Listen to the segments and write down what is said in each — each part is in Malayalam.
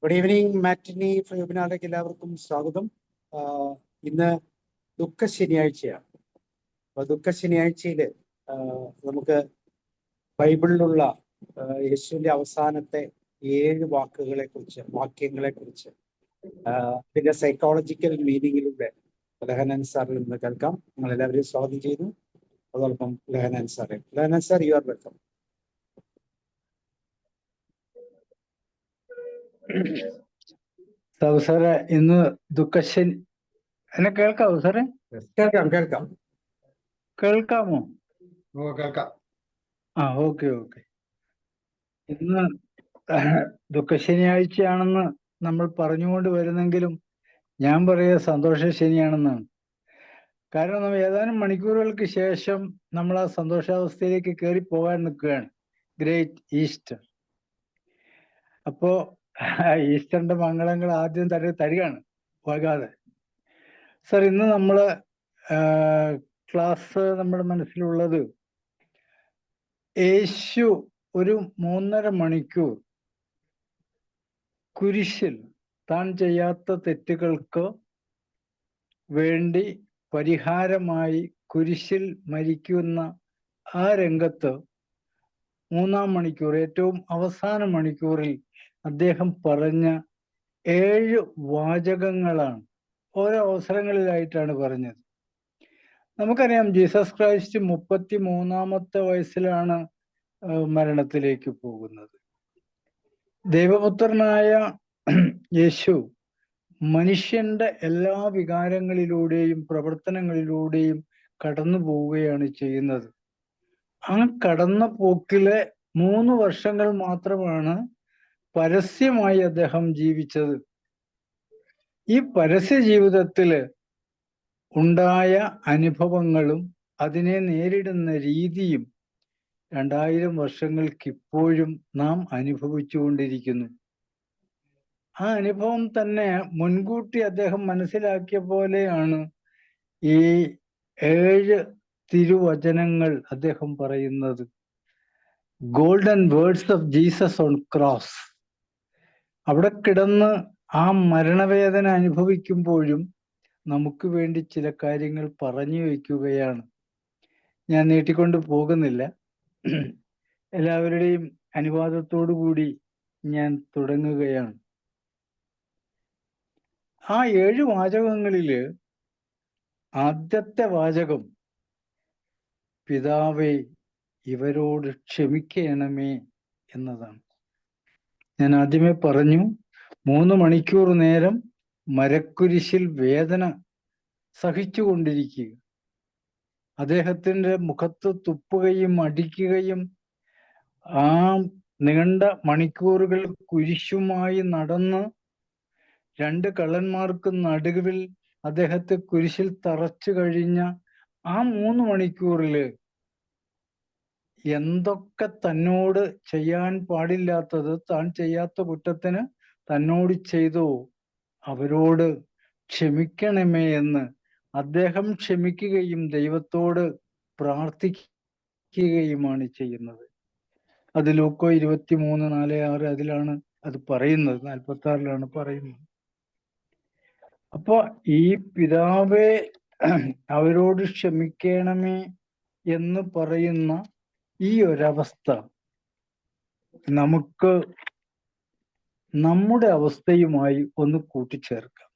ഗുഡ് ഈവനിങ് മാറ്റിനി വെബിനാറിലേക്ക് എല്ലാവർക്കും സ്വാഗതം. ഇന്ന് ദുഃഖ ശനിയാഴ്ചയാണ്. അപ്പോൾ ദുഃഖ ശനിയാഴ്ചയിൽ നമുക്ക് ബൈബിളിലുള്ള യേശുവിൻ്റെ അവസാനത്തെ 7 വാക്യങ്ങളെ കുറിച്ച് ഇതിൻ്റെ സൈക്കോളജിക്കൽ മീനിങ്ങിലൂടെ ലഹനൻ സാറിൽ നിന്ന് കേൾക്കാം. നിങ്ങൾ എല്ലാവരെയും സ്വാഗതം ചെയ്യുന്നു. അതോടൊപ്പം ലഹനൻ സാർ, യു ആർ വെൽക്കം. സാറേ, ഇന്ന് ദുഃഖശനി എന്നെ കേൾക്കാവോ സാറേ? കേൾക്കാം. കേൾക്കാമോ? കേൾക്കാം. ഓക്കെ. ഇന്ന് ദുഃഖശനിയാഴ്ചയാണെന്ന് നമ്മൾ പറഞ്ഞുകൊണ്ട് വരുന്നെങ്കിലും ഞാൻ പറയുക സന്തോഷ ശനിയാണെന്നാണ്. കാരണം നമ്മൾ ഏതാനും മണിക്കൂറുകൾക്ക് ശേഷം നമ്മൾ ആ സന്തോഷാവസ്ഥയിലേക്ക് കയറി പോകാൻ നിൽക്കുകയാണ്. Great Easter. അപ്പോ ഈസ്റ്ററിന്റെ മംഗളങ്ങൾ ആദ്യം തരികയാണ് വൈകാതെ. സർ, ഇന്ന് നമ്മള് ക്ലാസ് നമ്മുടെ മനസ്സിലുള്ളത് യേശു ഒരു 3.5 മണിക്കൂർ കുരിശിൽ താൻ ചെയ്യാത്ത തെറ്റുകൾക്ക് വേണ്ടി പരിഹാരമായി കുരിശിൽ മരിക്കുന്ന ആ രംഗത്ത് 3-ാം മണിക്കൂർ, ഏറ്റവും അവസാന മണിക്കൂറിൽ അദ്ദേഹം പറഞ്ഞ 7 വാചകങ്ങളാണ്. ഓരോ അവസരങ്ങളിലായിട്ടാണ് പറഞ്ഞത്. നമുക്കറിയാം, ജീസസ് ക്രൈസ്റ്റ് 33-ാമത്തെ വയസ്സിലാണ് മരണത്തിലേക്ക് പോകുന്നത്. ദൈവപുത്രനായ യേശു മനുഷ്യന്റെ എല്ലാ വികാരങ്ങളിലൂടെയും പ്രവർത്തനങ്ങളിലൂടെയും കടന്നു പോവുകയാണ് ചെയ്യുന്നത്. ആ കടന്ന പോക്കിലെ 3 വർഷങ്ങൾ മാത്രമാണ് പരസ്യമായി അദ്ദേഹം ജീവിച്ചത്. ഈ പരസ്യ ജീവിതത്തില് ഉണ്ടായ അനുഭവങ്ങളും അതിനെ നേരിടുന്ന രീതിയും 2000 വർഷങ്ങൾക്കിപ്പോഴും നാം അനുഭവിച്ചുകൊണ്ടിരിക്കുന്നു. ആ അനുഭവം തന്നെ മുൻകൂട്ടി അദ്ദേഹം മനസ്സിലാക്കിയ പോലെയാണ് ഈ 7 തിരുവചനങ്ങൾ അദ്ദേഹം പറയുന്നത്. Golden words of Jesus on cross. അവിടെ കിടന്ന് ആ മരണവേദന അനുഭവിക്കുമ്പോഴും നമുക്ക് വേണ്ടി ചില കാര്യങ്ങൾ പറഞ്ഞു വയ്ക്കുകയാണ്. ഞാൻ നീട്ടിക്കൊണ്ട് പോകുന്നില്ല. എല്ലാവരുടെയും അനുവാദത്തോടു കൂടി ഞാൻ തുടങ്ങുകയാണ്. ആ 7 വാചകങ്ങളില് ആദ്യത്തെ വാചകം പിതാവേ ഇവരോട് ക്ഷമിക്കണമേ എന്നതാണ്. ഞാൻ ആദ്യമേ പറഞ്ഞു, 3 മണിക്കൂർ നേരം മരക്കുരിശിൽ വേദന സഹിച്ചുകൊണ്ടിരിക്കുക, അദ്ദേഹത്തിന്റെ മുഖത്ത് തുപ്പുകയും അടിക്കുകയും ആ നീണ്ട മണിക്കൂറുകൾ കുരിശുമായി നടന്ന് 2 കള്ളന്മാർക്ക് നടുവിൽ അദ്ദേഹത്തെ കുരിശിൽ തറച്ചു കഴിഞ്ഞ ആ 3 മണിക്കൂറില് എന്തൊക്കെ തന്നോട് ചെയ്യാൻ പാടില്ലാത്തത്, താൻ ചെയ്യാത്ത കുറ്റത്തിന് തന്നോട് ചെയ്തോ അവരോട് ക്ഷമിക്കണമേ എന്ന് അദ്ദേഹം ക്ഷമിക്കുകയും ദൈവത്തോട് പ്രാർത്ഥിക്കുകയുമാണ് ചെയ്യുന്നത്. അത് ലൂക്കോ 23:4-6 അതിലാണ് അത് പറയുന്നത്, 46-ലാണ് പറയുന്നത്. അപ്പൊ ഈ പിതാവേ അവരോട് ക്ഷമിക്കണമേ എന്ന് പറയുന്ന ഈ ഒരവസ്ഥ നമുക്ക് നമ്മുടെ അവസ്ഥയുമായി ഒന്ന് കൂട്ടിച്ചേർക്കാം.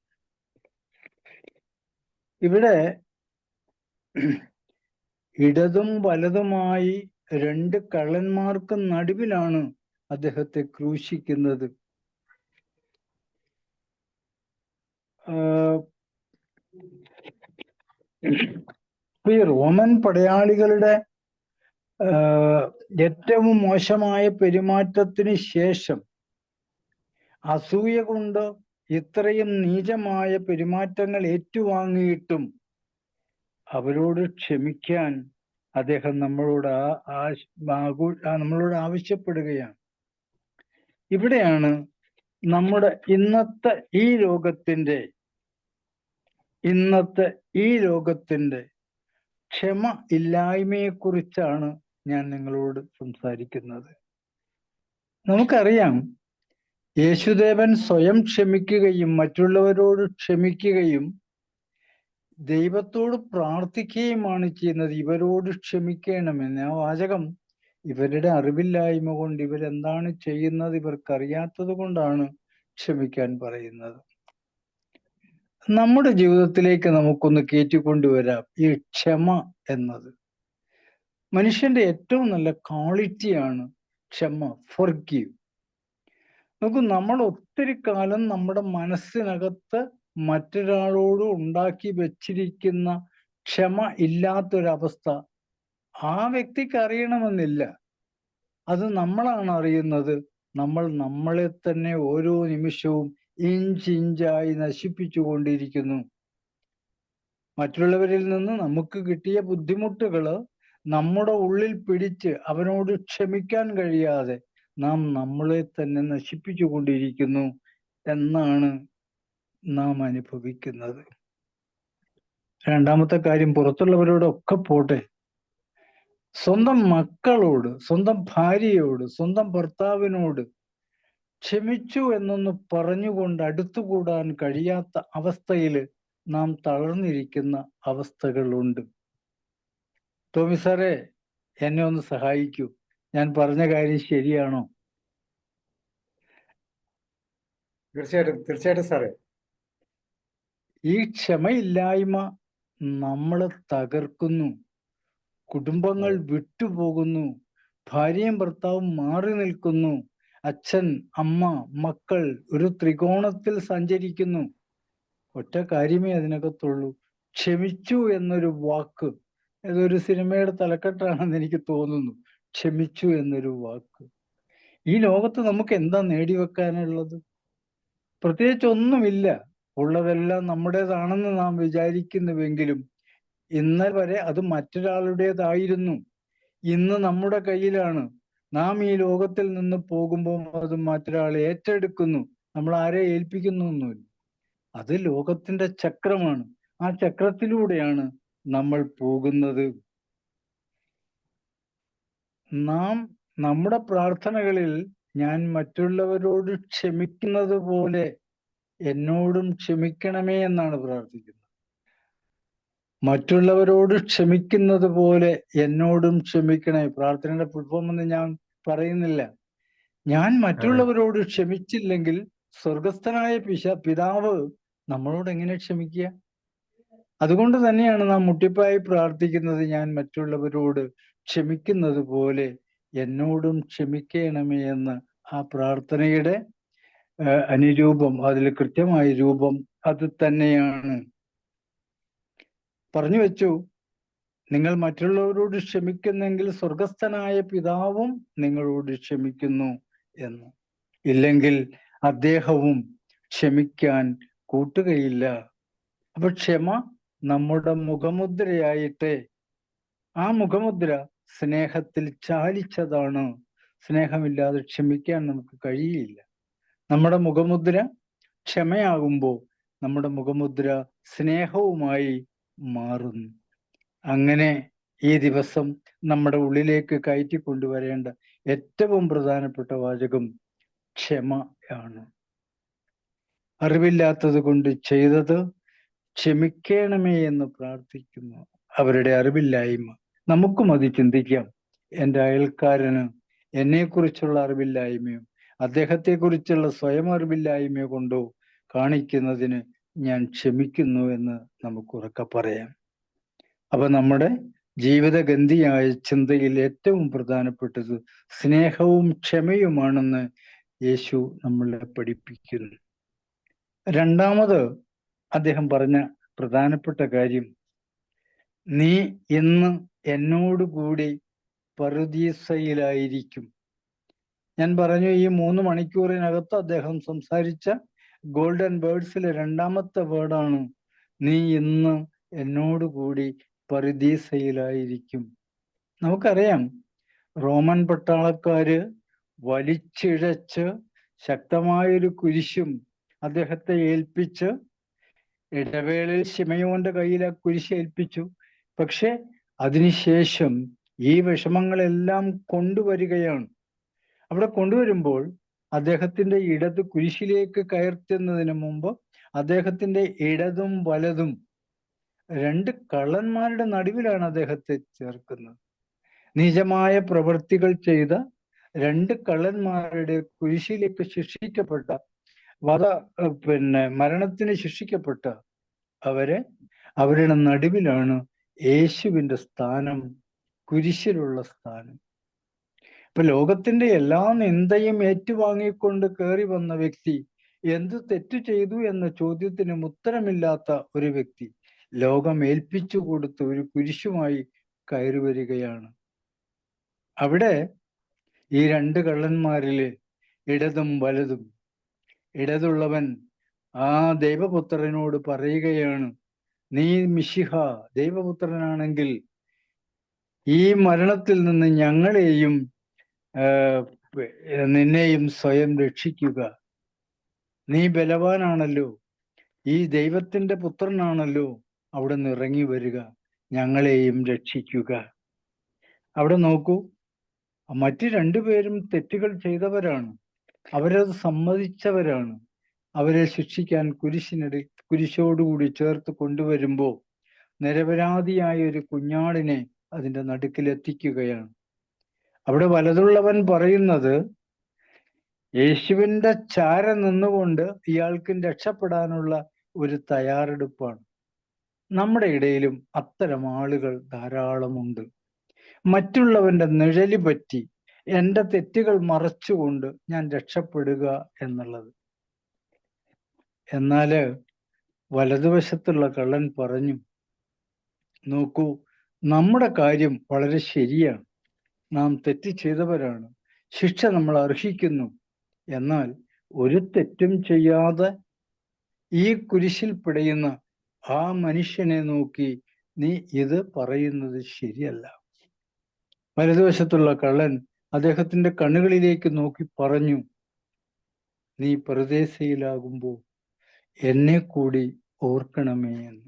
ഇവിടെ ഇടതും വലതുമായി 2 കള്ളന്മാർക്ക് നടുവിലാണ് അദ്ദേഹത്തെ ക്രൂശിക്കുന്നത്. ഈ റോമൻ പടയാളികളുടെ ഏറ്റവും മോശമായ പെരുമാറ്റത്തിന് ശേഷം അസൂയ കൊണ്ട് ഇത്രയും നീചമായ പെരുമാറ്റങ്ങൾ ഏറ്റുവാങ്ങിയിട്ടും അവരോട് ക്ഷമിക്കാൻ അദ്ദേഹം നമ്മളോട് ആവശ്യപ്പെടുകയാണ്. ഇവിടെയാണ് നമ്മുടെ ഇന്നത്തെ ഈ ലോകത്തിന്റെ ക്ഷമ ഇല്ലായ്മയെക്കുറിച്ചാണ് ഞാൻ നിങ്ങളോട് സംസാരിക്കുന്നത്. നമുക്കറിയാം, യേശുദേവൻ സ്വയം ക്ഷമിക്കുകയും മറ്റുള്ളവരോട് ക്ഷമിക്കുകയും ദൈവത്തോട് പ്രാർത്ഥിക്കുകയുമാണ് ചെയ്യുന്നത്. ഇവരോട് ക്ഷമിക്കണമെന്ന്. ആ വാചകം ഇവരുടെ അറിവില്ലായ്മ കൊണ്ട് ഇവരെന്താണ് ചെയ്യുന്നത് ഇവർക്കറിയാത്തത് കൊണ്ടാണ് ക്ഷമിക്കാൻ പറയുന്നത്. നമ്മുടെ ജീവിതത്തിലേക്ക് നമുക്കൊന്ന് കയറ്റിക്കൊണ്ടുവരാം ഈ ക്ഷമ എന്നത്. മനുഷ്യന്റെ ഏറ്റവും നല്ല ക്വാളിറ്റിയാണ് ക്ഷമ, ഫോർഗീവ്. നോക്കൂ, നമ്മൾ ഒത്തിരി കാലം നമ്മുടെ മനസ്സിനകത്ത് മറ്റൊരാളോട് ഉണ്ടാക്കി വെച്ചിരിക്കുന്ന ക്ഷമ ഇല്ലാത്തൊരവസ്ഥ ആ വ്യക്തിക്ക് അറിയണമെന്നില്ല. അത് നമ്മളാണ് അറിയുന്നത്. നമ്മൾ നമ്മളെ തന്നെ ഓരോ നിമിഷവും ഇഞ്ചിഞ്ചായി നശിപ്പിച്ചു കൊണ്ടിരിക്കുന്നു. മറ്റുള്ളവരിൽ നിന്ന് നമുക്ക് കിട്ടിയ ബുദ്ധിമുട്ടുകള് നമ്മുടെ ഉള്ളിൽ പിടിച്ച് അവനോട് ക്ഷമിക്കാൻ കഴിയാതെ നാം നമ്മളെ തന്നെ നശിപ്പിച്ചു കൊണ്ടിരിക്കുന്നു എന്നാണ് നാം അനുഭവിക്കുന്നത്. രണ്ടാമത്തെ കാര്യം, പുറത്തുള്ളവരോടൊക്കെ പോട്ടെ, സ്വന്തം മക്കളോട്, സ്വന്തം ഭാര്യയോട്, സ്വന്തം ഭർത്താവിനോട് ക്ഷമിച്ചു എന്നൊന്ന് പറഞ്ഞുകൊണ്ട് അടുത്തുകൂടാൻ കഴിയാത്ത അവസ്ഥയിൽ നാം തളർന്നിരിക്കുന്ന അവസ്ഥകളുണ്ട്. ടോമി സാറേ, എന്നെ ഒന്ന് സഹായിക്കൂ, ഞാൻ പറഞ്ഞ കാര്യം ശരിയാണോ? തീർച്ചയായിട്ടും സാറേ. ഈ ക്ഷമയില്ലായ്മ നമ്മളെ തകർക്കുന്നു. കുടുംബങ്ങൾ വിട്ടുപോകുന്നു. ഭാര്യയും ഭർത്താവും മാറി നിൽക്കുന്നു. അച്ഛൻ, അമ്മ, മക്കൾ ഒരു ത്രികോണത്തിൽ സഞ്ചരിക്കുന്നു. ഒറ്റ കാര്യമേ അതിനകത്തുള്ളൂ, ക്ഷമിച്ചു എന്നൊരു വാക്ക്. ഏതൊരു സിനിമയുടെ തലക്കെട്ടാണെന്ന് എനിക്ക് തോന്നുന്നു, ക്ഷമിച്ചു എന്നൊരു വാക്ക്. ഈ ലോകത്ത് നമുക്ക് എന്താ നേടിവെക്കാനുള്ളത്? പ്രത്യേകിച്ച് ഒന്നുമില്ല. ഉള്ളതെല്ലാം നമ്മുടേതാണെന്ന് നാം വിചാരിക്കുന്നുവെങ്കിലും ഇന്നലെ വരെ അത് മറ്റൊരാളുടേതായിരുന്നു. ഇന്ന് നമ്മുടെ കയ്യിലാണ്. നാം ഈ ലോകത്തിൽ നിന്ന് പോകുമ്പോൾ അത് മറ്റൊരാളെ ഏറ്റെടുക്കുന്നു. നമ്മൾ ആരെ ഏൽപ്പിക്കുന്നൊന്നുമില്ല. അത് ലോകത്തിന്റെ ചക്രമാണ്. ആ ചക്രത്തിലൂടെയാണ് നമ്മൾ പോകുന്നത്. നാം നമ്മുടെ പ്രാർത്ഥനകളിൽ ഞാൻ മറ്റുള്ളവരോട് ക്ഷമിക്കുന്നത് പോലെ എന്നോടും ക്ഷമിക്കണമേ എന്നാണ് പ്രാർത്ഥിക്കുന്നത്. മറ്റുള്ളവരോട് ക്ഷമിക്കുന്നത് പോലെ എന്നോടും ക്ഷമിക്കണേ. പ്രാർത്ഥനയുടെ ഫുൾഫോം എന്ന് ഞാൻ പറയുന്നില്ല. ഞാൻ മറ്റുള്ളവരോട് ക്ഷമിച്ചില്ലെങ്കിൽ സ്വർഗസ്ഥനായ പിതാവ് നമ്മളോട് എങ്ങനെ ക്ഷമിക്കുക? അതുകൊണ്ട് തന്നെയാണ് നാം മുട്ടിപ്പായി പ്രാർത്ഥിക്കുന്നത്, ഞാൻ മറ്റുള്ളവരോട് ക്ഷമിക്കുന്നത് പോലെ എന്നോടും ക്ഷമിക്കണമേ എന്ന്. ആ പ്രാർത്ഥനയുടെ അനുരൂപം, അതിൽ കൃത്യമായ രൂപം അത് തന്നെയാണ്. പറഞ്ഞു വെച്ചു, നിങ്ങൾ മറ്റുള്ളവരോട് ക്ഷമിക്കുന്നെങ്കിൽ സ്വർഗസ്ഥനായ പിതാവും നിങ്ങളോട് ക്ഷമിക്കുന്നു എന്ന്. ഇല്ലെങ്കിൽ അദ്ദേഹവും ക്ഷമിക്കാൻ കൂട്ടുകയില്ല. അപ്പൊ ക്ഷമ നമ്മുടെ മുഖമുദ്രയായിട്ടെ. ആ മുഖമുദ്ര സ്നേഹത്തിൽ ചാലിച്ചതാണ്. സ്നേഹമില്ലാതെ ക്ഷമിക്കാൻ നമുക്ക് കഴിയില്ല. നമ്മുടെ മുഖമുദ്ര ക്ഷമയാകുമ്പോൾ നമ്മുടെ മുഖമുദ്ര സ്നേഹവുമായി മാറുന്നു. അങ്ങനെ ഈ ദിവസം നമ്മുടെ ഉള്ളിലേക്ക് കയറ്റിക്കൊണ്ടുവരേണ്ട ഏറ്റവും പ്രധാനപ്പെട്ട വാചകം ക്ഷമയാണ്. അറിവില്ലാത്തത് കൊണ്ട് ചെയ്തത് ക്ഷമിക്കണമേ എന്ന് പ്രാർത്ഥിക്കുന്നു. അവരുടെ അറിവില്ലായ്മ. നമുക്കും അത് ചിന്തിക്കാം. എൻ്റെ അയൽക്കാരന് എന്നെക്കുറിച്ചുള്ള അറിവില്ലായ്മയോ അദ്ദേഹത്തെക്കുറിച്ചുള്ള സ്വയം അറിവില്ലായ്മയോ കൊണ്ടോ കാണിക്കുന്നതിന് ഞാൻ ക്ഷമിക്കുന്നു എന്ന് നമുക്ക് ഉറക്കെ പറയാം. അപ്പൊ നമ്മുടെ ജീവിതഗന്ധിയായ ചിന്തയിൽ ഏറ്റവും പ്രധാനപ്പെട്ടത് സ്നേഹവും ക്ഷമയുമാണെന്ന് യേശു നമ്മളെ പഠിപ്പിക്കുന്നു. രണ്ടാമത് അദ്ദേഹം പറഞ്ഞ പ്രധാനപ്പെട്ട കാര്യം, നീ ഇന്ന് എന്നോടുകൂടി പറുദീസയിലായിരിക്കും. ഞാൻ പറഞ്ഞു, ഈ 3 മണിക്കൂറിനകത്ത് അദ്ദേഹം സംസാരിച്ച ഗോൾഡൻ വേർഡ്സിലെ രണ്ടാമത്തെ വേർഡാണ് നീ ഇന്ന് എന്നോടുകൂടി പറുദീസയിലായിരിക്കും. നമുക്കറിയാം, റോമൻ പട്ടാളക്കാര് വലിച്ചിഴച്ച് ശക്തമായൊരു കുരിശും അദ്ദേഹത്തെ ഏൽപ്പിച്ച്, ഇടവേളയിൽ ശിമയോന്റെ കയ്യിൽ ആ കുരിശ് ഏൽപ്പിച്ചു. പക്ഷെ അതിനുശേഷം ഈ വിഷമങ്ങളെല്ലാം കൊണ്ടുവരികയാണ്. അവിടെ കൊണ്ടുവരുമ്പോൾ അദ്ദേഹത്തിന്റെ ഇടത് കുരിശിലേക്ക് കയർത്തുന്നതിന് മുമ്പ് അദ്ദേഹത്തിന്റെ ഇടതും വലതും രണ്ട് കള്ളന്മാരുടെ നടുവിലാണ് അദ്ദേഹത്തെ ചേർക്കുന്നത്. നീചമായ പ്രവൃത്തികൾ ചെയ്ത രണ്ട് കള്ളന്മാരുടെ കുരിശിലേക്ക് ശിക്ഷിക്കപ്പെട്ട മരണത്തിന് ശിക്ഷിക്കപ്പെട്ട അവരുടെ നടുവിലാണ് യേശുവിന്റെ സ്ഥാനം, കുരിശിലുള്ള സ്ഥാനം. ഇപ്പൊ ലോകത്തിന്റെ എല്ലാ നിന്ദയും ഏറ്റുവാങ്ങിക്കൊണ്ട് കയറി വന്ന വ്യക്തി, എന്ത് തെറ്റ് ചെയ്തു എന്ന ചോദ്യത്തിന് ഉത്തരമില്ലാത്ത ഒരു വ്യക്തി ലോകം ഏൽപ്പിച്ചു കൊടുത്ത ഒരു കുരിശുമായി കയറി വരികയാണ്. അവിടെ ഈ രണ്ട് കള്ളന്മാരില് ഇടതും വലതും, ഇടതുള്ളവൻ ആ ദൈവപുത്രനോട് പറയുകയാണ്, നീ മിശിഹ ദൈവപുത്രനാണെങ്കിൽ ഈ മരണത്തിൽ നിന്ന് ഞങ്ങളെയും നിന്നെയും സ്വയം രക്ഷിക്കുക. നീ ബലവാനാണല്ലോ, ഈ ദൈവത്തിന്റെ പുത്രനാണല്ലോ, അവിടെ നിന്ന് ഇറങ്ങി വരിക, ഞങ്ങളെയും രക്ഷിക്കുക. അവിടെ നോക്കൂ, മറ്റു രണ്ടുപേരും തെറ്റുകൾ ചെയ്തവരാണ്, അവരത് സമ്മതിച്ചവരാണ്. അവരെ ശിക്ഷിക്കാൻ കുരിശോടുകൂടി ചേർത്ത് കൊണ്ടുവരുമ്പോൾ നിരപരാധിയായ ഒരു കുഞ്ഞാടിനെ അതിന്റെ നടുക്കിലെത്തിക്കുകയാണ്. അവിടെ വലതുള്ളവൻ പറയുന്നത് യേശുവിന്റെ ചാര നിന്നുകൊണ്ട് ഇയാൾക്ക് രക്ഷപ്പെടാനുള്ള ഒരു തയ്യാറെടുപ്പാണ്. നമ്മുടെ ഇടയിലും അത്തരം ആളുകൾ ധാരാളമുണ്ട്. മറ്റുള്ളവന്റെ നിഴല് പറ്റി എൻ്റെ തെറ്റുകൾ മറച്ചുകൊണ്ട് ഞാൻ രക്ഷപ്പെടുക എന്നുള്ളത്. എന്നാല് വലതുവശത്തുള്ള കള്ളൻ പറഞ്ഞു, നോക്കൂ, നമ്മുടെ കാര്യം വളരെ ശരിയാണ്, നാം തെറ്റ് ചെയ്തവരാണ്, ശിക്ഷ നമ്മൾ അർഹിക്കുന്നു. എന്നാൽ ഒരു തെറ്റും ചെയ്യാതെ ഈ കുരിശിൽ പിടയുന്ന ആ മനുഷ്യനെ നോക്കി നീ ഇത് പറയുന്നത് ശരിയല്ല. വലതുവശത്തുള്ള കള്ളൻ അദ്ദേഹത്തിന്റെ കണ്ണുകളിലേക്ക് നോക്കി പറഞ്ഞു, നീ പരദേശയിലാകുമ്പോൾ എന്നെ കൂടി ഓർക്കണമേ എന്ന്.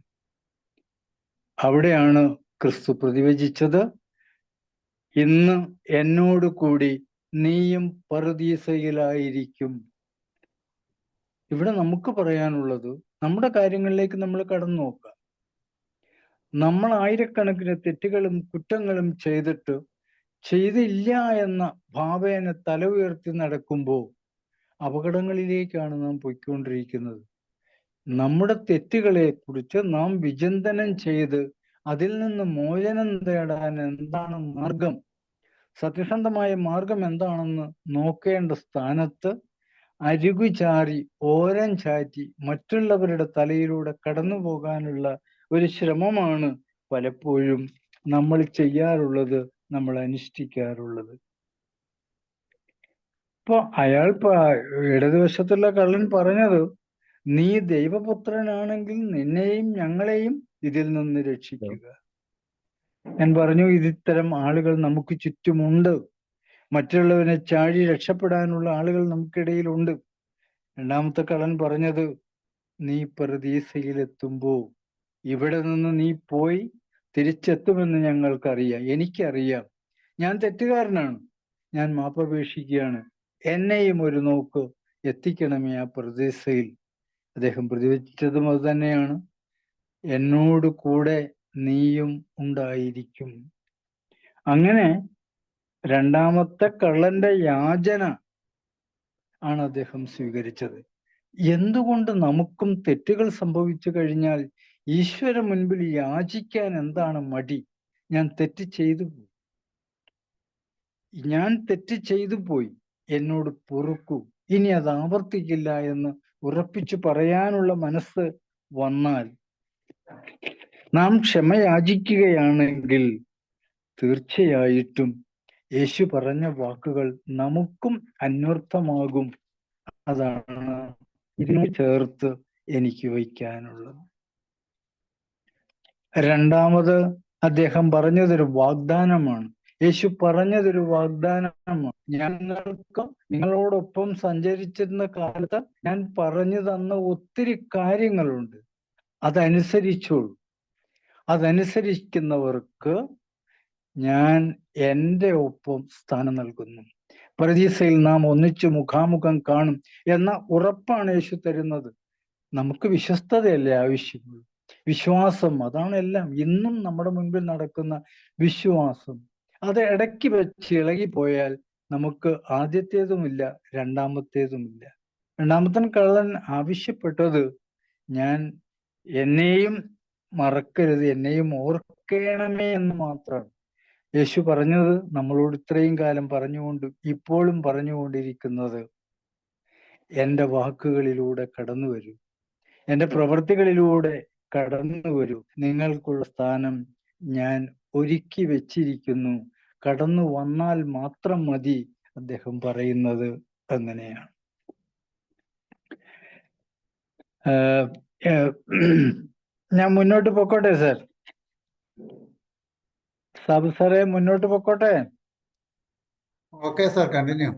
അവിടെയാണ് ക്രിസ്തു പ്രതിവചിച്ചത്, ഇന്ന് എന്നോട് കൂടി നീയും പറുദീസയിലായിരിക്കും. ഇവിടെ നമുക്ക് പറയാനുള്ളത്, നമ്മുടെ കാര്യങ്ങളിലേക്ക് നമ്മൾ കടന്നു നോക്കാം. നമ്മൾ ആയിരക്കണക്കിന് തെറ്റുകളും കുറ്റങ്ങളും ചെയ്തില്ല എന്ന ഭാവേന തല ഉയർത്തി നടക്കുമ്പോൾ അപകടങ്ങളിലേക്കാണ് നാം പോയിക്കൊണ്ടിരിക്കുന്നത്. നമ്മുടെ തെറ്റുകളെ കുറിച്ച് നാം വിചിന്തനം ചെയ്ത് അതിൽ നിന്ന് മോചനം തേടാൻ എന്താണ് മാർഗം, സത്യസന്ധമായ മാർഗം എന്താണെന്ന് നോക്കേണ്ട സ്ഥാനത്ത് അരുകുചാരി ഓരം ചാറ്റി മറ്റുള്ളവരുടെ തലയിലൂടെ കടന്നു പോകാനുള്ള ഒരു ശ്രമമാണ് പലപ്പോഴും നമ്മൾ ചെയ്യാറുള്ളത്, നമ്മൾ അനുഷ്ഠിക്കാറുള്ളത്. ഇപ്പൊ ഇടതുവശത്തുള്ള കള്ളൻ പറഞ്ഞത്, നീ ദൈവപുത്രനാണെങ്കിൽ നിന്നെയും ഞങ്ങളെയും ഇതിൽ നിന്ന് രക്ഷിക്കുക. ഞാൻ പറഞ്ഞു, ഇത്തരം ആളുകൾ നമുക്ക് ചുറ്റുമുണ്ട്. മറ്റുള്ളവനെ ചാടി രക്ഷപ്പെടാനുള്ള ആളുകൾ നമുക്കിടയിലുണ്ട്. രണ്ടാമത്തെ കള്ളൻ പറഞ്ഞത്, നീ പറുദീസയിലെത്തുമ്പോ ഇവിടെ നിന്ന് നീ പോയി തിരിച്ചെത്തുമെന്ന് ഞങ്ങൾക്കറിയാം, എനിക്കറിയാം, ഞാൻ തെറ്റുകാരനാണ്, ഞാൻ മാപ്പപേക്ഷിക്കുകയാണ്, എന്നെയും ഒരു നോക്ക് എത്തിക്കണമേ ആ പറുദീസയിൽ. അദ്ദേഹം പ്രതിവചിച്ചതും അത് തന്നെയാണ്, എന്നോട് കൂടെ നീയും ഉണ്ടായിരിക്കും. അങ്ങനെ രണ്ടാമത്തെ കള്ളന്റെ യാചന ആണ് അദ്ദേഹം സ്വീകരിച്ചത്. എന്തുകൊണ്ട് നമുക്കും തെറ്റുകൾ സംഭവിച്ചു കഴിഞ്ഞാൽ ഈശ്വര മുൻപിൽ യാചിക്കാൻ എന്താണ് മടി? ഞാൻ തെറ്റ് ചെയ്തു പോയി, എന്നോട് പൊറുക്കൂ, ഇനി അത് ആവർത്തിക്കില്ല എന്ന് ഉറപ്പിച്ചു പറയാനുള്ള മനസ്സ് വന്നാൽ, നാം ക്ഷമ യാചിക്കുകയാണെങ്കിൽ തീർച്ചയായിട്ടും യേശു പറഞ്ഞ വാക്കുകൾ നമുക്കും അന്വർത്ഥമാകും. അതാണ് ഇതിനോട് ചേർത്ത് എനിക്ക് വയ്ക്കാനുള്ളത്. രണ്ടാമത് അദ്ദേഹം പറഞ്ഞതൊരു വാഗ്ദാനമാണ്. യേശു പറഞ്ഞതൊരു വാഗ്ദാനമാണ്. ഞാൻ നിങ്ങളോടൊപ്പം സഞ്ചരിച്ചിരുന്ന കാലത്ത് ഞാൻ പറഞ്ഞു തന്ന ഒത്തിരി കാര്യങ്ങളുണ്ട്, അതനുസരിച്ചോളൂ. അതനുസരിക്കുന്നവർക്ക് ഞാൻ എൻ്റെ ഒപ്പം സ്ഥാനം നൽകുന്നു. പരദീസയിൽ നാം ഒന്നിച്ചു മുഖാമുഖം കാണും എന്ന ഉറപ്പാണ് യേശു തരുന്നത്. നമുക്ക് വിശ്വസ്തതയല്ലേ ആവശ്യമുള്ളൂ? വിശ്വാസം, അതാണ് എല്ലാം. ഇന്നും നമ്മുടെ മുൻപിൽ നടക്കുന്ന വിശ്വാസം, അത് ഇടയ്ക്ക് വെച്ച് ഇളകിപ്പോയാൽ നമുക്ക് ആദ്യത്തേതുമില്ല, രണ്ടാമത്തേതുമില്ല. രണ്ടാമത്തെ കള്ളൻ ആവശ്യപ്പെട്ടത്, ഞാൻ എന്നെയും മറക്കരുത്, എന്നെയും ഓർക്കണമേ എന്ന് മാത്രമാണ്. യേശു പറഞ്ഞത് നമ്മളോട് ഇത്രയും കാലം ഇപ്പോഴും പറഞ്ഞുകൊണ്ടിരിക്കുന്നത്, എൻ്റെ വാക്കുകളിലൂടെ കടന്നു വരൂ, എൻ്റെ പ്രവൃത്തികളിലൂടെ കടന്നു വരൂ, നിങ്ങൾക്കുള്ള സ്ഥാനം ഞാൻ ഒരുക്കി വെച്ചിരിക്കുന്നു, കടന്നു വന്നാൽ മാത്രം മതി. അദ്ദേഹം പറയുന്നത് അങ്ങനെയാണ്. ഞാൻ മുന്നോട്ട് പൊക്കോട്ടെ സാർ? സാബു സാറേ, മുന്നോട്ട് പൊക്കോട്ടെ? Okay sir, continue.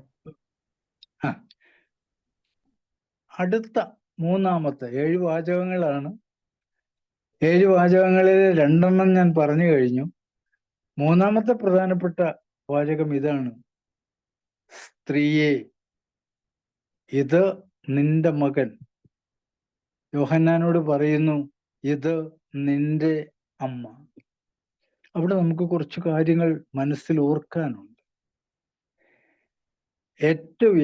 അടുത്ത മൂന്നാമത്തെ 7 വാചകങ്ങളാണ്. 7 വാചകങ്ങളിൽ 2 ഞാൻ പറഞ്ഞു കഴിഞ്ഞു. മൂന്നാമത്തെ പ്രധാനപ്പെട്ട വാചകം ഇതാണ്: സ്ത്രീയെ, ഇത് നിന്റെ മകൻ. യോഹന്നാനോട് പറയുന്നു, ഇത് നിന്റെ അമ്മ. അവിടെ നമുക്ക് കുറച്ച് കാര്യങ്ങൾ മനസ്സിൽ ഓർക്കാനുണ്ട്.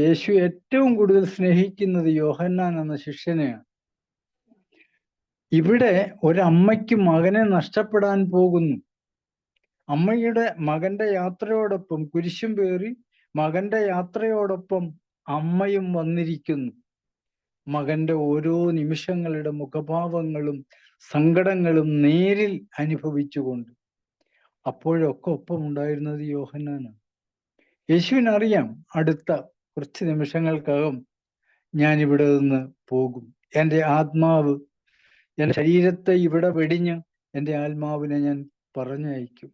യേശു ഏറ്റവും കൂടുതൽ സ്നേഹിക്കുന്നത് യോഹന്നാൻ എന്ന ശിഷ്യനെയാണ്. ഇവിടെ ഒരമ്മയ്ക്ക് മകനെ നഷ്ടപ്പെടാൻ പോകുന്നു. അമ്മയുടെ മകന്റെ യാത്രയോടൊപ്പം, കുരിശും പേറി മകന്റെ യാത്രയോടൊപ്പം അമ്മയും വന്നിരിക്കുന്നു. മകന്റെ ഓരോ നിമിഷങ്ങളുടെ മുഖഭാവങ്ങളും സങ്കടങ്ങളും നേരിൽ അനുഭവിച്ചുകൊണ്ട്. അപ്പോഴൊക്കെ ഒപ്പം ഉണ്ടായിരുന്നത് യോഹന്നാനാണ്. യേശുവിനറിയാം, അടുത്ത കുറച്ച് നിമിഷങ്ങൾക്കകം ഞാൻ ഇവിടെ നിന്ന് പോകും. എൻ്റെ ആത്മാവ്, എൻ്റെ ശരീരത്തെ ഇവിടെ വെടിഞ്ഞ് എൻ്റെ ആത്മാവിനെ ഞാൻ പറഞ്ഞയക്കും.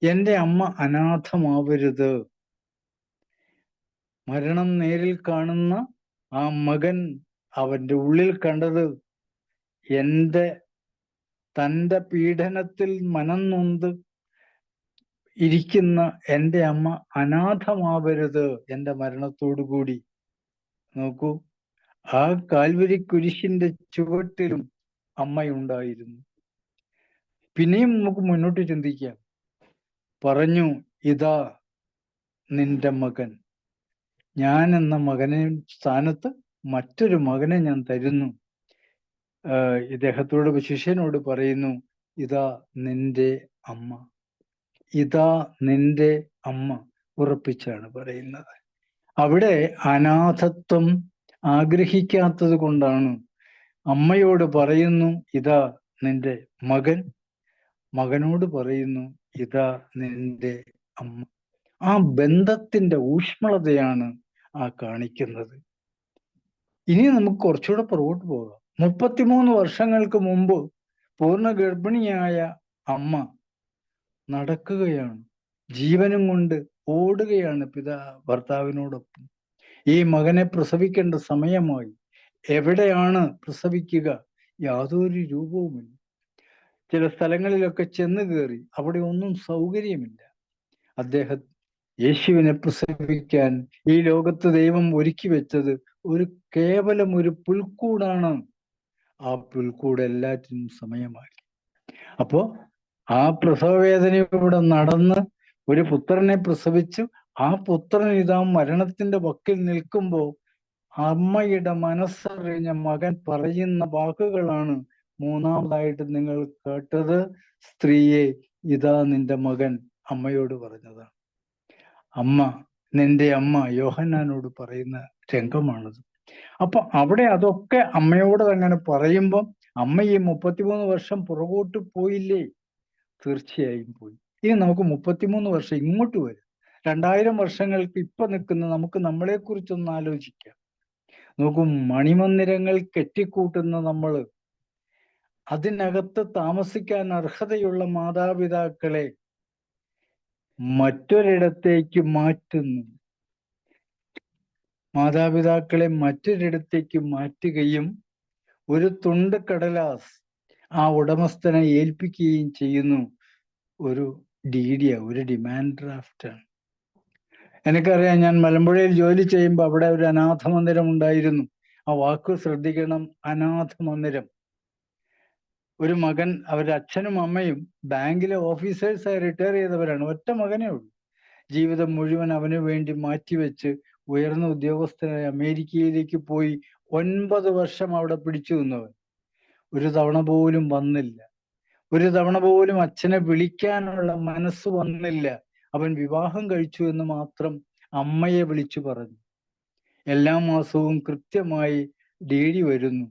എൻ്റെ അമ്മ അനാഥമാവരുത്. മരണം നേരിൽ കാണുന്ന ആ മകൻ അവൻ്റെ ഉള്ളിൽ കണ്ടത്, തൻ്റെ പീഡനത്തിൽ മനം നൊന്ത് ഇരിക്കുന്ന എൻ്റെ അമ്മ അനാഥമാവരുത് എൻ്റെ മരണത്തോടു കൂടി. നോക്കൂ, ആ കാൽവരി കുരിശിന്റെ ചുവട്ടിലും അമ്മയുണ്ടായിരുന്നു. പിന്നെയും നമുക്ക് മുന്നോട്ട് ചിന്തിക്കാം. പറഞ്ഞു, ഇതാ നിന്റെ മകൻ. ഞാൻ എന്ന മകനെ സ്ഥാനത്ത് മറ്റൊരു മകനെ ഞാൻ തരുന്നു. ഇദ്ദേഹത്തോട്, ശിഷ്യനോട് പറയുന്നു, ഇതാ നിന്റെ അമ്മ. ഇതാ നിന്റെ അമ്മ, ഉറപ്പിച്ചാണ് പറയുന്നത്. അവിടെ അനാഥത്വം ആഗ്രഹിക്കാത്തത് കൊണ്ടാണ് അമ്മയോട് പറയുന്നു, ഇതാ നിന്റെ മകൻ. മകനോട് പറയുന്നു, ഇതാ നിന്റെ അമ്മ. ആ ബന്ധത്തിന്റെ ഊഷ്മളതയാണ് ആ കാണിക്കുന്നത്. ഇനി നമുക്ക് കുറച്ചുകൂടെ പുറകോട്ട് പോകാം. 33 വർഷങ്ങൾക്ക് മുമ്പ് പൂർണ്ണ ഗർഭിണിയായ അമ്മ നടക്കുകയാണ്, ജീവനും കൊണ്ട് ഓടുകയാണ് ഭർത്താവിനോടൊപ്പം. ഈ മകനെ പ്രസവിക്കേണ്ട സമയമായി. എവിടെയാണ് പ്രസവിക്കുക? യാതൊരു രൂപവുമില്ല. ചില സ്ഥലങ്ങളിലൊക്കെ ചെന്ന് കയറി, അവിടെ ഒന്നും സൗകര്യമില്ല. യേശുവിനെ പ്രസവിക്കാൻ ഈ ലോകത്ത് ദൈവം ഒരുക്കി വെച്ചത് കേവലം ഒരു പുൽക്കൂടാണ്. ആ പുൽക്കൂട് എല്ലാറ്റിനും സമയമാക്കി. അപ്പോ ആ പ്രസവവേദനയോടെ നടന്ന് ഒരു പുത്രനെ പ്രസവിച്ചു. ആ പുത്രൻ ഇതാ മരണത്തിന്റെ വക്കിൽ നിൽക്കുമ്പോൾ അമ്മയുടെ മനസ്സറിഞ്ഞ മകൻ പറയുന്ന വാക്കുകളാണ് മൂന്നാമതായിട്ട് നിങ്ങൾ കേട്ടത്. സ്ത്രീയെ, ഇതാ നിന്റെ മകൻ. അമ്മയോട് പറഞ്ഞതാണ്. അമ്മ, നിന്റെ അമ്മ യോഹന്നാനോട് പറയുന്ന രംഗമാണത്. അപ്പൊ അവിടെ അതൊക്കെ അമ്മയോട് അങ്ങനെ പറയുമ്പം അമ്മ ഈ 33 വർഷം പുറകോട്ട് പോയില്ലേ? തീർച്ചയായും പോയി. ഇനി നമുക്ക് 33 വർഷം ഇങ്ങോട്ട് വരും. 2000 വർഷങ്ങൾക്ക് ഇപ്പൊ നിൽക്കുന്ന നമുക്ക് നമ്മളെ കുറിച്ചൊന്ന് ആലോചിക്കാം. നോക്കൂ, മണിമന്ദിരങ്ങൾ കെട്ടിക്കൂട്ടുന്ന നമ്മള്, അതിനകത്ത് താമസിക്കാൻ അർഹതയുള്ള മാതാപിതാക്കളെ മറ്റൊരിടത്തേക്ക് മാറ്റുന്നു. മാതാപിതാക്കളെ മറ്റൊരിടത്തേക്ക് മാറ്റുകയും ഒരു തുണ്ട് കടലാസ് ആ ഉടമസ്ഥനെ ഏൽപ്പിക്കുകയും ചെയ്യുന്നു. ഒരു DD, ഒരു ഡിമാൻഡ് ഡ്രാഫ്റ്റാണ്. എനിക്കറിയാം, ഞാൻ മലമ്പുഴയിൽ ജോലി ചെയ്യുമ്പോൾ അവിടെ ഒരു അനാഥ മന്ദിരം ഉണ്ടായിരുന്നു. ആ വാക്ക് ശ്രദ്ധിക്കണം, അനാഥ മന്ദിരം. ഒരു മകൻ, അവരുടെ അച്ഛനും അമ്മയും ബാങ്കിലെ ഓഫീസേഴ്സായി റിട്ടയർ ചെയ്തവരാണ്. ഒറ്റ മകനേ ഉള്ളൂ. ജീവിതം മുഴുവൻ അവന് വേണ്ടി മാറ്റിവെച്ച് ഉയർന്ന ഉദ്യോഗസ്ഥനായി അമേരിക്കയിലേക്ക് പോയി 9 വർഷം അവിടെ പിടിച്ചു നിന്നവൻ. ഒരു തവണ പോലും വന്നില്ല. ഒരു തവണ പോലും അച്ഛനെ വിളിക്കാനുള്ള മനസ്സ് വന്നില്ല. അവൻ വിവാഹം കഴിച്ചു എന്ന് മാത്രം അമ്മയെ വിളിച്ചു പറഞ്ഞു. എല്ലാ മാസവും കൃത്യമായി DD വരുന്നു.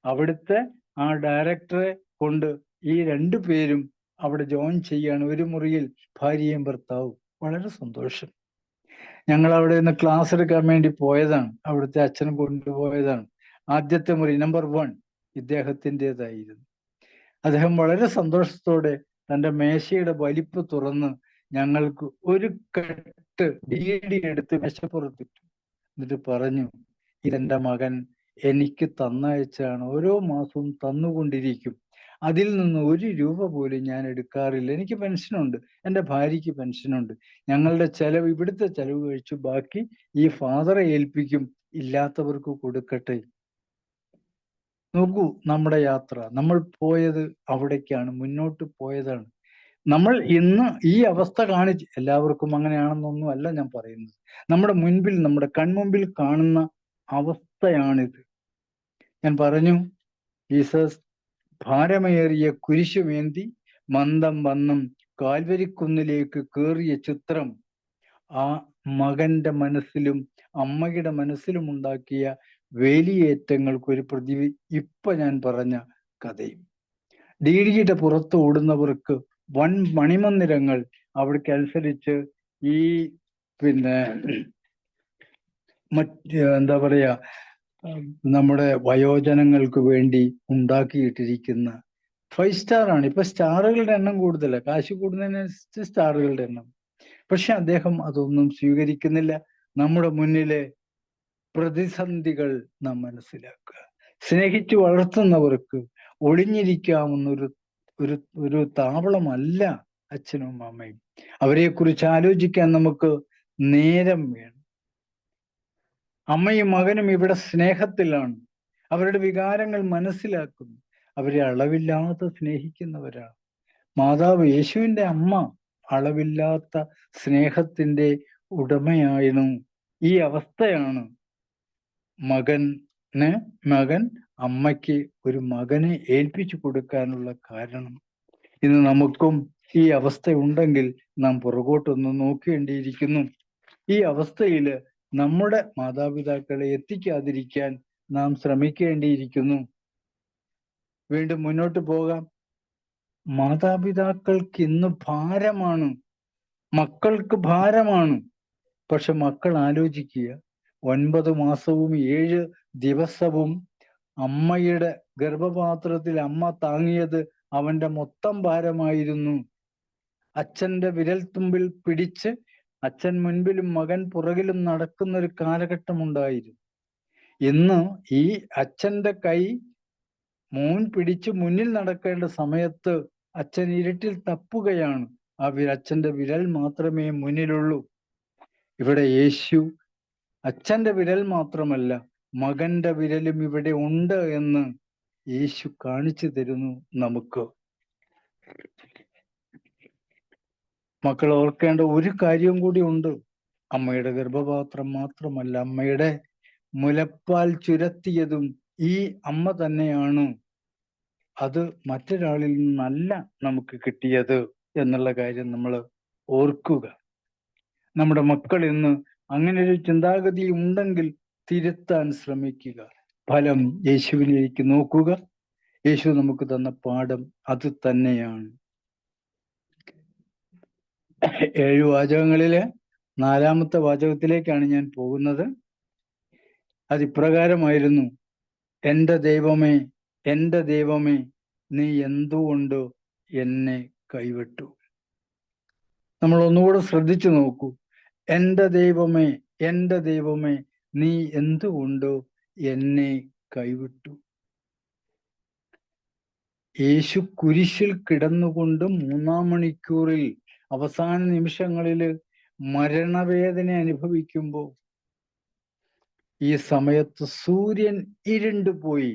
അവിടുത്തെ ആ ഡയറക്ടറെ കൊണ്ട് ഈ 2 പേരും അവിടെ ജോയിൻ ചെയ്യാണ്. ഒരു മുറിയിൽ ഭാര്യയും ഭർത്താവും. വളരെ സന്തോഷം. ഞങ്ങൾ അവിടെ നിന്ന് ക്ലാസ് എടുക്കാൻ വേണ്ടി പോയതാണ്. അവിടുത്തെ അച്ഛൻ കൊണ്ടുപോയതാണ്. ആദ്യത്തെ മുറി നമ്പർ 1 ഇദ്ദേഹത്തിൻ്റെതായിരുന്നു. അദ്ദേഹം വളരെ സന്തോഷത്തോടെ തൻ്റെ മേശയുടെ വലിപ്പ് തുറന്ന് ഞങ്ങൾക്ക് ഒരു കെട്ട് DD എടുത്ത് മേശപ്പുറത്തിട്ടു. എന്നിട്ട് പറഞ്ഞു, ഇതെന്റെ മകൻ എനിക്ക് തന്നയച്ചാണ്, ഓരോ മാസവും തന്നുകൊണ്ടിരിക്കും. അതിൽ നിന്ന് 1 രൂപ പോലും ഞാൻ എടുക്കാറില്ല. എനിക്ക് പെൻഷനുണ്ട്, എൻ്റെ ഭാര്യയ്ക്ക് പെൻഷനുണ്ട്. ഞങ്ങളുടെ ചെലവ്, ഇവിടുത്തെ ചെലവ് കഴിച്ചു ബാക്കി ഈ ഫാദറെ ഏൽപ്പിക്കും, ഇല്ലാത്തവർക്ക് കൊടുക്കട്ടെ. നോക്കൂ, നമ്മുടെ യാത്ര, നമ്മൾ പോയത് അവിടേക്കാണ്, മുന്നോട്ട് പോയതാണ്. നമ്മൾ ഇന്ന് ഈ അവസ്ഥ കാണിച്ച്, എല്ലാവർക്കും അങ്ങനെയാണെന്നൊന്നും അല്ല ഞാൻ പറയുന്നത്, നമ്മുടെ മുൻപിൽ, നമ്മുടെ കൺമുമ്പിൽ കാണുന്ന അവസ്ഥയാണിത്. ഞാൻ പറഞ്ഞു, ജീസസ് ഭാരമേറിയ കുരിശുമേന്തി മന്ദം വന്നം കാൽവരിക്കുന്നിലേക്ക് കേറിയ ചിത്രം ആ മകന്റെ മനസ്സിലും അമ്മയുടെ മനസ്സിലും ഉണ്ടാക്കിയ വേലിയേറ്റങ്ങൾക്കൊരു ഇപ്പൊ ഞാൻ പറഞ്ഞ കഥയും. DDയുടെ പുറത്ത് ഓടുന്നവർക്ക് വൻ മണിമന്ദിരങ്ങൾ അവിടേക്കനുസരിച്ച് ഈ എന്താ പറയാ, നമ്മുടെ വയോജനങ്ങൾക്ക് വേണ്ടി ഉണ്ടാക്കിയിട്ടിരിക്കുന്ന 5 സ്റ്റാർ ആണ്. ഇപ്പൊ സ്റ്റാറുകളുടെ എണ്ണം കൂടുതലാണ്, കാശ് കൂടുന്നതിനനുസരിച്ച് സ്റ്റാറുകളുടെ എണ്ണം. പക്ഷെ അദ്ദേഹം അതൊന്നും സ്വീകരിക്കുന്നില്ല. നമ്മുടെ മുന്നിലെ പ്രതിസന്ധികൾ നാം മനസ്സിലാക്കുക. സ്നേഹിച്ചു വളർത്തുന്നവർക്ക് ഒളിഞ്ഞിരിക്കാവുന്നൊരു ഒരു ഒരു താവളമല്ല അച്ഛനും അമ്മയും. അവരെക്കുറിച്ച് ആലോചിക്കാൻ നമുക്ക് നേരം വേണം. അമ്മയും മകനും ഇവിടെ സ്നേഹത്തിലാണ്. അവരുടെ വികാരങ്ങൾ മനസ്സിലാക്കുന്നു. അവരെ അളവില്ലാതെ സ്നേഹിക്കുന്നവരാണ്. മാതാവ് യേശുവിൻ്റെ അമ്മ അളവില്ലാത്ത സ്നേഹത്തിൻ്റെ ഉടമയായിരുന്നു. ഈ അവസ്ഥയാണ് മകൻ അമ്മയ്ക്ക് ഒരു മകനെ ഏൽപ്പിച്ചു കൊടുക്കാനുള്ള കാരണം. ഇന്ന് നമുക്കും ഈ അവസ്ഥ ഉണ്ടെങ്കിൽ നാം പുറകോട്ടൊന്ന് നോക്കേണ്ടിയിരിക്കുന്നു. ഈ അവസ്ഥയിൽ നമ്മുടെ മാതാപിതാക്കളെ എത്തിക്കാതിരിക്കാൻ നാം ശ്രമിക്കേണ്ടിയിരിക്കുന്നു. വീണ്ടും മുന്നോട്ട് പോകാം. മാതാപിതാക്കൾക്ക് ഇന്ന് ഭാരമാണ്, മക്കൾക്ക് ഭാരമാണ്. പക്ഷെ മക്കൾ ആലോചിക്കുക, 9 മാസവും 7 ദിവസവും അമ്മയുടെ ഗർഭപാത്രത്തിൽ അമ്മ താങ്ങിയത് അവന്റെ മൊത്തം ഭാരമായിരുന്നു. അച്ഛൻ്റെ വിരൽത്തുമ്പിൽ പിടിച്ച് അച്ഛൻ മുൻപിലും മകൻ പുറകിലും നടക്കുന്ന ഒരു കാലഘട്ടമുണ്ടായിരുന്നു. ഇന്ന് ഈ അച്ഛൻ്റെ കൈ മോൻ പിടിച്ച് മുന്നിൽ നടക്കേണ്ട സമയത്ത് അച്ഛൻ ഇരുട്ടിൽ തപ്പുകയാണ്. അച്ഛൻ്റെ വിരൽ മാത്രമേ മുന്നിലുള്ളൂ. ഇവിടെ യേശു അച്ഛൻ്റെ വിരൽ മാത്രമല്ല, മകന്റെ വിരലും ഇവിടെ ഉണ്ട് എന്ന് യേശു കാണിച്ചു തരുന്നു നമുക്ക്. മക്കൾ ഓർക്കേണ്ട ഒരു കാര്യം കൂടി ഉണ്ട്. അമ്മയുടെ ഗർഭപാത്രം മാത്രമല്ല, അമ്മയുടെ മുലപ്പാൽ ചുരത്തിയതും ഈ അമ്മ തന്നെയാണ്. അത് മറ്റൊരാളിൽ നിന്നല്ല നമുക്ക് കിട്ടിയത് എന്നുള്ള കാര്യം നമ്മൾ ഓർക്കുക. നമ്മുടെ മക്കൾ ഇന്ന് അങ്ങനെ ഒരു ചിന്താഗതി ഉണ്ടെങ്കിൽ തിരുത്താൻ ശ്രമിക്കുക. ഫലം യേശുവിലേക്ക് നോക്കുക. യേശു നമുക്ക് തന്ന പാഠം അത് തന്നെയാണ്. 7 വാചകങ്ങളിലെ 4-ാമത്തെ വാചകത്തിലേക്കാണ് ഞാൻ പോകുന്നത്. അതിപ്രകാരമായിരുന്നു: എൻ്റെ ദൈവമേ, എൻ്റെ ദൈവമേ, നീ എന്തുകൊണ്ട് എന്നെ കൈവിട്ടു? നമ്മൾ ഒന്നുകൂടെ ശ്രദ്ധിച്ചു നോക്കൂ. എൻ്റെ ദൈവമേ, എൻ്റെ ദൈവമേ, നീ എന്തുകൊണ്ട് എന്നെ കൈവിട്ടു? യേശു കുരിശിൽ കിടന്നുകൊണ്ട് 3-ാം മണിക്കൂറിൽ, അവസാന നിമിഷങ്ങളിൽ മരണവേദന അനുഭവിക്കുമ്പോൾ ഈ സമയത്ത് സൂര്യൻ ഇരുണ്ടുപോയി,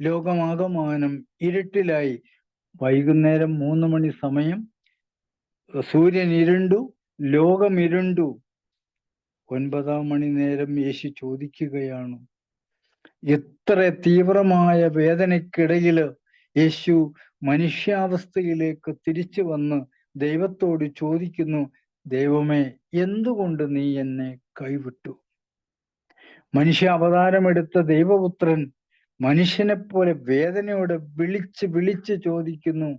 ലോകമാകമാനം ഇരുട്ടിലായി. വൈകുന്നേരം 3 മണി സമയം സൂര്യൻ ഇരുണ്ടു, ലോകം ഇരുണ്ടു. 9-ാം മണി നേരം യേശു ചോദിക്കുകയാണ്. എത്ര തീവ്രമായ വേദനയ്ക്കിടയിൽ യേശു മനുഷ്യാവസ്ഥയിലേക്ക് തിരിച്ചു വന്ന് ദൈവത്തോട് ചോദിക്കുന്നു, ദൈവമേ, എന്തുകൊണ്ട് നീ എന്നെ കൈവിട്ടു? മനുഷ്യ അവതാരമെടുത്ത ദൈവപുത്രൻ മനുഷ്യനെ പോലെ വേദനയോടെ വിളിച്ച് വിളിച്ച് ചോദിക്കുന്നു,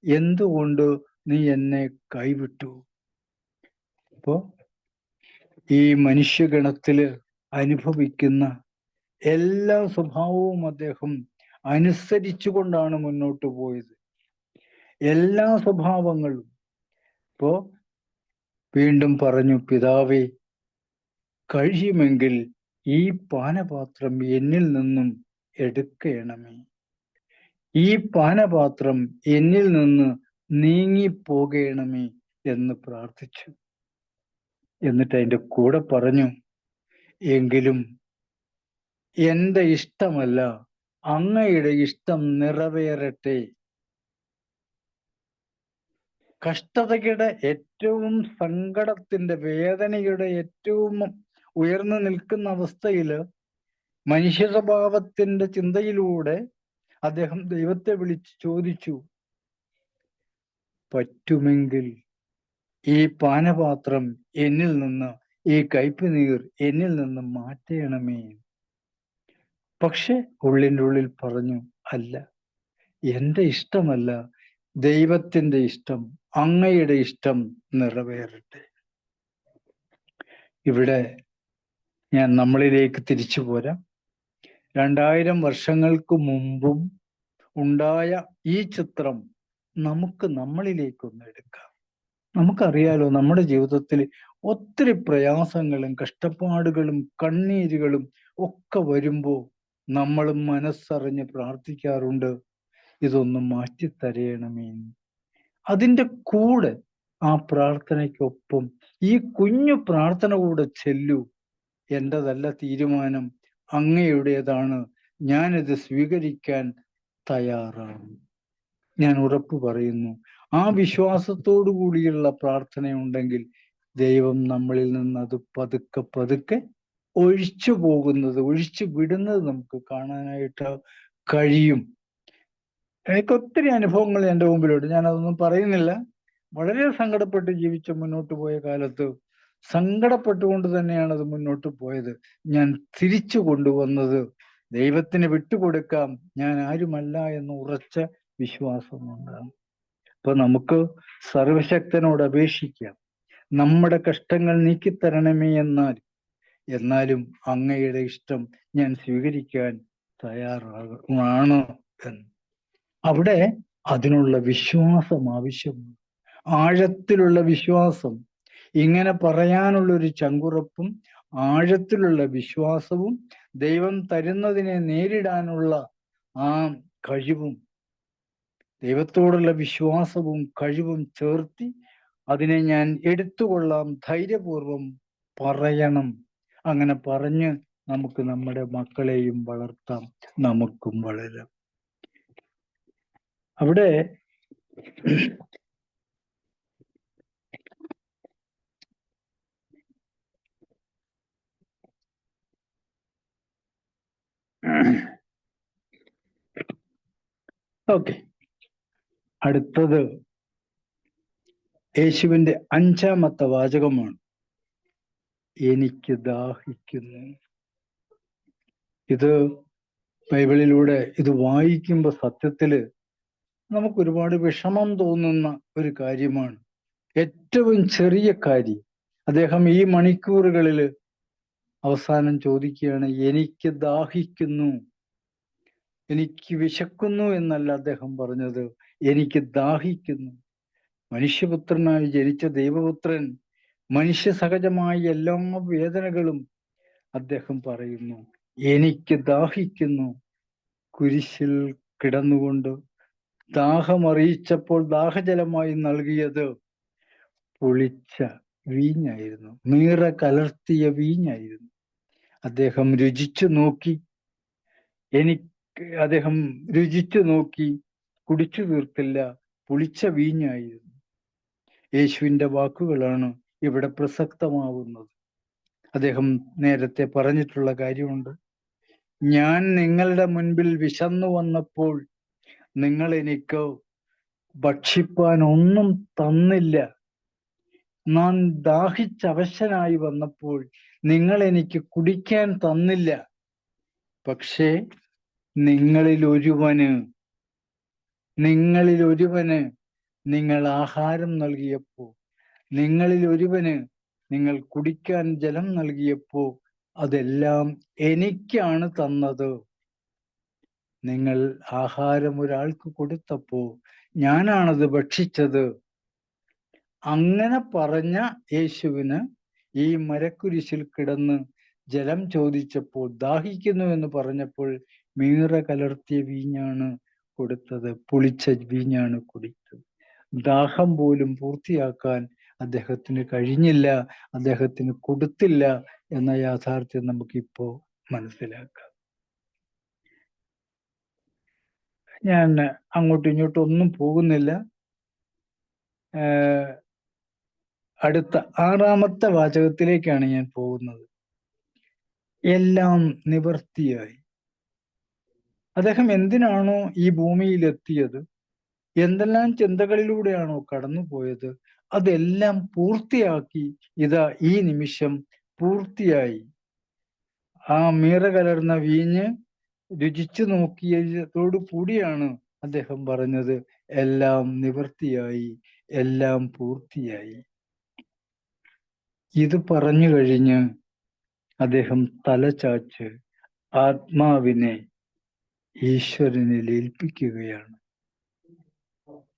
എന്തുകൊണ്ട് നീ എന്നെ കൈവിട്ടു? അപ്പോ ഈ മനുഷ്യഗണത്തില് അനുഭവിക്കുന്ന എല്ലാ സ്വഭാവവും അദ്ദേഹം അനുസരിച്ചുകൊണ്ടാണ് മുന്നോട്ട് പോയത്. എല്ലാ സ്വഭാവങ്ങളും. ഇപ്പോ വീണ്ടും പറഞ്ഞു, പിതാവേ, കഴിയുമെങ്കിൽ ഈ പാനപാത്രം എന്നിൽ നിന്നും എടുക്കണമേ. ഈ പാനപാത്രം എന്നിൽ നിന്ന് നീങ്ങിപ്പോകണമേ എന്ന് പ്രാർത്ഥിച്ചു. എന്നിട്ട് അതിൻ്റെ കൂടെ പറഞ്ഞു, എങ്കിലും എൻ്റെ ഇഷ്ടമല്ല, അങ്ങയുടെ ഇഷ്ടം നിറവേറട്ടെ. കഷ്ടതയുടെ ഏറ്റവും സങ്കടത്തിന്റെ, വേദനയുടെ ഏറ്റവും ഉയർന്നു നിൽക്കുന്ന അവസ്ഥയില് മനുഷ്യ സ്വഭാവത്തിന്റെ ചിന്തയിലൂടെ അദ്ദേഹം ദൈവത്തെ വിളിച്ച് ചോദിച്ചു, പറ്റുമെങ്കിൽ ഈ പാനപാത്രം എന്നിൽ നിന്ന്, ഈ കയ്പുനീർ എന്നിൽ നിന്ന് മാറ്റണമേ. പക്ഷെ ഉള്ളിൻ്റെ ഉള്ളിൽ പറഞ്ഞു, അല്ല, എൻ്റെ ഇഷ്ടമല്ല, ദൈവത്തിൻ്റെ ഇഷ്ടം, അങ്ങയുടെ ഇഷ്ടം നിറവേറട്ടെ. ഇവിടെ ഞാൻ നമ്മളിലേക്ക് തിരിച്ചു പോരാം. 2000 വർഷങ്ങൾക്ക് മുമ്പും ഉണ്ടായ ഈ ചിത്രം നമുക്ക് നമ്മളിലേക്കൊന്ന് എടുക്കാം. നമുക്കറിയാലോ, നമ്മുടെ ജീവിതത്തിൽ ഒത്തിരി പ്രയാസങ്ങളും കഷ്ടപ്പാടുകളും കണ്ണീരുകളും ഒക്കെ വരുമ്പോൾ നമ്മൾ മനസ്സറിഞ്ഞ് പ്രാർത്ഥിക്കാറുണ്ട്, ഇതൊന്ന് മാറ്റിത്തരയണമേ. അതിൻ്റെ കൂടെ ആ പ്രാർത്ഥനയ്ക്കൊപ്പം ഈ കുഞ്ഞു പ്രാർത്ഥന കൂടെ ചെല്ലൂ, എൻ്റെതല്ല തീരുമാനം, അങ്ങയുടേതാണ്, ഞാനിത് സ്വീകരിക്കാൻ തയ്യാറാണ്. ഞാൻ ഉറപ്പു പറയുന്നു, ആ വിശ്വാസത്തോടു കൂടിയുള്ള പ്രാർത്ഥനയുണ്ടെങ്കിൽ ദൈവം നമ്മളിൽ നിന്ന് അത് പതുക്കെ പതുക്കെ ഒഴിച്ചു പോകുന്നത്, ഒഴിച്ചു വിടുന്നത് നമുക്ക് കാണാനായിട്ട് കഴിയും. എനിക്ക് ഒത്തിരി അനുഭവങ്ങൾ എൻ്റെ മുമ്പിലുണ്ട്, ഞാനതൊന്നും പറയുന്നില്ല. വളരെ സങ്കടപ്പെട്ട് ജീവിച്ച് മുന്നോട്ട് പോയ കാലത്ത് സങ്കടപ്പെട്ടുകൊണ്ട് തന്നെയാണ് അത് മുന്നോട്ട് പോയത്. ഞാൻ തിരിച്ചു കൊണ്ടുവന്നത് ദൈവത്തിന് വിട്ടുകൊടുക്കാം, ഞാൻ ആരുമല്ല എന്ന് ഉറച്ച വിശ്വാസമുണ്ടാകും. അപ്പൊ നമുക്ക് സർവശക്തനോട് അപേക്ഷിക്കാം, നമ്മുടെ കഷ്ടങ്ങൾ നീക്കിത്തരണമേ എന്നാലും അങ്ങയുടെ ഇഷ്ടം ഞാൻ സ്വീകരിക്കാൻ തയ്യാറാണ് എന്ന്. അവിടെ അതിനുള്ള വിശ്വാസം ആവശ്യമാണ്, ആഴത്തിലുള്ള വിശ്വാസം. ഇങ്ങനെ പറയാനുള്ളൊരു ചങ്കുറപ്പും ആഴത്തിലുള്ള വിശ്വാസവും ദൈവം തരുന്നതിനെ നേരിടാനുള്ള ആ കഴിവും, ദൈവത്തോടുള്ള വിശ്വാസവും കഴിവും ചേർത്തി അതിനെ ഞാൻ എടുത്തുകൊള്ളാം, ധൈര്യപൂർവം പറയണം. അങ്ങനെ പറഞ്ഞ് നമുക്ക് നമ്മുടെ മക്കളെയും വളർത്താം, നമുക്കും വളരാം. അവിടെ ഓക്കെ, അടുത്തത് യേശുവിൻ്റെ 5-ാമത്തെ വാചകമാണ്, എനിക്ക് ദാഹിക്കുന്നു. ഇത് ബൈബിളിലൂടെ ഇത് വായിക്കുമ്പോൾ സത്യത്തില് നമുക്ക് ഒരുപാട് വിഷമം തോന്നുന്ന ഒരു കാര്യമാണ്. ഏറ്റവും ചെറിയ കാര്യം അദ്ദേഹം ഈ മണിക്കൂറുകളിൽ അവസാനം ചോദിക്കുകയാണ്, എനിക്ക് ദാഹിക്കുന്നു. എനിക്ക് വിശക്കുന്നു എന്നല്ല അദ്ദേഹം പറഞ്ഞത്, എനിക്ക് ദാഹിക്കുന്നു. മനുഷ്യപുത്രനായി ജനിച്ച ദൈവപുത്രൻ മനുഷ്യ സഹജമായ എല്ലാ വേദനകളും അദ്ദേഹം പറയുന്നു, എനിക്ക് ദാഹിക്കുന്നു. കുരിശിൽ കിടന്നുകൊണ്ട് ദാഹമറിയിച്ചപ്പോൾ ദാഹജലമായി നൽകിയത് പുളിച്ച വീഞ്ഞായിരുന്നു, മീറ കലർത്തിയ വീഞ്ഞായിരുന്നു. അദ്ദേഹം രുചിച്ചു നോക്കി. അദ്ദേഹം രുചിച്ചു നോക്കി, കുടിച്ചു തീർത്തില്ല, പുളിച്ച വീഞ്ഞായിരുന്നു. യേശുവിൻ്റെ വാക്കുകളാണ് ഇവിടെ പ്രസക്തമാവുന്നത്. അദ്ദേഹം നേരത്തെ പറഞ്ഞിട്ടുള്ള കാര്യമുണ്ട്. ഞാൻ നിങ്ങളുടെ മുൻപിൽ വിശന്നു വന്നപ്പോൾ നിങ്ങൾ എനിക്ക് ഭക്ഷിപ്പാൻ ഒന്നും തന്നില്ല. ഞാൻ ദാഹിച്ചവശനായി വന്നപ്പോൾ നിങ്ങൾ എനിക്ക് കുടിക്കാൻ തന്നില്ല. പക്ഷേ നിങ്ങളിൽ ഒരുവന് നിങ്ങൾ ആഹാരം നൽകിയപ്പോ, നിങ്ങളിൽ ഒരുവന് നിങ്ങൾ കുടിക്കാൻ ജലം നൽകിയപ്പോ അതെല്ലാം എനിക്കാണ് തന്നത്. നിങ്ങൾ ആഹാരം ഒരാൾക്ക് കൊടുത്തപ്പോ ഞാനാണത് ഭക്ഷിച്ചത്. അങ്ങനെ പറഞ്ഞ യേശുവിന് ഈ മരക്കുരിശിൽ കിടന്ന് ജലം ചോദിച്ചപ്പോൾ, ദാഹിക്കുന്നു എന്ന് പറഞ്ഞപ്പോൾ മീറ കലർത്തിയ വീഞ്ഞാണ് കൊടുത്തത്, പുളിച്ച വീഞ്ഞാണ് കുടിച്ചത്. ദാഹം പോലും പൂർത്തിയാക്കാൻ അദ്ദേഹത്തിന് കഴിഞ്ഞില്ല, അദ്ദേഹത്തിന് കൊടുത്തില്ല എന്ന യാഥാർത്ഥ്യം നമുക്കിപ്പോ മനസ്സിലാക്കാം. ഞാൻ അങ്ങോട്ടും ഇങ്ങോട്ടും ഒന്നും പോകുന്നില്ല. അടുത്ത 6-ാമത്തെ വാചകത്തിലേക്കാണ് ഞാൻ പോകുന്നത്. എല്ലാം നിവർത്തിയായി. അദ്ദേഹം എന്തിനാണോ ഈ ഭൂമിയിൽ എത്തിയത്, എന്തെല്ലാം ചിന്തകളിലൂടെയാണോ കടന്നുപോയത്, അതെല്ലാം പൂർത്തിയാക്കി. ഇതാ ഈ നിമിഷം പൂർത്തിയായി. ആ മീറ കലർന്ന വീഞ്ഞ് രുചിച്ചു നോക്കിയതോടു കൂടിയാണ് അദ്ദേഹം പറഞ്ഞത്, എല്ലാം നിവർത്തിയായി, എല്ലാം പൂർത്തിയായി. ഇത് പറഞ്ഞു കഴിഞ്ഞ് അദ്ദേഹം തലചാച്ച് ആത്മാവിനെ ഈശ്വരനിൽ ഏൽപ്പിക്കുകയാണ്.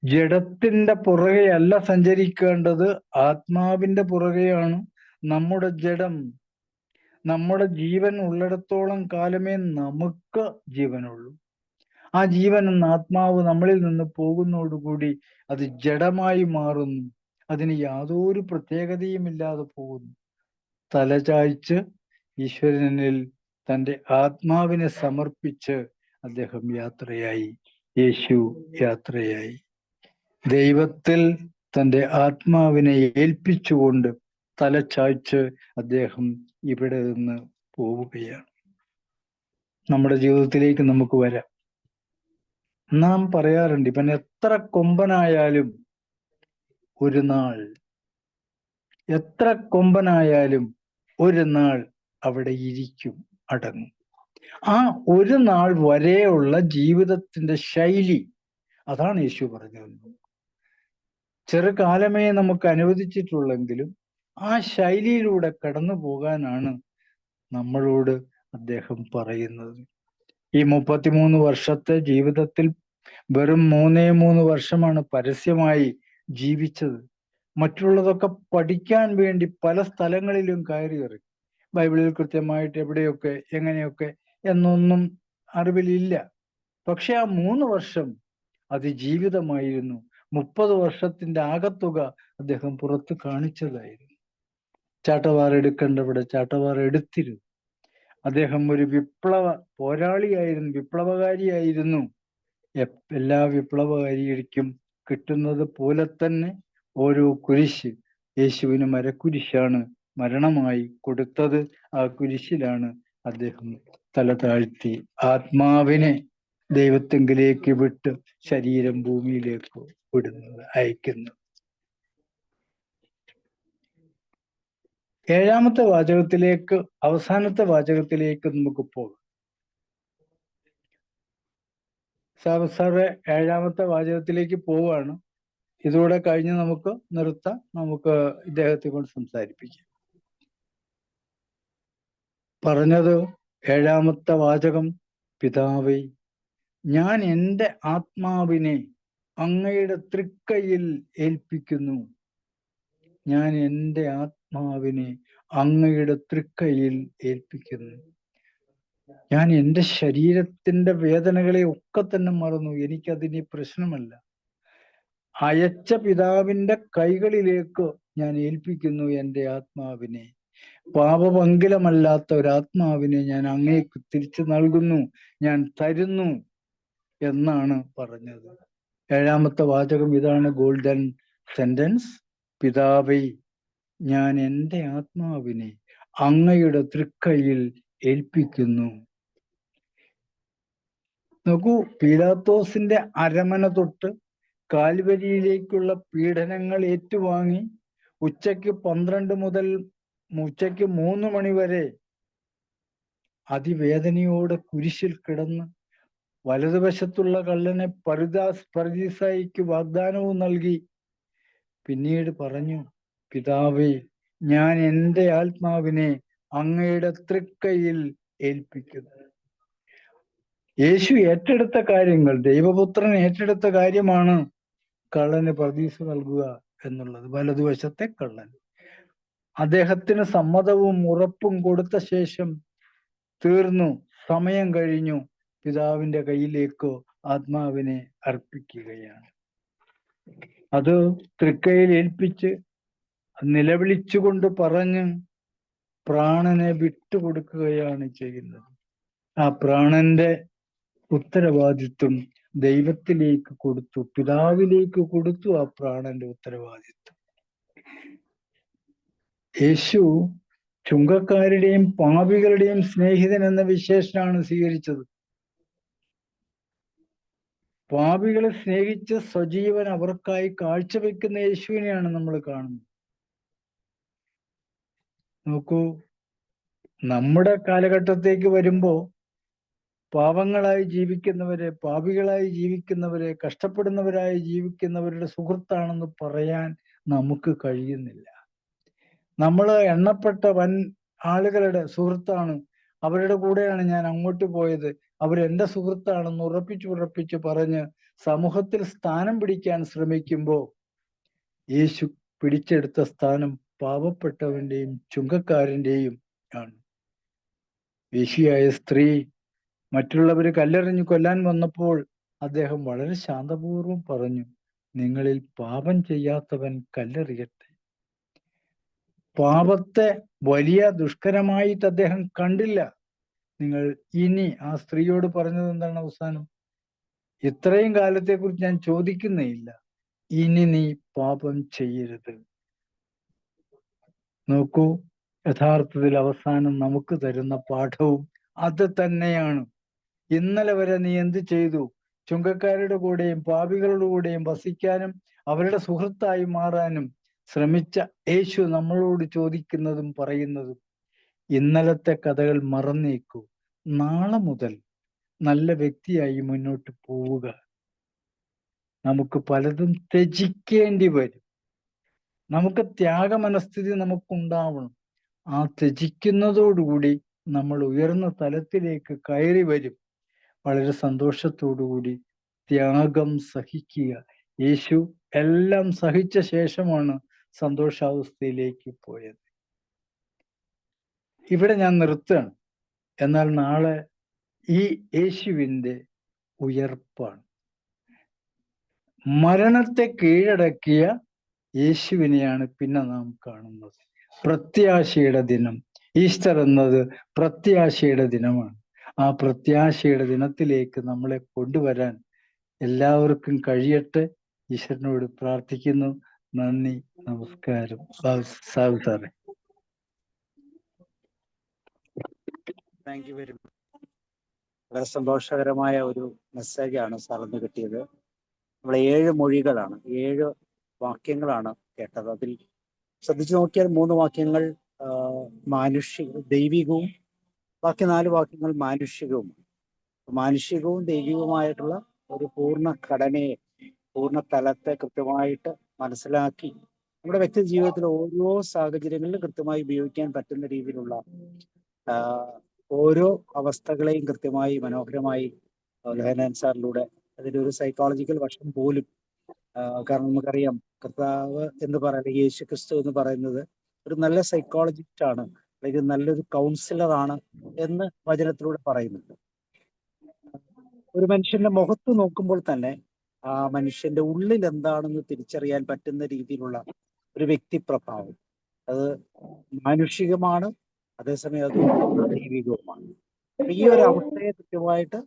ജഡത്തിന്റെ പുറകെ അല്ല സഞ്ചരിക്കേണ്ടത്, ആത്മാവിന്റെ പുറകെയാണ്. നമ്മുടെ ജഡം, നമ്മുടെ ജീവൻ ഉള്ളിടത്തോളം കാലമേ നമുക്ക് ജീവനുള്ളൂ. ആ ജീവൻ എന്ന ആത്മാവ് നമ്മളിൽ നിന്ന് പോകുന്നതോടുകൂടി അത് ജഡമായി മാറുന്നു. അതിന് യാതൊരു പ്രത്യേകതയുമില്ലാതെ പോകുന്നു. തലചായ്ച്ച് ഈശ്വരനിൽ തൻ്റെ ആത്മാവിനെ സമർപ്പിച്ച് അദ്ദേഹം യാത്രയായി. യേശു യാത്രയായി. ദൈവത്തിൽ തൻ്റെ ആത്മാവിനെ ഏൽപ്പിച്ചുകൊണ്ട് തലചായ്ച്ച് അദ്ദേഹം ഇവിടെ നിന്ന് പോവുകയാണ്. നമ്മുടെ ജീവിതത്തിലേക്ക് നമുക്ക് വരാം. നാം പറയാറുണ്ട്, ഇവൻ എത്ര കൊമ്പനായാലും ഒരു നാൾ, എത്ര കൊമ്പനായാലും ഒരു നാൾ അവിടെ ഇരിക്കും, അടങ്ങും. ആ ഒരു നാൾ വരെയുള്ള ജീവിതത്തിന്റെ ശൈലി, അതാണ് യേശു പറഞ്ഞത്. ചെറുകാലമേ നമുക്ക് അനുവദിച്ചിട്ടുള്ളെങ്കിലും ആ ശൈലിയിലൂടെ കടന്നു പോകാനാണ് നമ്മളോട് അദ്ദേഹം പറയുന്നത്. ഈ 33 വർഷത്തെ ജീവിതത്തിൽ വെറും 3 വർഷമാണ് പരസ്യമായി ജീവിച്ചത്. മറ്റുള്ളതൊക്കെ പഠിക്കാൻ വേണ്ടി പല സ്ഥലങ്ങളിലും കയറി ഇറങ്ങി. ബൈബിളിൽ കൃത്യമായിട്ട് എവിടെയൊക്കെ എങ്ങനെയൊക്കെ എന്നൊന്നും അറിവിലില്ല. പക്ഷെ ആ 3 വർഷം അത് ജീവിതമായിരുന്നു. 30 വർഷത്തിന്റെ ആകത്തുക അദ്ദേഹം പുറത്ത് കാണിച്ചതായിരുന്നു. ചാട്ടവാർ എടുക്കേണ്ടവിടെ ചാട്ടവാർ എടുത്തിരുന്നു. അദ്ദേഹം ഒരു വിപ്ലവ പോരാളിയായിരുന്നു, വിപ്ലവകാരിയായിരുന്നു. എല്ലാ വിപ്ലവകാരിക്കും കിട്ടുന്നത് പോലെ തന്നെ ഓരോ കുരിശ് യേശുവിന് മരക്കുരിശാണ് മരണമായി കൊടുത്തത്. ആ കുരിശിലാണ് അദ്ദേഹം തല താഴ്ത്തി ആത്മാവിനെ ദൈവത്തെങ്കിലേക്ക് വിട്ട് ശരീരം ഭൂമിയിലേക്ക് വിടുന്നത്, അയക്കുന്നത്. 7-ാമത്തെ വാചകത്തിലേക്ക്, അവസാനത്തെ വാചകത്തിലേക്ക് നമുക്ക് പോകാം. സാറേ 7-ാമത്തെ വാചകത്തിലേക്ക് പോവാണ്. ഇതോടെ കഴിഞ്ഞ് നമുക്ക് നിർത്താം. നമുക്ക് ഇദ്ദേഹത്തെ കൊണ്ട് സംസാരിപ്പിക്കാം. പറഞ്ഞത് 7-ാമത്തെ വാചകം, പിതാവേ, ഞാൻ എൻ്റെ ആത്മാവിനെ അങ്ങയുടെ തൃക്കൈയിൽ ഏൽപ്പിക്കുന്നു. ഞാൻ എൻ്റെ ആത്മാവിനെ അങ്ങയുടെ തൃക്കൈയിൽ ഏൽപ്പിക്കുന്നു. ഞാൻ എൻ്റെ ശരീരത്തിന്റെ വേദനകളെ ഒക്കെ തന്നെ മറന്നു. എനിക്കതിന് പ്രശ്നമല്ല. അയച്ച പിതാവിന്റെ കൈകളിലേക്ക് ഞാൻ ഏൽപ്പിക്കുന്നു എൻ്റെ ആത്മാവിനെ. പാപമംഗലമല്ലാത്ത ഒരാത്മാവിനെ ഞാൻ അങ്ങേക്ക് തിരിച്ചു നൽകുന്നു, ഞാൻ തരുന്നു എന്നാണ് പറഞ്ഞത്. ഏഴാമത്തെ വാചകം ഇതാണ് ഗോൾഡൻ സെന്റൻസ്: പിതാവേ, ഞാൻ എൻ്റെ ആത്മാവിനെ അങ്ങയുടെ തൃക്കൈയിൽ ഏൽപ്പിക്കുന്നു. നോക്കൂ, പീലാത്തോസിന്റെ അരമന തൊട്ട് കാൽവരിയിലേക്കുള്ള പീഡനങ്ങൾ ഏറ്റുവാങ്ങി ഉച്ചയ്ക്ക് 12 മുതൽ ഉച്ചയ്ക്ക് 3 മണി വരെ അതിവേദനയോടെ കുരിശിൽ കിടന്ന് വലതുവശത്തുള്ള കള്ളനെ പറുദീസായിക്ക് വാഗ്ദാനവും നൽകി പിന്നീട് പറഞ്ഞു, പിതാവേ, ഞാൻ എൻ്റെ ആത്മാവിനെ അങ്ങയുടെ തൃക്കൈയിൽ ഏൽപ്പിക്കുന്നു. യേശു ഏറ്റെടുത്ത കാര്യങ്ങൾ, ദൈവപുത്രൻ ഏറ്റെടുത്ത കാര്യമാണ് കള്ളന് പറുദീസ നൽകുക എന്നുള്ളത്. വലതുവശത്തെ കള്ളൻ അദ്ദേഹത്തിന് സമ്മതവും ഉറപ്പും കൊടുത്ത ശേഷം തീർന്നു, സമയം കഴിഞ്ഞു, പിതാവിന്റെ കയ്യിലേക്കോ ആത്മാവിനെ അർപ്പിക്കുകയാണ്. അത് തൃക്കൈയിൽ ഏൽപ്പിച്ച് നിലവിളിച്ചുകൊണ്ട് പറഞ്ഞ് പ്രാണനെ വിട്ടുകൊടുക്കുകയാണ് ചെയ്യുന്നത്. ആ പ്രാണന്റെ ഉത്തരവാദിത്വം ദൈവത്തിലേക്ക് കൊടുത്തു, പിതാവിലേക്ക് കൊടുത്തു ആ പ്രാണന്റെ ഉത്തരവാദിത്വം. യേശു ചുങ്കക്കാരുടെയും പാപികളുടെയും സ്നേഹിതൻ എന്ന വിശേഷണമാണ് സ്വീകരിച്ചത്. പാപികളെ സ്നേഹിച്ച് സ്വജീവൻ അവർക്കായി കാഴ്ചവെക്കുന്ന യേശുവിനെയാണ് നമ്മൾ കാണുന്നത്. നോക്കൂ, നമ്മുടെ കാലഘട്ടത്തേക്ക് വരുമ്പോ പാവങ്ങളായി ജീവിക്കുന്നവരെ, പാപികളായി ജീവിക്കുന്നവരെ, കഷ്ടപ്പെടുന്നവരായി ജീവിക്കുന്നവരുടെ സുഹൃത്താണെന്ന് പറയാൻ നമുക്ക് കഴിയുന്നില്ല. നമ്മൾ എണ്ണപ്പെട്ട വൻ ആളുകളുടെ സുഹൃത്താണ്, അവരുടെ കൂടെയാണ് ഞാൻ അങ്ങോട്ട് പോയത്, അവരെന്റെ സുഹൃത്താണെന്ന് ഉറപ്പിച്ച് പറഞ്ഞ് സമൂഹത്തിൽ സ്ഥാനം പിടിക്കാൻ ശ്രമിക്കുമ്പോൾ യേശു പിടിച്ചെടുത്ത സ്ഥാനം പാവപ്പെട്ടവന്റെയും ചുങ്കക്കാരന്റെയും ആണ്. വേശ്യയായ സ്ത്രീ മറ്റുള്ളവര് കല്ലെറിഞ്ഞ് കൊല്ലാൻ വന്നപ്പോൾ അദ്ദേഹം വളരെ ശാന്തപൂർവം പറഞ്ഞു, നിങ്ങളിൽ പാപം ചെയ്യാത്തവൻ കല്ലെറിയട്ടെ. പാപത്തെ വലിയ ദുഷ്കരമായിട്ട് അദ്ദേഹം കണ്ടില്ല. നിങ്ങൾ ഇനി ആ സ്ത്രീയോട് പറഞ്ഞത് എന്താണ് അവസാനം? ഇത്രയും കാലത്തെക്കുറിച്ച് ഞാൻ ചോദിക്കുന്നേയില്ല, ഇനി നീ പാപം ചെയ്യരുത്. നോക്കൂ, യഥാർത്ഥത്തിൽ അവസാനം നമുക്ക് തരുന്ന പാഠവും അത് തന്നെയാണ്. ഇന്നലെ വരെ നീ എന്ത് ചെയ്തു? ചുങ്കക്കാരുടെ കൂടെയും പാപികളുടെ കൂടെയും വസിക്കാനും അവരുടെ സുഹൃത്തായി മാറാനും ശ്രമിച്ച യേശു നമ്മളോട് ചോദിക്കുന്നതും പറയുന്നതും, ഇന്നലത്തെ കഥകൾ മറന്നേക്കൂ, നാളെ മുതൽ നല്ല വ്യക്തിയായി മുന്നോട്ട് പോവുക. നമുക്ക് പലതും ത്യജിക്കേണ്ടി വരും, നമുക്ക് ത്യാഗമനസ്ഥിതി നമുക്കുണ്ടാവണം. ആ ത്യജിക്കുന്നതോടുകൂടി നമ്മൾ ഉയർന്ന തലത്തിലേക്ക് കയറി വരും. വളരെ സന്തോഷത്തോടുകൂടി ത്യാഗം സഹിക്കുക. യേശു എല്ലാം സഹിച്ച ശേഷമാണ് സന്തോഷാവസ്ഥയിലേക്ക് പോയത്. ഇവിടെ ഞാൻ നിർത്തുകയാണ്. എന്നാൽ നാളെ ഈ യേശുവിൻ്റെ ഉയർപ്പാണ്. മരണത്തെ കീഴടക്കിയ യേശുവിനെയാണ് പിന്നെ നാം കാണുന്നത്. പ്രത്യാശയുടെ ദിനം. ഈസ്റ്റർ എന്നത് പ്രത്യാശയുടെ ദിനമാണ്. ആ പ്രത്യാശയുടെ ദിനത്തിലേക്ക് നമ്മളെ കൊണ്ടുവരാൻ എല്ലാവർക്കും കഴിയട്ടെ. ഈശ്വരനോട് പ്രാർത്ഥിക്കുന്നു. നന്ദി, നമസ്കാരം. സാബു സാറേ. Thank you very much. വളരെ സന്തോഷകരമായ ഒരു മെസ്സേജാണ് സാറിന് കിട്ടിയത്. നമ്മളെ 7 മൊഴികളാണ്, 7 വാക്യങ്ങളാണ് കേട്ടത്. അതിൽ ശ്രദ്ധിച്ചു നോക്കിയാൽ 3 വാക്യങ്ങൾ ദൈവികവും, ബാക്കി 4 വാക്യങ്ങൾ മാനുഷികവും. മാനുഷികവും ദൈവികവുമായിട്ടുള്ള ഒരു പൂർണ്ണ ഘടനയെ, പൂർണ്ണ തലത്തെ കൃത്യമായിട്ട് മനസ്സിലാക്കി നമ്മുടെ വ്യക്തി ജീവിതത്തിലെ ഓരോ സാഹചര്യങ്ങളിലും കൃത്യമായി ഉപയോഗിക്കാൻ പറ്റുന്ന രീതിയിലുള്ള ഓരോ അവസ്ഥകളെയും കൃത്യമായി മനോഹരമായി ലഹനാൻ സാറിലൂടെ അതിൻ്റെ ഒരു സൈക്കോളജിക്കൽ വശം പോലും, കാരണം നമുക്കറിയാം കർത്താവ് എന്ന് പറയുന്നത്, യേശു ക്രിസ്തു എന്ന് പറയുന്നത് ഒരു നല്ല സൈക്കോളജിസ്റ്റ് ആണ്, അല്ലെങ്കിൽ നല്ലൊരു കൗൺസിലറാണ് എന്ന് വചനത്തിലൂടെ പറയുന്നുണ്ട്. ഒരു മനുഷ്യന്റെ മുഖത്ത് നോക്കുമ്പോൾ തന്നെ ആ മനുഷ്യന്റെ ഉള്ളിൽ എന്താണെന്ന് തിരിച്ചറിയാൻ പറ്റുന്ന രീതിയിലുള്ള ഒരു വ്യക്തിപ്രഭാവം. അത് മാനുഷികമാണ്, അതേസമയം അത് ദൈവികവുമാണ്. അപ്പൊ ഈ ഒരു അവസ്ഥയെ കൃത്യമായിട്ട്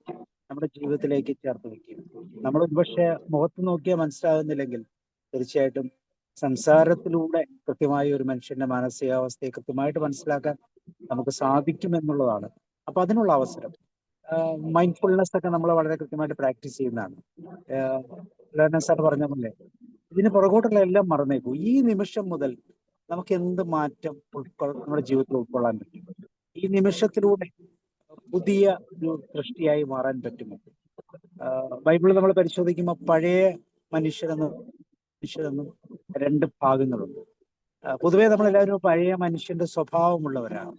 നമ്മുടെ ജീവിതത്തിലേക്ക് ചേർത്ത് വെക്കും. നമ്മൾ ഒരുപക്ഷെ മുഖത്ത് നോക്കിയാൽ മനസ്സിലാകുന്നില്ലെങ്കിൽ തീർച്ചയായിട്ടും സംസാരത്തിലൂടെ കൃത്യമായി ഒരു മനുഷ്യന്റെ മാനസികാവസ്ഥയെ കൃത്യമായിട്ട് മനസ്സിലാക്കാൻ നമുക്ക് സാധിക്കുമെന്നുള്ളതാണ്. അപ്പൊ അതിനുള്ള അവസരം മൈൻഡ്ഫുൾനെസ് ഒക്കെ നമ്മൾ വളരെ കൃത്യമായിട്ട് പ്രാക്ടീസ് ചെയ്യുന്നതാണ്. സാർ പറഞ്ഞ പോലെ ഇതിന് പുറകോട്ടുള്ള എല്ലാം മറന്നേക്കൂ. ഈ നിമിഷം മുതൽ നമുക്ക് എന്ത് മാറ്റം നമ്മുടെ ജീവിതത്തിൽ ഉൾക്കൊള്ളാൻ പറ്റും, ഈ നിമിഷത്തിലൂടെ പുതിയ ഒരു സൃഷ്ടിയായി മാറാൻ പറ്റുമോ? ബൈബിൾ നമ്മൾ പരിശോധിക്കുമ്പോൾ പഴയ മനുഷ്യരെന്നും രണ്ട് ഭാഗങ്ങളുണ്ട്. പൊതുവെ നമ്മളെല്ലാവരും പഴയ മനുഷ്യന്റെ സ്വഭാവമുള്ളവരാണ്.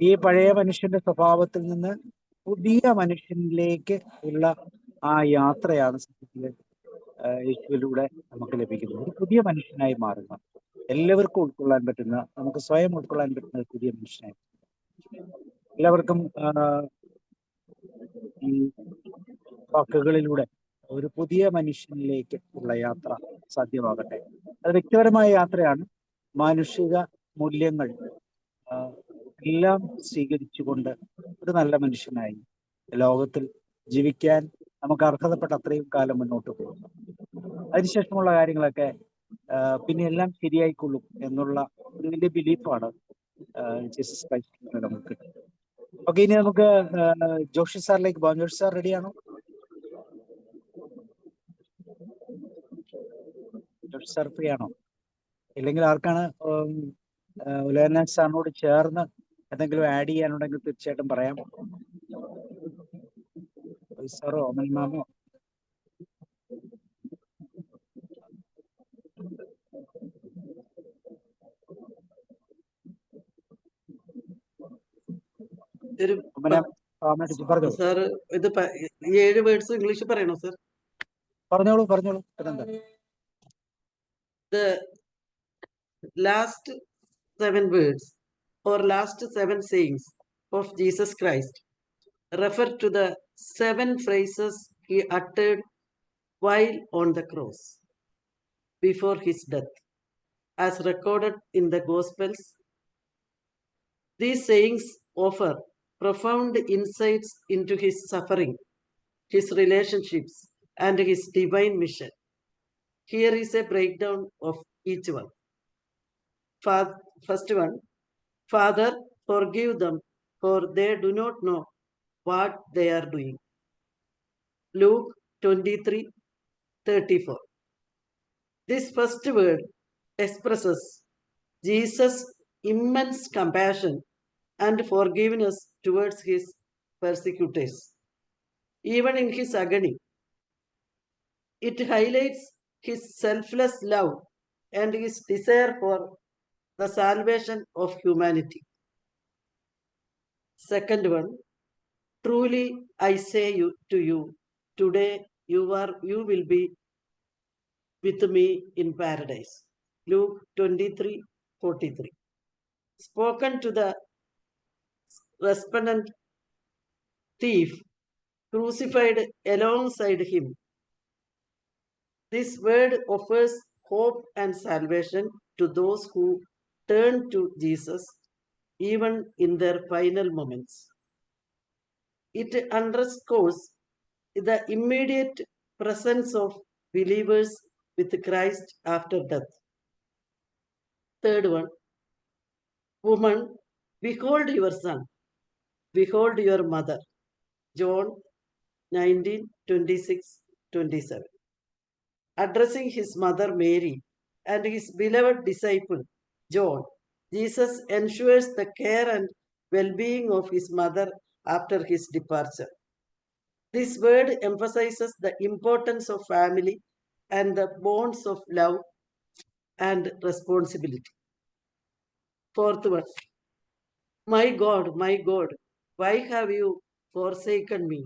ഈ പഴയ മനുഷ്യന്റെ സ്വഭാവത്തിൽ നിന്ന് പുതിയ മനുഷ്യനിലേക്ക് ഉള്ള ആ യാത്രയാണ് യേശുവിലൂടെ നമുക്ക് ലഭിക്കുന്നത്. ഒരു പുതിയ മനുഷ്യനായി മാറുക, എല്ലാവർക്കും ഉൾക്കൊള്ളാൻ പറ്റുന്ന, നമുക്ക് സ്വയം ഉൾക്കൊള്ളാൻ പറ്റുന്ന ഒരു പുതിയ മനുഷ്യനായി. എല്ലാവർക്കും ഈ വാക്കുകളിലൂടെ ഒരു പുതിയ മനുഷ്യനിലേക്ക് ഉള്ള യാത്ര സാധ്യമാകട്ടെ. അത് വ്യക്തിപരമായ യാത്രയാണ്. മാനുഷിക മൂല്യങ്ങൾ എല്ലാം സ്വീകരിച്ചുകൊണ്ട് ഒരു നല്ല മനുഷ്യനായി ലോകത്തിൽ ജീവിക്കാൻ നമുക്ക് അർഹതപ്പെട്ട അത്രയും കാലം മുന്നോട്ട് പോകും. അതിനുശേഷമുള്ള കാര്യങ്ങളൊക്കെ പിന്നെ എല്ലാം ശരിയായിക്കൊള്ളും എന്നുള്ള ഒരു വലിയ ബിലീഫാണ് ജീസസ് ക്രൈസ്റ്റിലൂടെ നമുക്ക്. ഓക്കെ, ഇനി നമുക്ക് ജോഷി സാറിലേക്ക് പോകാം. ജോഷി സാർ റെഡിയാണോ? ജോഷി സാർ ഫ്രീ ആണോ? ഇല്ലെങ്കിൽ ആർക്കാണ് ഉലയനാൻ സാറിനോട് ചേർന്ന് എന്തെങ്കിലും ആഡ് ചെയ്യാനുണ്ടെങ്കിൽ തീർച്ചയായിട്ടും പറയാം. സാറോ അമൽ മാമോ? സാർ ഇത് 7 വേർഡ്സ് ഇംഗ്ലീഷ് പറയണോ സാർ? പറഞ്ഞോളൂ. The last 7 words or last 7 sayings of Jesus Christ refer to the 7 phrases he uttered while on the cross before his death, as recorded in the Gospels. These sayings offer profound insights into his suffering, his relationships, and his divine mission. Here is a breakdown of each one. First one, Father, forgive them, for they do not know what they are doing. Luke 23:34. This first word expresses Jesus' immense compassion and forgiveness towards his persecutors, even in his agony. It highlights his selfless love and his desire for the salvation of humanity. Second one, truly I say to you, today you will be with me in paradise. Luke 23:43. Spoken to the resplendent thief crucified alongside him. This word offers hope and salvation to those who turn to Jesus even in their final moments. It underscores the immediate presence of believers with Christ after death. Third one, woman, behold your son, behold your mother. John 19:26-27. Addressing his mother Mary and his beloved disciple John, Jesus ensures the care and well-being of his mother after his departure. This word emphasizes the importance of family and the bonds of love and responsibility. Fourth one, my God, why have you forsaken me?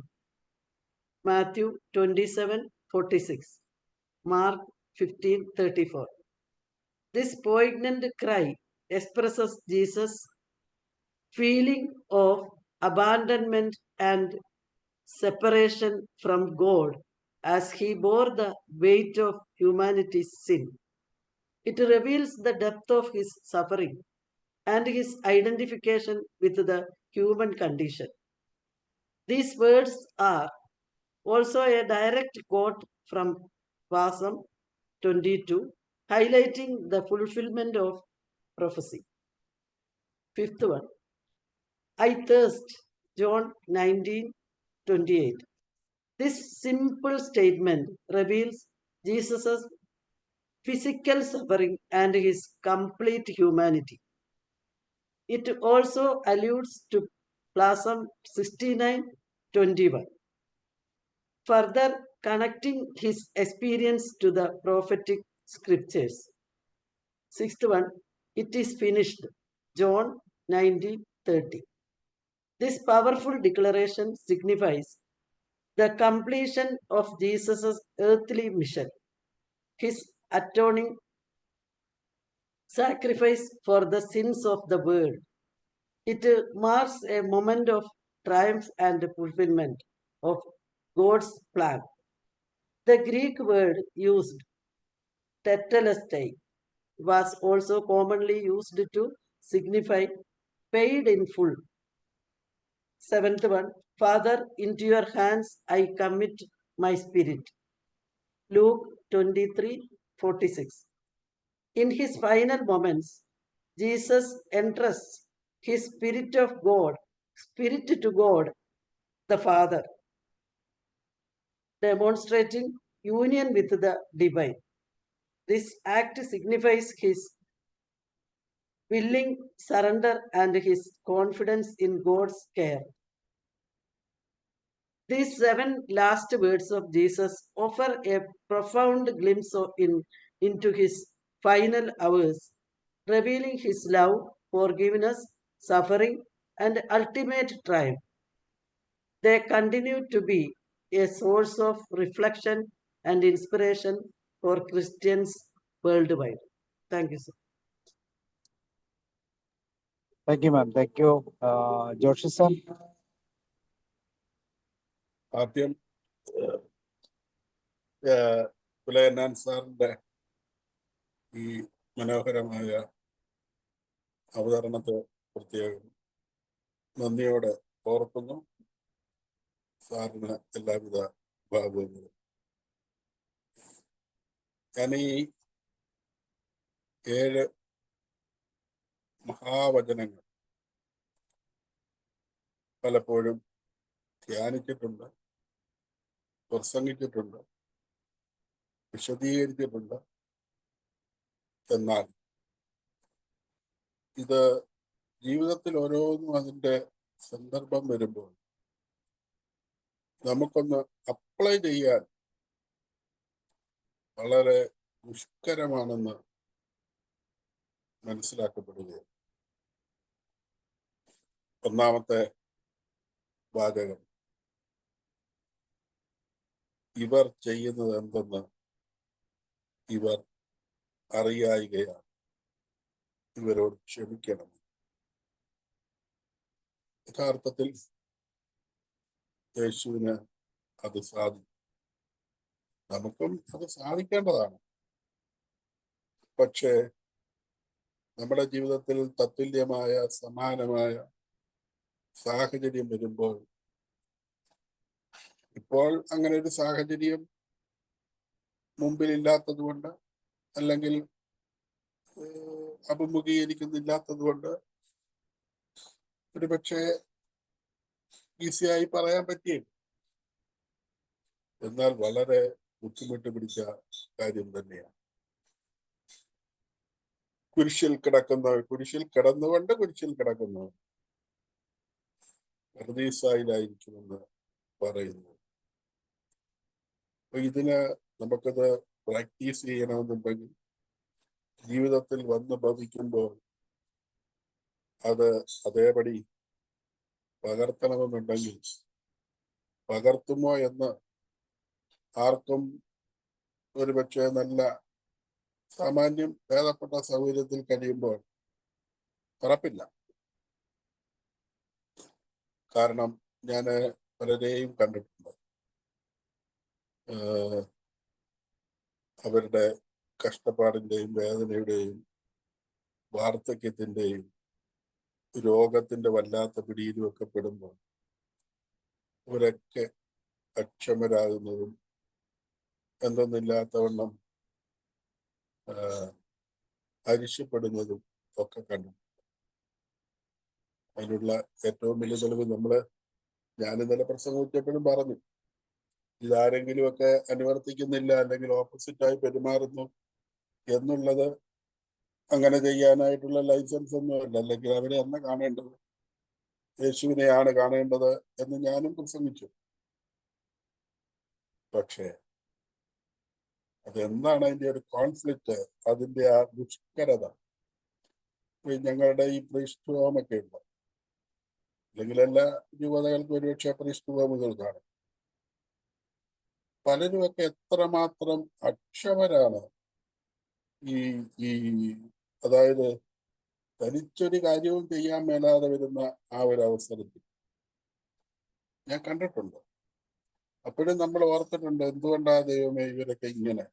Matthew 27:46. Mark 15:34. This poignant cry expresses Jesus' feeling of abandonment and separation from God as he bore the weight of humanity's sin. It reveals the depth of his suffering and his identification with the human condition. These words are also a direct quote from Psalm 22, highlighting the fulfillment of prophecy. Fifth one, I thirst, John 19:28. This simple statement reveals Jesus' physical suffering and his complete humanity. It also alludes to Psalm 69:21, further connecting his experience to the prophetic scriptures. Sixth one, it is finished, John 19:30. This powerful declaration signifies the completion of Jesus' earthly mission, his atoning sacrifice for the sins of the world. It marks a moment of triumph and fulfillment of God's plan. The Greek word used, tetelestai, was also commonly used to signify paid in full. Seventh one, Father, into your hands I commit my spirit. Luke 23:46. In his final moments, Jesus entrusts his spirit to God, the Father, demonstrating union with the divine. This act signifies his willing surrender and his confidence in God's care. These 7 last words of Jesus offer a profound glimpse into his final hours, revealing his love, forgiveness, suffering, and ultimate triumph. They continue to be a source of reflection and inspiration for Christians worldwide. Thank you, sir. Thank you, ma'am. Thank you. Joshi sir. ആദ്യം പുലയന്നാൻ സാറിന്റെ ഈ മനോഹരമായ അവതരണത്തെ പ്രത്യേകം നന്ദിയോടെ ഓർക്കുന്നു. സാറിന് എല്ലാവിധ ഭാഗങ്ങളും. ഞാൻ ഈ 7 മഹാവചനങ്ങൾ പലപ്പോഴും ധ്യാനിച്ചിട്ടുണ്ട്, പ്രസംഗിച്ചിട്ടുണ്ട്, വിശദീകരിച്ചിട്ടുണ്ട്. എന്നാൽ ഇത് ജീവിതത്തിൽ ഓരോന്നും അതിൻ്റെ സന്ദർഭം വരുമ്പോൾ നമുക്കൊന്ന് അപ്ലൈ ചെയ്യാൻ വളരെ ദുഷ്കരമാണെന്ന് മനസ്സിലാക്കപ്പെടുകയാണ്. ഒന്നാമത്തെ വാചകം, ഇവർ ചെയ്യുന്നത് എന്തെന്ന് ഇവർ അറിയായികയാണ്, ഇവരോട് ക്ഷമിക്കണം. യഥാർത്ഥത്തിൽ യേശുവിന് അത് സാധിക്കും, നമുക്കും അത് സാധിക്കേണ്ടതാണ്. പക്ഷേ നമ്മുടെ ജീവിതത്തിൽ തത്തുല്യമായ സമാനമായ സാഹചര്യം വരുമ്പോൾ, ഇപ്പോൾ അങ്ങനെ ഒരു സാഹചര്യം മുമ്പിലില്ലാത്തത് കൊണ്ട്, അല്ലെങ്കിൽ അഭിമുഖീകരിക്കുന്നില്ലാത്തത് കൊണ്ട് ഒരുപക്ഷെ ഈസിയായി പറയാൻ പറ്റിയ, എന്നാൽ വളരെ ബുദ്ധിമുട്ട് പിടിച്ച കാര്യം തന്നെയാണ്. കുരിശിൽ കിടക്കുന്നവർ, കുരിശിൽ കിടന്നുകൊണ്ട് കുരിശിൽ കിടക്കുന്നവർ പർദീസായിലായിരിക്കുമെന്ന് പറയുന്നു. അപ്പൊ ഇതിന് നമുക്കത് പ്രാക്ടീസ് ചെയ്യണമെന്നുണ്ടെങ്കിൽ, ജീവിതത്തിൽ വന്ന് ഭവിക്കുമ്പോൾ അത് അതേപടി പകർത്തണമെന്നുണ്ടെങ്കിൽ പകർത്തുമോ എന്ന് ആർക്കും ഒരുപക്ഷെ നല്ല സാമാന്യം ഭേദപ്പെട്ട സൗകര്യത്തിൽ കഴിയുമ്പോൾ ഉറപ്പില്ല. കാരണം ഞാൻ പലരെയും കണ്ടിട്ടുണ്ട്. അവരുടെ കഷ്ടപ്പാടിന്റെയും വേദനയുടെയും വാർദ്ധക്യത്തിന്റെയും രോഗത്തിന്റെ വല്ലാത്ത പിടിയിലും ഒക്കെ പെടുമ്പോൾ അവരൊക്കെ അക്ഷമരാകുന്നതും എന്തെന്നില്ലാത്തവണ്ണം അരിശപ്പെടുന്നതും ഒക്കെ കണ്ടു. അതിനുള്ള ഏറ്റവും വലിയ തെളിവ് ഞാൻ ഇന്നലെ പ്രസംഗിച്ചപ്പോഴും പറഞ്ഞു, ഇതാരെങ്കിലും ഒക്കെ അനുവർത്തിക്കുന്നില്ല അല്ലെങ്കിൽ ഓപ്പോസിറ്റായി പെരുമാറുന്നു എന്നുള്ളത് അങ്ങനെ ചെയ്യാനായിട്ടുള്ള ലൈസൻസ് ഒന്നുമല്ല. അല്ലെങ്കിൽ അവരെ അന്ന് കാണേണ്ടത് യേശുവിനെയാണ് കാണേണ്ടത് എന്ന് ഞാനും പ്രസംഗിച്ചു. പക്ഷേ അതെന്താണ് അതിന്റെ ഒരു കോൺഫ്ലിക്റ്റ്, അതിന്റെ ആ ദുഷ്കരത ഞങ്ങളുടെ ഈ പ്രീസ്റ്റ് ഹോമൊക്കെ ഉണ്ട്. അല്ലെങ്കിൽ എല്ലാ യുവതകൾക്കും ഒരുപക്ഷെ പ്രീസ്റ്റ് ഹോമുകൾ കാണും. പലരുമൊക്കെ എത്രമാത്രം അക്ഷമരാണ് ഈ ഈ അതായത് തനിച്ചൊരു കാര്യവും ചെയ്യാൻ മേലാതെ വരുന്ന ആ ഒരു അവസരത്തിൽ ഞാൻ കണ്ടിട്ടുണ്ട്. അപ്പോഴും നമ്മൾ ഓർത്തിട്ടുണ്ട്, എന്തുകൊണ്ടാ ദൈവമേ ഇവരൊക്കെ ഇങ്ങനെ.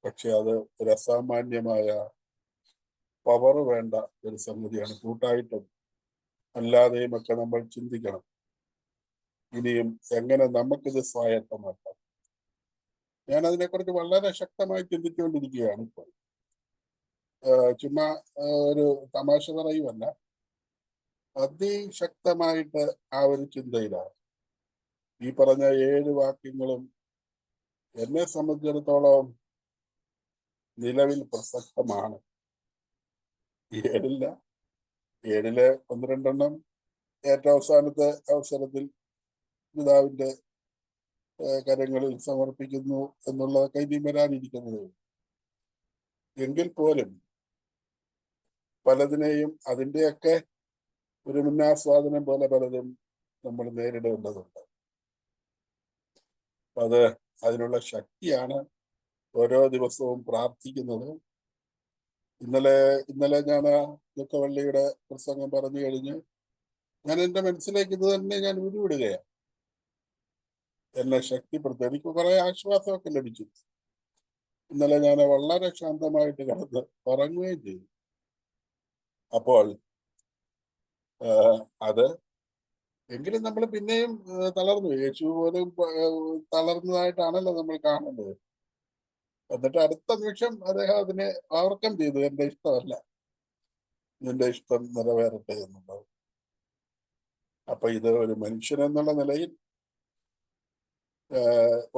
പക്ഷെ അത് ഒരു അസാമാന്യമായ പവർ വേണ്ട ഒരു സംഗതിയാണ്. കൂട്ടായിട്ടും അല്ലാതെയും ഒക്കെ നമ്മൾ ചിന്തിക്കണം, ഇനിയും എങ്ങനെ നമുക്കിത് സ്വായത്തമാക്കാം. ഞാൻ അതിനെക്കുറിച്ച് വളരെ ശക്തമായി ചിന്തിച്ചുകൊണ്ടിരിക്കുകയാണ് ഇപ്പോൾ. ചുമ്മാ ഒരു തമാശ പറയുമല്ല, അതിശക്തമായിട്ട് ആ ഒരു ചിന്തയിലാണ്. ഈ പറഞ്ഞ 7 വാക്യങ്ങളും എന്നെ സംബന്ധിച്ചിടത്തോളം നിലവിൽ പ്രസക്തമാണ്. 7 7 1-2 ഏറ്റവും അവസാനത്തെ അവസരത്തിൽ പിതാവിന്റെ കരങ്ങളിൽ സമർപ്പിക്കുന്നു എന്നുള്ളതൊക്കെ ഇനി വരാനിരിക്കുന്നത്. എങ്കിൽ പോലും പലതിനെയും അതിൻ്റെയൊക്കെ ഒരു മുന്നാസ്വാദനം പോലെ പലതും നമ്മൾ നേരിടേണ്ടതുണ്ട്. അത് അതിനുള്ള ശക്തിയാണ് ഓരോ ദിവസവും പ്രാർത്ഥിക്കുന്നത്. ഇന്നലെ ഞാൻ ദുഃഖവള്ളിയുടെ പ്രസംഗം പറഞ്ഞു കഴിഞ്ഞ് ഞാൻ എൻ്റെ മനസ്സിലേക്ക് ഇത് തന്നെ ഞാൻ ഉരുവിടുകയാണ്. എന്നെ ശക്തിപ്പെടുത്തുക. എനിക്ക് കുറെ ആശ്വാസമൊക്കെ ലഭിച്ചു. ഇന്നലെ ഞാൻ വളരെ ശാന്തമായിട്ട് കിടന്ന് ഉറങ്ങുകയും ചെയ്തു. അപ്പോൾ അത് എങ്കിലും നമ്മൾ പിന്നെയും തളർന്നു. യേശു പോലും തളർന്നതായിട്ടാണല്ലോ നമ്മൾ കാണുന്നത്. എന്നിട്ട് അടുത്ത നിമിഷം അദ്ദേഹം അതിനെ ഓവർകം ചെയ്തു. എന്റെ ഇഷ്ടമല്ല, നിന്റെ ഇഷ്ടം നിറവേറട്ടെ എന്നുള്ളത്. അപ്പൊ ഇത് ഒരു മനുഷ്യൻ എന്നുള്ള നിലയിൽ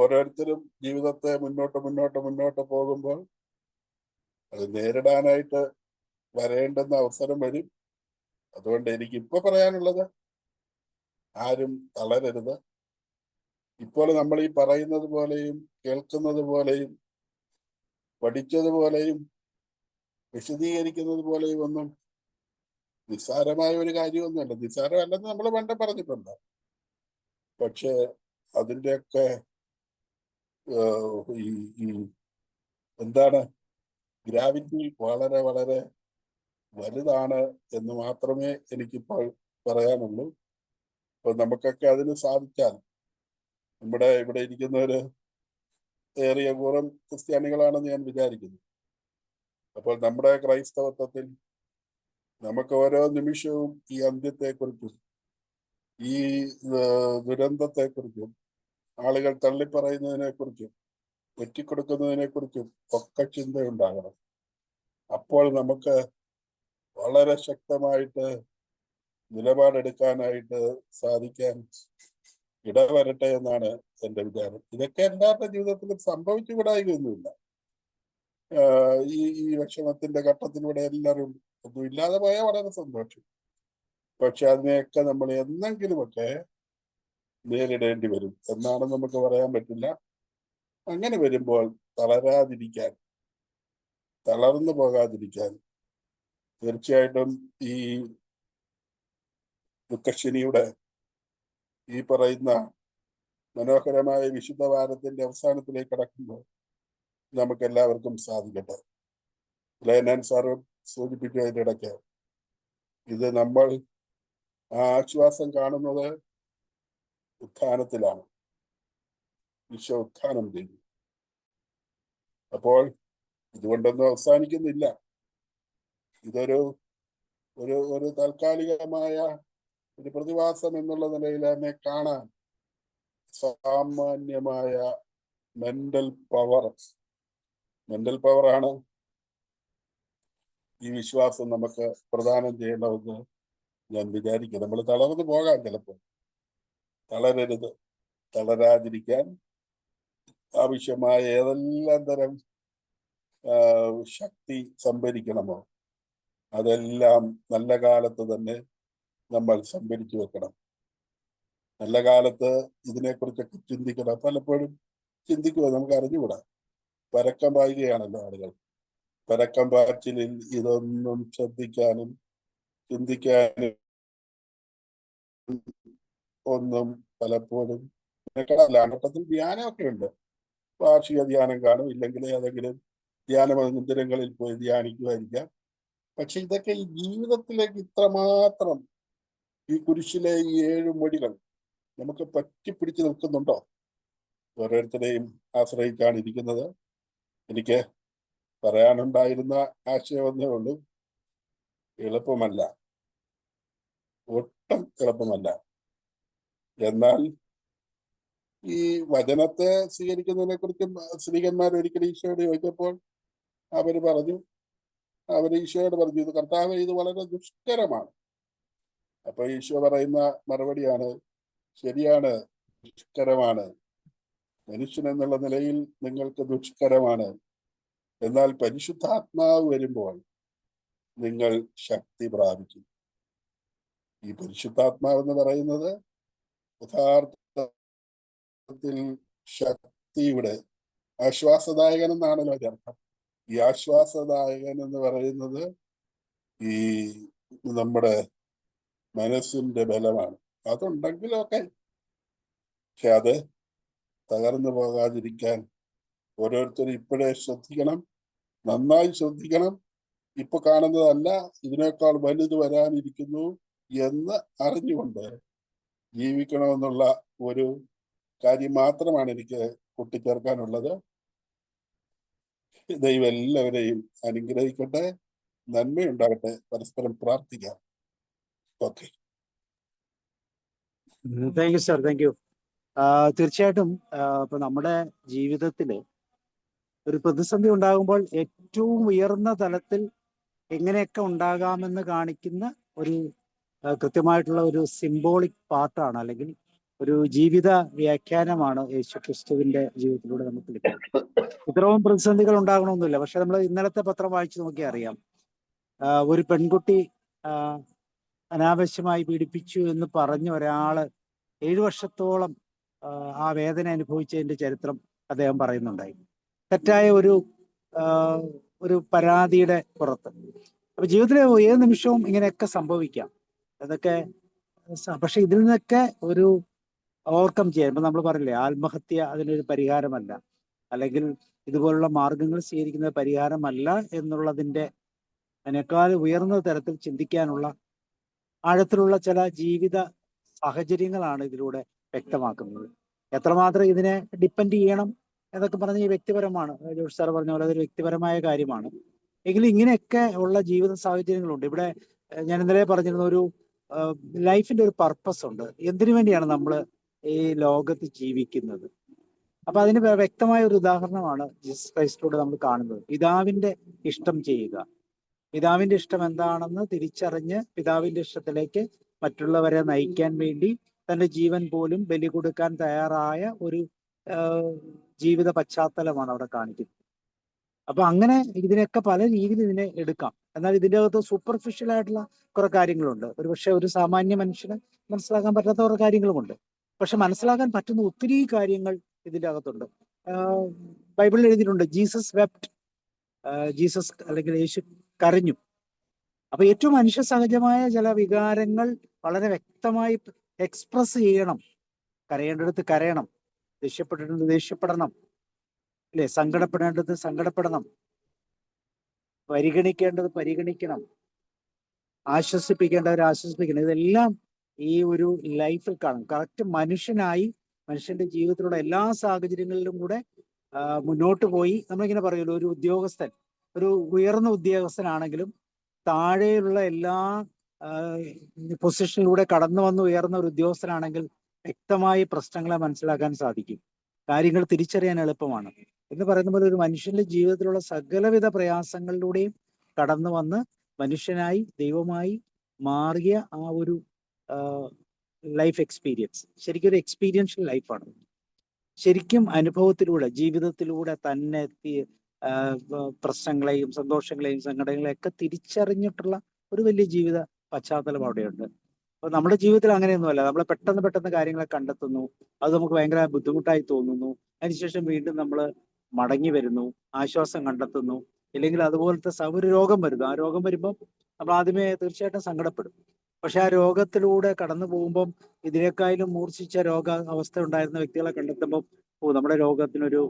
ഓരോരുത്തരും ജീവിതത്തെ മുന്നോട്ട് പോകുമ്പോൾ അത് നേരിടാനായിട്ട് വരേണ്ടുന്ന അവസരം വരും. അതുകൊണ്ട് എനിക്ക് ഇപ്പൊ പറയാനുള്ളത്, ആരും തളരരുത്. ഇപ്പോൾ നമ്മൾ ഈ പറയുന്നത് പോലെയും കേൾക്കുന്നത് പോലെയും പഠിച്ചതുപോലെയും വിശദീകരിക്കുന്നത് പോലെയും ഒന്നും നിസ്സാരമായ ഒരു കാര്യമൊന്നുമല്ല. നിസ്സാരമല്ലെന്ന് നമ്മൾ പണ്ട് പറഞ്ഞിട്ടുണ്ട്. പക്ഷെ അതിൻ്റെയൊക്കെ ഈ എന്താണ് ഗ്രാവിറ്റി വളരെ വളരെ വലുതാണ് എന്ന് മാത്രമേ എനിക്കിപ്പോൾ പറയാനുള്ളൂ. അപ്പൊ നമുക്കൊക്കെ അതിന് സാധിച്ചാൽ, നമ്മുടെ ഇവിടെ ഇരിക്കുന്നവര് ഏറിയ കൂറം ക്രിസ്ത്യാനികളാണെന്ന് ഞാൻ വിചാരിക്കുന്നു. അപ്പോൾ നമ്മുടെ ക്രൈസ്തവത്വത്തിൽ നമുക്ക് ഓരോ നിമിഷവും ഈ അന്ത്യത്തെക്കുറിച്ചും ഈ ദുരന്തത്തെക്കുറിച്ചും ആളുകൾ തള്ളിപ്പറയുന്നതിനെക്കുറിച്ചും ഒറ്റിക്കൊടുക്കുന്നതിനെക്കുറിച്ചും ഒക്കെ ചിന്തയുണ്ടാകണം. അപ്പോൾ നമുക്ക് വളരെ ശക്തമായിട്ട് നിലപാടെടുക്കാനായിട്ട് സാധിക്കാൻ ഇടവരട്ടെ എന്നാണ് എൻ്റെ വിചാരം. ഇതൊക്കെ എല്ലാവരുടെ ജീവിതത്തിലും സംഭവിച്ചുകൂടായികയൊന്നുമില്ല. ഈ വിഷമത്തിന്റെ ഘട്ടത്തിലൂടെ എല്ലാവരും ഒന്നും ഇല്ലാതെ പോയാൽ വളരെ സന്തോഷം. പക്ഷെ അതിനെയൊക്കെ നമ്മൾ എന്തെങ്കിലുമൊക്കെ നേരിടേണ്ടി വരും എന്നാണ് നമുക്ക് പറയാൻ പറ്റില്ല. അങ്ങനെ വരുമ്പോൾ തളരാതിരിക്കാൻ, തളർന്നു പോകാതിരിക്കാൻ തീർച്ചയായിട്ടും ഈ ദുഃഖശനിയുടെ ഈ പറയുന്ന മനോഹരമായ വിശുദ്ധ വാരത്തിന്റെ അവസാനത്തിലേക്ക് കടക്കുമ്പോൾ നമുക്ക് എല്ലാവർക്കും സാധിക്കട്ടെ. ലയനാൻ സാറ് സൂചിപ്പിച്ചതിൻ്റെ ഇടയ്ക്ക് ഇത് നമ്മൾ ആ ആശ്വാസം കാണുന്നത് ഉത്ഥാനത്തിലാണ്. ഈശോ ഉത്ഥാനം ചെയ്തു. അപ്പോൾ ഇതുകൊണ്ടൊന്നും അവസാനിക്കുന്നില്ല. ഇതൊരു ഒരു ഒരു താൽക്കാലികമായ ഒരു പ്രതിഭാസം എന്നുള്ള നിലയിൽ തന്നെ കാണാൻ സാമാന്യമായ മെന്റൽ പവറാണ് ഈ വിശ്വാസം നമുക്ക് പ്രദാനം ചെയ്യണമെന്ന് ഞാൻ വിചാരിക്കും. നമ്മൾ തളർന്നു പോകാം, ചിലപ്പോൾ തളരരുത്. തളരാതിരിക്കാൻ ആവശ്യമായ ഏതെല്ലാം തരം ശക്തി സംഭരിക്കണമോ അതെല്ലാം നല്ല കാലത്ത് തന്നെ നമ്മൾ സംഭരിച്ചു വെക്കണം. നല്ല കാലത്ത് ഇതിനെക്കുറിച്ചൊക്കെ ചിന്തിക്കണം. പലപ്പോഴും ചിന്തിക്കുക നമുക്ക് അറിഞ്ഞുകൂടാ. പരക്കം പായുകയാണല്ലോ ആളുകൾ. പരക്കം പാച്ചിലിൽ ഇതൊന്നും ശ്രദ്ധിക്കാനും ചിന്തിക്കാനും ഒന്നും പലപ്പോഴും ഘട്ടത്തിൽ ധ്യാനമൊക്കെ ഉണ്ട്. വാർഷിക ധ്യാനം കാണും, ഇല്ലെങ്കിൽ ഏതെങ്കിലും ധ്യാന മന്ദിരങ്ങളിൽ പോയി ധ്യാനിക്കുമായിരിക്കാം. പക്ഷെ ഇതൊക്കെ ഈ ജീവിതത്തിലേക്ക് ഇത്രമാത്രം ഈ കുരിശിലെ ഈ 7 മൊഴികൾ നമുക്ക് പറ്റിപ്പിടിച്ച് നിൽക്കുന്നുണ്ടോ? ഓരോരുത്തരെയും ആശ്രയിച്ചാണ് ഇരിക്കുന്നത്. എനിക്ക് പറയാനുണ്ടായിരുന്ന ആശയമൊന്നേ ഉള്ളൂ, എളുപ്പമല്ല, ഒട്ടും എളുപ്പമല്ല. എന്നാൽ ഈ വചനത്തെ സ്വീകരിക്കുന്നതിനെ കുറിച്ച് സ്ത്രീകന്മാർ ഒരിക്കലും ഈശോയോട് ചോദിച്ചപ്പോൾ ഈശോയോട് പറഞ്ഞു, ഇത് കർത്താവ്, ഇത് വളരെ ദുഷ്കരമാണ്. അപ്പൊ ഈശോ പറയുന്ന മറുപടിയാണ്, ശരിയാണ്, ദുഷ്കരമാണ്. മനുഷ്യൻ എന്നുള്ള നിലയിൽ നിങ്ങൾക്ക് ദുഷ്കരമാണ്. എന്നാൽ പരിശുദ്ധാത്മാവ് വരുമ്പോൾ നിങ്ങൾ ശക്തി പ്രാപിക്കും. ഈ പരിശുദ്ധാത്മാവ് എന്ന് പറയുന്നത് യഥാർത്ഥത്തിൽ ശക്തിയുടെ ആശ്വാസദായകൻ എന്നാണല്ലോ അർത്ഥം. ഈ ആശ്വാസദായകൻ എന്ന് പറയുന്നത് ഈ നമ്മുടെ മനസ്സിന്റെ ബലമാണ്. അതുണ്ടെങ്കിലൊക്കെ, പക്ഷെ അത് തകർന്നു പോകാതിരിക്കാൻ ഓരോരുത്തരും ഇപ്പോഴേ ശ്രദ്ധിക്കണം, നന്നായി ശ്രദ്ധിക്കണം. ഇപ്പൊ കാണുന്നതല്ല, ഇതിനേക്കാൾ വലുത് വരാനിരിക്കുന്നു എന്ന് അറിഞ്ഞുകൊണ്ട് ജീവിക്കണമെന്നുള്ള ഒരു കാര്യം മാത്രമാണ് എനിക്ക് കൂട്ടിച്ചേർക്കാനുള്ളത്. ദൈവം എല്ലാവരെയും അനുഗ്രഹിക്കട്ടെ, നന്മയുണ്ടാകട്ടെ. പരസ്പരം പ്രാർത്ഥിക്കാം. Okay, thank you sir, thank you. തീർച്ചയായിട്ടും ഇപ്പൊ നമ്മുടെ ജീവിതത്തില് ഒരു പ്രതിസന്ധി ഉണ്ടാകുമ്പോൾ ഏറ്റവും ഉയർന്ന തലത്തിൽ എങ്ങനെയൊക്കെ ഉണ്ടാകാമെന്ന് കാണിക്കുന്ന ഒരു കൃത്യമായിട്ടുള്ള ഒരു സിംബോളിക് പാർട്ടാണ്, അല്ലെങ്കിൽ ഒരു ജീവിത വ്യാഖ്യാനമാണ് യേശുക്രിസ്തുവിന്റെ ജീവിതത്തിലൂടെ നമുക്ക് കിട്ടുന്നത്. ഇത്രയും പ്രതിസന്ധികൾ ഉണ്ടാകണമെന്നില്ല. പക്ഷെ നമ്മൾ ഇന്നലത്തെ പത്രം വായിച്ചു നോക്കിയാൽ അറിയാം, ഒരു പെൺകുട്ടി അനാവശ്യമായി പീഡിപ്പിച്ചു എന്ന് പറഞ്ഞ ഒരാള് 7 വർഷത്തോളം ആ വേദന അനുഭവിച്ചതിന്റെ ചരിത്രം അദ്ദേഹം പറയുന്നുണ്ടായി, തെറ്റായ ഒരു പരാതിയുടെ പുറത്ത്. അപ്പൊ ജീവിതത്തിലെ ഏത് നിമിഷവും ഇങ്ങനെയൊക്കെ സംഭവിക്കാം. അതൊക്കെ പക്ഷെ ഇതിൽ നിന്നൊക്കെ ഒരു ഓവർകം ചെയ്യാൻ, ഇപ്പൊ നമ്മൾ പറഞ്ഞില്ലേ, ആത്മഹത്യ അതിനൊരു പരിഹാരമല്ല, അല്ലെങ്കിൽ ഇതുപോലുള്ള മാർഗങ്ങൾ സ്വീകരിക്കുന്നത് പരിഹാരമല്ല എന്നുള്ളതിന്റെ അതിനേക്കാൾ ഉയർന്ന തരത്തിൽ ചിന്തിക്കാനുള്ള ആഴത്തിലുള്ള ചില ജീവിത സാഹചര്യങ്ങളാണ് ഇതിലൂടെ വ്യക്തമാക്കുന്നത്. എത്രമാത്രം ഇതിനെ ഡിപ്പെൻഡ് ചെയ്യണം എന്നൊക്കെ പറഞ്ഞ ഈ വ്യക്തിപരമാണ്. ജോഷ് സാർ പറഞ്ഞ പോലെ അതൊരു വ്യക്തിപരമായ കാര്യമാണ്. എങ്കിലും ഇങ്ങനെയൊക്കെ ഉള്ള ജീവിത സാഹചര്യങ്ങളുണ്ട്. ഇവിടെ ഞാൻ ഇന്നലെ പറഞ്ഞിരുന്ന ഒരു ലൈഫിന്റെ ഒരു പർപ്പസ് ഉണ്ട്. എന്തിനു വേണ്ടിയാണ് നമ്മൾ ഈ ലോകത്ത് ജീവിക്കുന്നത്? അപ്പൊ അതിന് വ്യക്തമായ ഒരു ഉദാഹരണമാണ് ജീസസ് ക്രൈസ്റ്റിലൂടെ നമ്മൾ കാണുന്നത്. പിതാവിന്റെ ഇഷ്ടം ചെയ്യുക. പിതാവിന്റെ ഇഷ്ടം എന്താണെന്ന് തിരിച്ചറിഞ്ഞ് പിതാവിന്റെ ഇഷ്ടത്തിലേക്ക് മറ്റുള്ളവരെ നയിക്കാൻ വേണ്ടി തന്റെ ജീവൻ പോലും ബലി കൊടുക്കാൻ തയ്യാറായ ഒരു ജീവിത പശ്ചാത്തലമാണ് അവിടെ കാണിക്കുന്നത്. അപ്പൊ അങ്ങനെ ഇതിനൊക്കെ പല രീതിയിൽ ഇതിനെ എടുക്കാം. എന്നാൽ ഇതിൻ്റെ അകത്ത് സൂപ്പർഫിഷ്യൽ ആയിട്ടുള്ള കുറെ കാര്യങ്ങളുണ്ട്. ഒരുപക്ഷെ ഒരു സാമാന്യ മനുഷ്യന് മനസ്സിലാക്കാൻ പറ്റാത്ത കുറെ കാര്യങ്ങളുമുണ്ട്. പക്ഷെ മനസ്സിലാക്കാൻ പറ്റുന്ന ഒത്തിരി കാര്യങ്ങൾ ഇതിൻ്റെ അകത്തുണ്ട്. ബൈബിളിൽ എഴുതിയിട്ടുണ്ട്, ജീസസ് വെപ്റ്റ്, ജീസസ് അല്ലെങ്കിൽ യേശു കരഞ്ഞു. അപ്പൊ ഏറ്റവും മനുഷ്യ സഹജമായ ചില വികാരങ്ങൾ വളരെ വ്യക്തമായി എക്സ്പ്രസ് ചെയ്യണം. കരയേണ്ടടുത്ത് കരയണം, ദേഷ്യപ്പെടേണ്ടത് ദേഷ്യപ്പെടണം, അല്ലെ, സങ്കടപ്പെടേണ്ടത് സങ്കടപ്പെടണം, പരിഗണിക്കേണ്ടത് പരിഗണിക്കണം, ആശ്വസിപ്പിക്കേണ്ടവർ ആശ്വസിപ്പിക്കണം. ഇതെല്ലാം ഈ ഒരു ലൈഫിൽ കാണും. കറക്റ്റ് മനുഷ്യനായി മനുഷ്യന്റെ ജീവിതത്തിലുള്ള എല്ലാ സാഹചര്യങ്ങളിലും കൂടെ മുന്നോട്ട് പോയി. നമ്മളിങ്ങനെ പറയുമല്ലോ, ഒരു ഉദ്യോഗസ്ഥൻ, ഒരു ഉയർന്ന ഉദ്യോഗസ്ഥനാണെങ്കിലും താഴെയുള്ള എല്ലാ പൊസിഷനിലൂടെ കടന്നു വന്ന് ഉയർന്ന ഒരു ഉദ്യോഗസ്ഥനാണെങ്കിൽ വ്യക്തമായി പ്രശ്നങ്ങളെ മനസ്സിലാക്കാൻ സാധിക്കും, കാര്യങ്ങൾ തിരിച്ചറിയാൻ എളുപ്പമാണ്. എന്ന് പറയുന്ന പോലെ ഒരു മനുഷ്യന്റെ ജീവിതത്തിലുള്ള സകലവിധ പ്രയാസങ്ങളിലൂടെയും കടന്നു വന്ന് മനുഷ്യനായി ദൈവമായി മാറിയ ആ ഒരു ലൈഫ് എക്സ്പീരിയൻസ് ശരിക്കും ഒരു എക്സ്പീരിയൻഷ്യൽ ലൈഫാണ്. ശരിക്കും അനുഭവത്തിലൂടെ, ജീവിതത്തിലൂടെ തന്നെ പ്രശ്നങ്ങളെയും സന്തോഷങ്ങളെയും സങ്കടങ്ങളെയും ഒക്കെ തിരിച്ചറിഞ്ഞിട്ടുള്ള ഒരു വലിയ ജീവിത പശ്ചാത്തലം അവിടെയുണ്ട്. അപ്പൊ നമ്മുടെ ജീവിതത്തിൽ അങ്ങനെയൊന്നുമല്ല. നമ്മൾ പെട്ടെന്ന് കാര്യങ്ങളെ കണ്ടെത്തുന്നു, അത് നമുക്ക് ഭയങ്കര ബുദ്ധിമുട്ടായി തോന്നുന്നു, അതിനുശേഷം വീണ്ടും നമ്മൾ മടങ്ങി വരുന്നു, ആശ്വാസം കണ്ടെത്തുന്നു. ഇല്ലെങ്കിൽ അതുപോലത്തെ ഒരു രോഗം വരുന്നു, ആ രോഗം വരുമ്പം നമ്മൾ ആദ്യമേ തീർച്ചയായിട്ടും സങ്കടപ്പെടും. പക്ഷെ ആ രോഗത്തിലൂടെ കടന്നു പോകുമ്പം ഇതിനേക്കാളും മൂർച്ഛിച്ച രോഗ അവസ്ഥ ഉണ്ടായിരുന്ന വ്യക്തികളെ കണ്ടെത്തുമ്പോൾ നമ്മുടെ രോഗത്തിനൊരു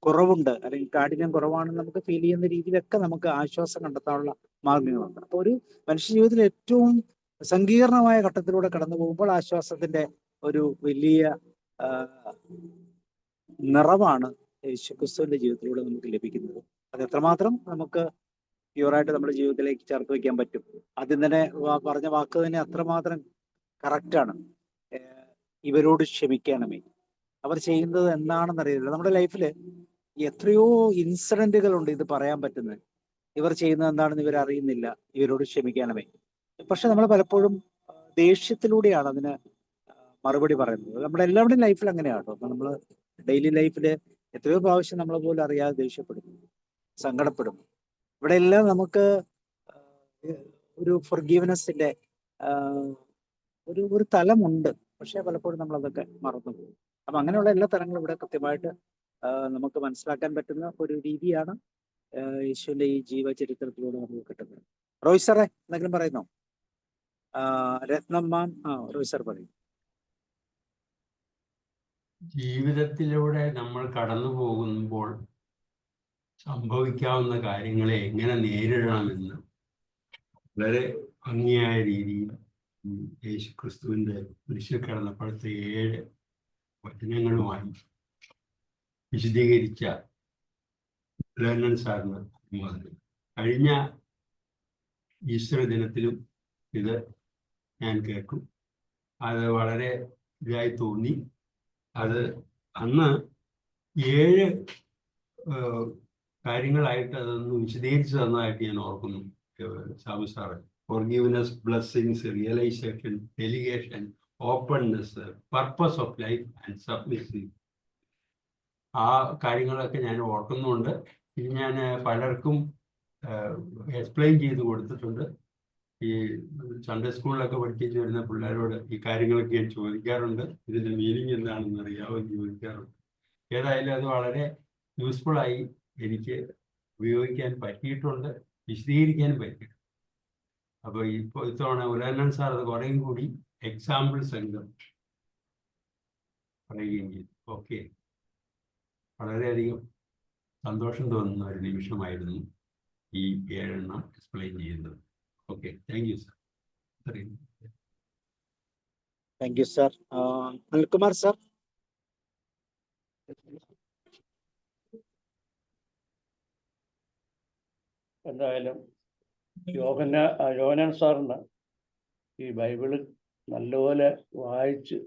കുറവുണ്ട്, അല്ലെങ്കിൽ കാഠിന്യം കുറവാണെന്ന് നമുക്ക് ഫീൽ ചെയ്യുന്ന രീതിയിലൊക്കെ നമുക്ക് ആശ്വാസം കണ്ടെത്താനുള്ള മാർഗങ്ങളുണ്ട്. അപ്പോൾ ഒരു മനുഷ്യ ജീവിതത്തിൽ ഏറ്റവും സങ്കീർണമായ ഘട്ടത്തിലൂടെ കടന്നു പോകുമ്പോൾ ആശ്വാസത്തിന്റെ ഒരു വലിയ നിറവാണ് യേശുക്രിസ്തുവിന്റെ ജീവിതത്തിലൂടെ നമുക്ക് ലഭിക്കുന്നത്. അത് എത്രമാത്രം നമുക്ക് പ്യുവറായിട്ട് നമ്മുടെ ജീവിതത്തിലേക്ക് ചേർത്ത് വയ്ക്കാൻ പറ്റും. ആദ്യം തന്നെ പറഞ്ഞ വാക്ക് തന്നെ അത്രമാത്രം കറക്റ്റാണ്. ഇവരോട് ക്ഷമിക്കണമേ. അവർ ചെയ്യുന്നത് എന്താണെന്ന് അറിയില്ല. നമ്മുടെ ലൈഫിൽ എത്രയോ ഇൻസിഡന്റുകളുണ്ട് ഇത് പറയാൻ പറ്റുന്നത്. ഇവർ ചെയ്യുന്നത് എന്താണെന്ന് ഇവർ അറിയുന്നില്ല, ഇവരോട് ക്ഷമിക്കണമേ. പക്ഷെ നമ്മൾ പലപ്പോഴും ദേഷ്യത്തിലൂടെയാണ് അതിന് മറുപടി പറയുന്നത്. നമ്മുടെ എല്ലാവരുടെയും ലൈഫിൽ അങ്ങനെയാണ് കേട്ടോ. നമ്മൾ ഡെയിലി ലൈഫിൽ എത്രയോ പ്രാവശ്യം നമ്മളെ പോലും അറിയാതെ ദേഷ്യപ്പെടുന്നു, സങ്കടപ്പെടുന്നു. ഇവിടെ എല്ലാം നമുക്ക് ഒരു ഫൊർഗീവ്നെസ്സിന്റെ ഒരു തലമുണ്ട്. പക്ഷെ പലപ്പോഴും നമ്മൾ അതൊക്കെ മറന്നു പോകും. അപ്പൊ അങ്ങനെയുള്ള എല്ലാ തലങ്ങളും ഇവിടെ കൃത്യമായിട്ട് നമുക്ക് മനസ്സിലാക്കാൻ പറ്റുന്ന ഒരു രീതിയാണ് യേശുവിന്റെ ഈ ജീവചരിത്രത്തിലൂടെ നമുക്ക് കിട്ടുന്നത്. റോയ് സാറേ എന്തെങ്കിലും പറയുന്നോ? രത്നം മാം. റോയ് സാർ പറയും. ജീവിതത്തിലൂടെ നമ്മൾ കടന്നു പോകുമ്പോൾ സംഭവിക്കാവുന്ന കാര്യങ്ങളെ എങ്ങനെ നേരിടണമെന്ന് വളരെ ഭംഗിയായ രീതിയിൽ യേശുക്രിസ്തുവിൻ്റെ കുരിശിൽ കിടന്നപ്പോഴത്തെ 7 വചനങ്ങളുമായി വിശദീകരിച്ച ലേർണൻ സാറിന് കഴിഞ്ഞ ഈസ്റ്റർ ദിനത്തിലും ഇത് ഞാൻ കേട്ടു. അത് വളരെ ഇതായി തോന്നി. അത് അന്ന് 7 കാര്യങ്ങളായിട്ട് അതൊന്ന് വിശദീകരിച്ചു തന്നതായിട്ട് ഞാൻ ഓർക്കുന്നു. Sabu sir forgiveness, blessings, realisation, delegation, openness, purpose of life and submission. ആ കാര്യങ്ങളൊക്കെ ഞാൻ ഓർക്കുന്നുണ്ട്. ഇത് ഞാൻ പലർക്കും എക്സ്പ്ലെയിൻ ചെയ്ത് കൊടുത്തിട്ടുണ്ട്. ഈ സൺഡേ സ്കൂളിലൊക്കെ പഠിപ്പിച്ച് വരുന്ന പിള്ളേരോട് ഈ കാര്യങ്ങളൊക്കെ ഞാൻ ചോദിക്കാറുണ്ട്. ഇതിൻ്റെ മീനിങ് എന്താണെന്ന് അറിയാമോ എന്ന് ചോദിക്കാറുണ്ട്. ഏതായാലും അത് വളരെ യൂസ്ഫുള്ളായി എനിക്ക് ഉപയോഗിക്കാൻ പറ്റിയിട്ടുണ്ട്, വിശദീകരിക്കാനും പറ്റിയിട്ടുണ്ട്. അപ്പോൾ ഇപ്പോൾ ഇത്തവണ ഉലഹന്നൻ സാർ അത് കുറേയും കൂടി എക്സാമ്പിൾ സഹിതം പറയുകയും ചെയ്തു. ഓക്കെ, വളരെയധികം സന്തോഷം തോന്നുന്ന ഒരു നിമിഷമായിരുന്നു ഈ 7 എക്സ്പ്ലെയിൻ ചെയ്യുന്നത്. Okay, thank you sir. Thank you sir. Anilkumar sir. എന്തായാലും യോഹന്നാൻ സാറിന് ഈ ബൈബിള് നല്ലപോലെ വായിച്ച്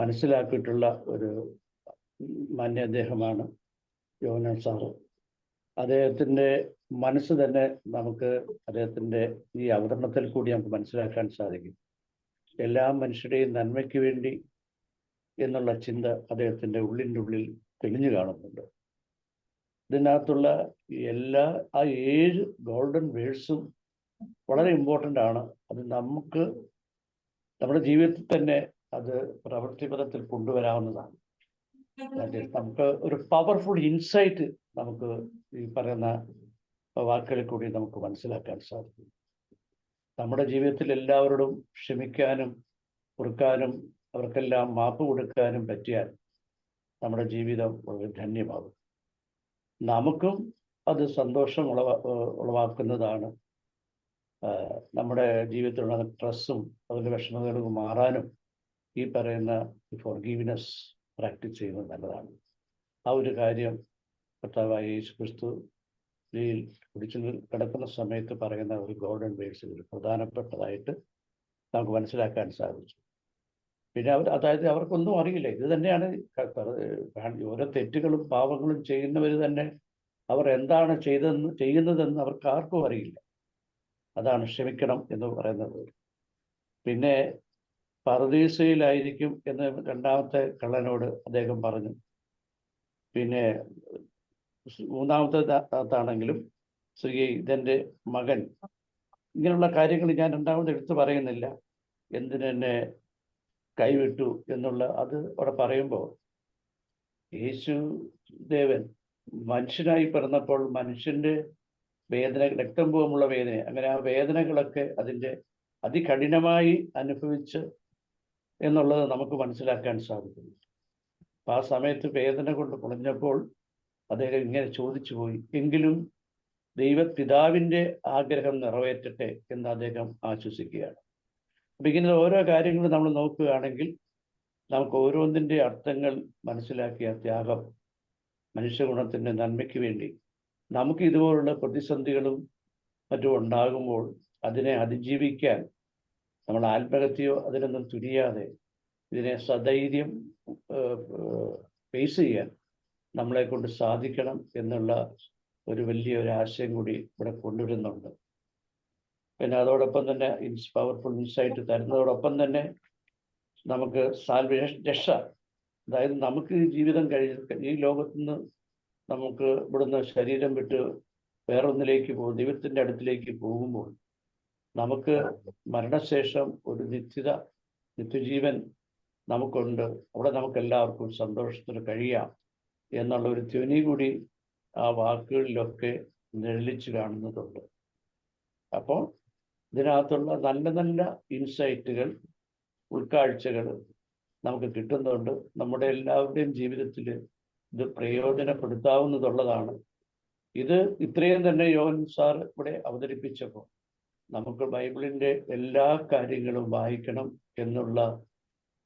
മനസ്സിലാക്കിയിട്ടുള്ള ഒരു മാന്യ അദ്ദേഹമാണ് യോഹന്നാൻ സാറ്. അദ്ദേഹത്തിൻ്റെ മനസ്സ് തന്നെ നമുക്ക് അദ്ദേഹത്തിൻ്റെ ഈ അവതരണത്തിൽ കൂടി നമുക്ക് മനസ്സിലാക്കാൻ സാധിക്കും. എല്ലാ മനുഷ്യരുടെയും നന്മയ്ക്ക് വേണ്ടി എന്നുള്ള ചിന്ത അദ്ദേഹത്തിൻ്റെ ഉള്ളിൻ്റെ ഉള്ളിൽ തെളിഞ്ഞു കാണുന്നുണ്ട്. ഇതിനകത്തുള്ള എല്ലാ 7 ഗോൾഡൻ വേഴ്സും വളരെ ഇമ്പോർട്ടൻ്റ് ആണ്. അത് നമുക്ക് നമ്മുടെ ജീവിതത്തിൽ തന്നെ അത് പ്രവൃത്തിപഥത്തിൽ കൊണ്ടുവരാവുന്നതാണ്. നമുക്ക് ഒരു പവർഫുൾ ഇൻസൈറ്റ് നമുക്ക് ഈ പറയുന്ന വാക്കുകളിൽ കൂടി നമുക്ക് മനസ്സിലാക്കാൻ സാധിക്കും. നമ്മുടെ ജീവിതത്തിൽ എല്ലാവരോടും ക്ഷമിക്കാനും പൊറുക്കാനും അവർക്കെല്ലാം മാപ്പ് കൊടുക്കാനും പറ്റിയാൽ നമ്മുടെ ജീവിതം വളരെ ധന്യമാകും. നമുക്കും അത് സന്തോഷം ഉളവാക്കുന്നതാണ്. നമ്മുടെ ജീവിതത്തിലുള്ള സ്ട്രെസ്സും അതിൻ്റെ വിഷമതകളും മാറാനും ഈ പറയുന്ന ഫോർഗീവ്നെസ് പ്രാക്ടീസ് ചെയ്യുന്നത് നല്ലതാണ്. ആ ഒരു കാര്യം കർത്താവായ യേശു ക്രിസ്തു കുടിച്ചു കിടക്കുന്ന സമയത്ത് പറയുന്ന ഒരു ഗോൾഡൻ വേഴ്സിൽ പ്രധാനപ്പെട്ടതായിട്ട് നമുക്ക് മനസ്സിലാക്കാൻ സാധിച്ചു. പിന്നെ അതായത് അവർക്കൊന്നും അറിയില്ല. ഇത് തന്നെയാണ് ഓരോ തെറ്റുകളും പാവങ്ങളും ചെയ്യുന്നവർ തന്നെ അവർ എന്താണ് ചെയ്യുന്നതെന്ന് അവർക്ക് ആർക്കും അറിയില്ല. അതാണ് ക്ഷമിക്കണം എന്ന് പറയുന്നത്. പിന്നെ പറുദീസയിലായിരിക്കും എന്ന് രണ്ടാമത്തെ കള്ളനോട് അദ്ദേഹം പറഞ്ഞു. പിന്നെ മൂന്നാമത്തേതാണെങ്കിലും ഇതെൻ്റെ മകൻ, ഇങ്ങനെയുള്ള കാര്യങ്ങൾ ഞാൻ രണ്ടാമത് എടുത്തു പറയുന്നില്ല. എന്തിനെന്നെ കൈവിട്ടു എന്നുള്ള അത് അവിടെ പറയുമ്പോൾ യേശു ദേവൻ മനുഷ്യനായി പിറന്നപ്പോൾ മനുഷ്യൻ്റെ വേദന, രക്തം പോലുള്ള വേദന, അങ്ങനെ ആ വേദനകളൊക്കെ അതിൻ്റെ അതികഠിനമായി അനുഭവിച്ച് എന്നുള്ളത് നമുക്ക് മനസ്സിലാക്കാൻ സാധിക്കുന്നു. അപ്പം ആ സമയത്ത് വേദന കൊണ്ട് പൊളിഞ്ഞപ്പോൾ അദ്ദേഹം ഇങ്ങനെ ചോദിച്ചു പോയി, എങ്കിലും ദൈവപിതാവിൻ്റെ ആഗ്രഹം നിറവേറ്റട്ടെ എന്ന് അദ്ദേഹം ആശ്വസിക്കുകയാണ്. അപ്പം ഇങ്ങനെ ഓരോ കാര്യങ്ങളും നമ്മൾ നോക്കുകയാണെങ്കിൽ നമുക്ക് ഓരോന്നിൻ്റെ അർത്ഥങ്ങൾ മനസ്സിലാക്കിയ ത്യാഗം, മനുഷ്യഗുണത്തിൻ്റെ നന്മയ്ക്ക് വേണ്ടി നമുക്ക് ഇതുപോലുള്ള പ്രതിസന്ധികളും മറ്റും ഉണ്ടാകുമ്പോൾ അതിനെ അതിജീവിക്കാൻ നമ്മൾ ആത്മഹത്യയോ അതിനൊന്നും തുനിയാതെ ഇതിനെ സധൈര്യം ഫേസ് ചെയ്യാൻ നമ്മളെ കൊണ്ട് സാധിക്കണം എന്നുള്ള ഒരു വലിയൊരു ആശയം കൂടി ഇവിടെ കൊണ്ടുവരുന്നുണ്ട്. പിന്നെ അതോടൊപ്പം തന്നെ പവർഫുൾ ഇൻസൈറ്റ് തരുന്നതോടൊപ്പം തന്നെ നമുക്ക് രക്ഷ, അതായത് നമുക്ക് ജീവിതം ഈ ലോകത്തു നിന്ന് നമുക്ക് ഇവിടുന്ന് ശരീരം വിട്ട് വേറൊന്നിലേക്ക് ദൈവത്തിൻ്റെ അടുത്തിലേക്ക് പോകുമ്പോൾ നമുക്ക് മരണശേഷം ഒരു നിത്യജീവൻ നമുക്കുണ്ട്. അവിടെ നമുക്ക് എല്ലാവർക്കും സന്തോഷത്തിന് കഴിയാം എന്നുള്ള ഒരു ധ്വനി കൂടി ആ വാക്കുകളിലൊക്കെ നിഴലിച്ച് കാണുന്നതുണ്ട്. അപ്പോൾ ഇതിനകത്തുള്ള നല്ല നല്ല ഇൻസൈറ്റുകൾ, ഉൾക്കാഴ്ചകൾ നമുക്ക് കിട്ടുന്നുണ്ട്. നമ്മുടെ എല്ലാവരുടെയും ജീവിതത്തിൽ ഇത് പ്രയോജനപ്പെടുത്താവുന്നതുള്ളതാണ്. ഇത് ഇത്രയും തന്നെ യോഹൻ സാർ ഇവിടെ അവതരിപ്പിച്ചപ്പോൾ നമുക്ക് ബൈബിളിൻ്റെ എല്ലാ കാര്യങ്ങളും വായിക്കണം എന്നുള്ള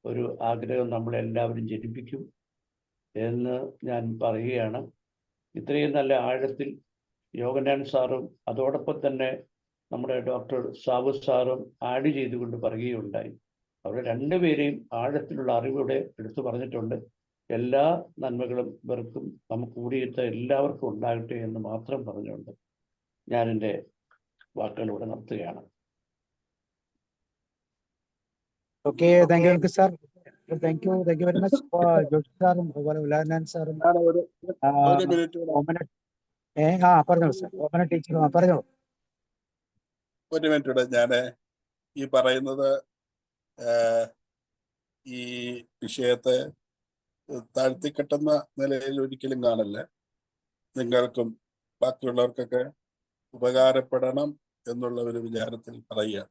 ഒരു ആഗ്രഹം നമ്മളെല്ലാവരും ജനിപ്പിക്കും എന്ന് ഞാൻ പറയുകയാണ്. ഇത്രയും നല്ല ആഴത്തിൽ യോഹന്നാൻ സാറും അതോടൊപ്പം തന്നെ നമ്മുടെ ഡോക്ടർ സാബു സാറും ആഡ് ചെയ്തുകൊണ്ട് പറയുകയുണ്ടായി. അവരുടെ രണ്ടുപേരെയും ആഴത്തിലുള്ള അറിവിടെ എടുത്തു പറഞ്ഞിട്ടുണ്ട്. എല്ലാ നന്മകളും ഇവർക്കും നമുക്ക് കൂടിയിട്ട് എല്ലാവർക്കും ഉണ്ടാകട്ടെ എന്ന് മാത്രം പറഞ്ഞുകൊണ്ട് ഞാൻ എൻ്റെ വാക്കുകളിലൂടെ നിർത്തുകയാണ്. Okay, thank you sir. Thank you very much Joshi സാറും അതുപോലെ ഉലാനന്ദൻ സാറും ഒരു മിനിറ്റ് പറഞ്ഞോളൂ സാർ. ഓമന ടീച്ചറും പറഞ്ഞോളൂ. ഒരു മിനിറ്റ് ഞാൻ ഈ പറയുന്നത് ഈ വിഷയത്തെ താഴ്ത്തിക്കെട്ടുന്ന നിലയിൽ ഒരിക്കലും കാണില്ല. നിങ്ങൾക്കും ബാക്കിയുള്ളവർക്കൊക്കെ ഉപകാരപ്പെടണം എന്നുള്ള ഒരു വിചാരത്തിൽ പറയുക.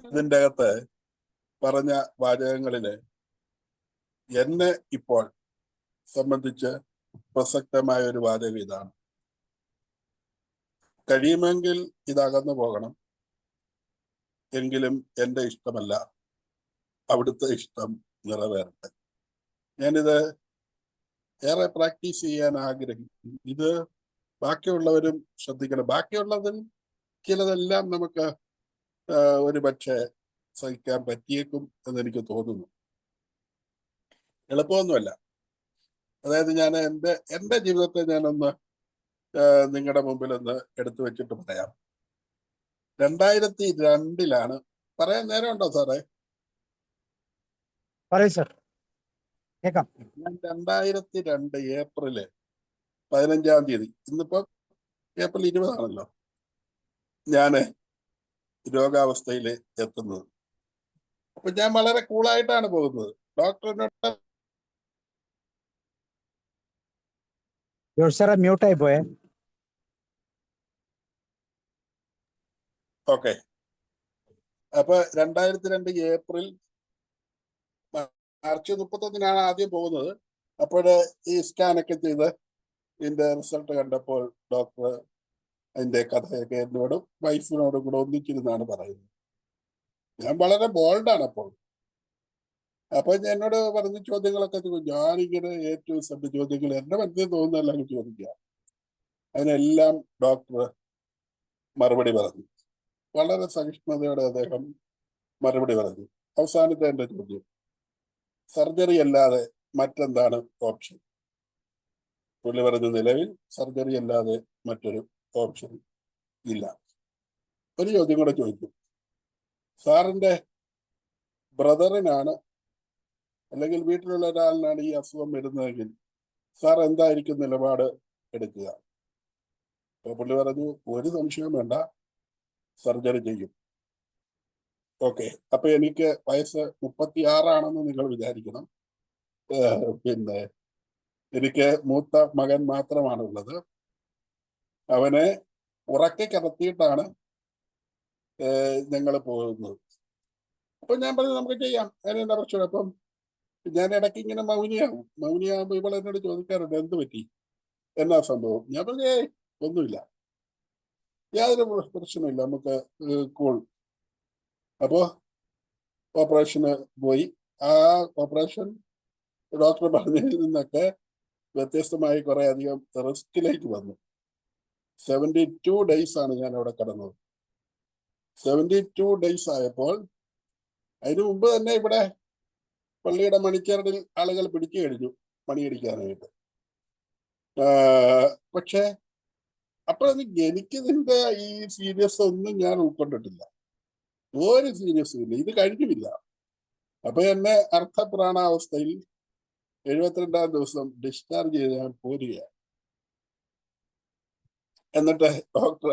ഇതിൻ്റെ അകത്ത് പറഞ്ഞ വാചകങ്ങളില് എന്നെ ഇപ്പോൾ സംബന്ധിച്ച് പ്രസക്തമായ ഒരു വാചകം ഇതാണ്: കഴിയുമെങ്കിൽ ഇതകന്നു പോകണം, എങ്കിലും എൻ്റെ ഇഷ്ടമല്ല അവിടുത്തെ ഇഷ്ടം നിറവേറട്ടെ. ഞാനിത് ഏറെ പ്രാക്ടീസ് ചെയ്യാൻ ആഗ്രഹിക്കുന്നു. ഇത് ബാക്കിയുള്ളവരും ശ്രദ്ധിക്കണം. ബാക്കിയുള്ളതിൽ ചിലതെല്ലാം നമുക്ക് ഒരു പക്ഷേ സഹിക്കാൻ പറ്റിയേക്കും എന്നെനിക്ക് തോന്നുന്നു. എളുപ്പമൊന്നുമല്ല. അതായത് ഞാൻ എൻ്റെ ജീവിതത്തെ ഞാനൊന്ന് നിങ്ങളുടെ മുമ്പിൽ ഒന്ന് എടുത്തു വെച്ചിട്ട് പറയാം. 2002 പറയാൻ നേരമുണ്ടോ സാറേ? പറയൂ സാർ, കേൾക്കാം. ഞാൻ 2002 ഏപ്രിൽ 15-ാം തീയതി, ഇന്നിപ്പോ ഏപ്രിൽ 20 ഞാന് രോഗാവസ്ഥയിൽ എത്തുന്നത്. അപ്പൊ ഞാൻ വളരെ കൂളായിട്ടാണ് പോകുന്നത്. ഡോക്ടറിനോട് ജോഷി സാറെ മ്യൂട്ടായി പോയേ. ഓക്കെ. അപ്പൊ 2002 ഏപ്രിൽ മാർച്ച് 31 ആദ്യം പോകുന്നത്. അപ്പോഴ് ഈ സ്കാനൊക്കെ ചെയ്ത് ഇതിന്റെ റിസൾട്ട് കണ്ടപ്പോൾ ഡോക്ടർ അതിന്റെ കഥയൊക്കെ എന്നോടും വൈഫിനോടും കൂടെ ഒന്നിച്ചിരുന്നാണ് പറയുന്നത്. ഞാൻ വളരെ ബോൾഡാണ് അപ്പോൾ. അപ്പൊ എന്നോട് പറഞ്ഞ ചോദ്യങ്ങളൊക്കെ ഞാനിങ്ങനെ ഏറ്റവും സഭ്യ ചോദ്യങ്ങൾ എന്റെ മനസ്സിൽ തോന്നുന്നല്ല ചോദിക്കുക. അതിനെല്ലാം ഡോക്ടർ മറുപടി പറഞ്ഞു. വളരെ സഹിഷ്ണുതയോടെ അദ്ദേഹം മറുപടി പറഞ്ഞു. അവസാനത്തെ എന്റെ ചോദ്യം, സർജറി അല്ലാതെ മറ്റെന്താണ് ഓപ്ഷൻ? പുള്ളി പറഞ്ഞു, നിലവിൽ സർജറി അല്ലാതെ മറ്റൊരു ഓപ്ഷൻ ഇല്ല. ഒരു ചോദ്യം കൂടെ ചോദിക്കും, സാറിന്റെ ബ്രദറിനാണ് അല്ലെങ്കിൽ വീട്ടിലുള്ള ഒരാളിനാണ് ഈ അസുഖം വരുന്നതെങ്കിൽ സാർ എന്തായിരിക്കും നിലപാട് എടുക്കുക? അപ്പൊ പുള്ളി പറഞ്ഞു, ഒരു സംശയവും വേണ്ട, സർജറി ചെയ്യും. ഓക്കെ, അപ്പൊ എനിക്ക് വയസ്സ് 36 നിങ്ങൾ വിചാരിക്കണം. പിന്നെ എനിക്ക് മൂത്ത മകൻ മാത്രമാണ് ഉള്ളത്. അവനെ ഉറക്കെ കിടത്തിയിട്ടാണ് ഞങ്ങൾ പോകുന്നത്. അപ്പൊ ഞാൻ പറഞ്ഞു, നമുക്ക് ചെയ്യാം, അതിനെന്താ പ്രശ്നം? അപ്പം ഞാൻ ഇടയ്ക്ക് ഇങ്ങനെ മൗനിയാകുമ്പോ ഇവൾ എന്നോട് ചോദിക്കാറുണ്ട്, എന്ത് പറ്റി, എന്നാ സംഭവം? ഞാൻ പറഞ്ഞേ, ഒന്നുമില്ല, യാതൊരു പ്രശ്നമില്ല, നമുക്ക് കൂൾ. അപ്പോ ഓപ്പറേഷന് പോയി. ആ ഓപ്പറേഷൻ ഡോക്ടർ പറഞ്ഞതിൽ നിന്നൊക്കെ വ്യത്യസ്തമായി കുറെ അധികം റിസ്കിലേക്ക് വന്നു. 72 days ആണ് ഞാൻ അവിടെ കിടന്നത്. 72 days ആയപ്പോൾ അതിനു മുമ്പ് തന്നെ ഇവിടെ പള്ളിയുടെ മണിച്ചേരടിൽ ആളുകൾ പിടിച്ചു കഴിഞ്ഞു പണിയടിക്കാനായിട്ട്. പക്ഷെ അപ്പോഴൊന്നും എനിക്കിതിന്റെ ഈ സീരിയസ് ഒന്നും ഞാൻ ഉൾക്കൊണ്ടിട്ടില്ല. ഒരു സീരിയസും ഇല്ല, ഇത് കഴിഞ്ഞുമില്ല. അപ്പൊ എന്നെ അർത്ഥപ്രാണാവസ്ഥയിൽ 72ാം ദിവസം ഡിസ്ചാർജ് ചെയ്ത് ഞാൻ പോരുകയാണ്. എന്നിട്ട് ഡോക്ടർ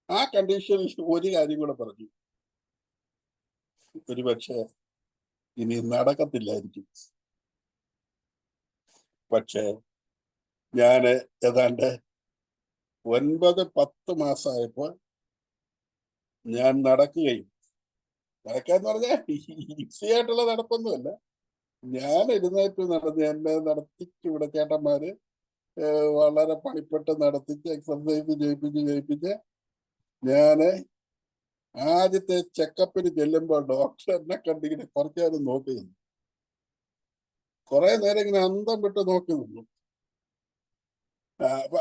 ആ കണ്ടീഷനിൽ ഒരു കാര്യം കൂടെ പറഞ്ഞു, ഒരുപക്ഷെ ഇനി നടക്കത്തില്ലായിരിക്കും. പക്ഷെ ഞാന് ഏതാണ്ട് 9-10 മാസമായപ്പോൾ ഞാൻ നടക്കുകയും, നടക്കാന്ന് പറഞ്ഞാൽ ഈസി ആയിട്ടുള്ള നടപ്പൊന്നുമല്ല, ഞാൻ എഴുന്നേറ്റ് നടന്ന് എന്നെ നടത്തിച്ച് ഇവിടെ ചേട്ടന്മാര് വളരെ പണിപ്പെട്ട് നടത്തിച്ച് എക്സർസൈസ് ചെയ്യിപ്പിച്ച് ഞാന് ആദ്യത്തെ ചെക്കപ്പിന് ചെല്ലുമ്പോൾ ഡോക്ടർ എന്നെ കണ്ടിങ്ങനെ കുറച്ചു നേരം നോക്കി നിന്നു. കുറെ നേരം ഇങ്ങനെ അന്തം വിട്ട് നോക്കി നിന്നു.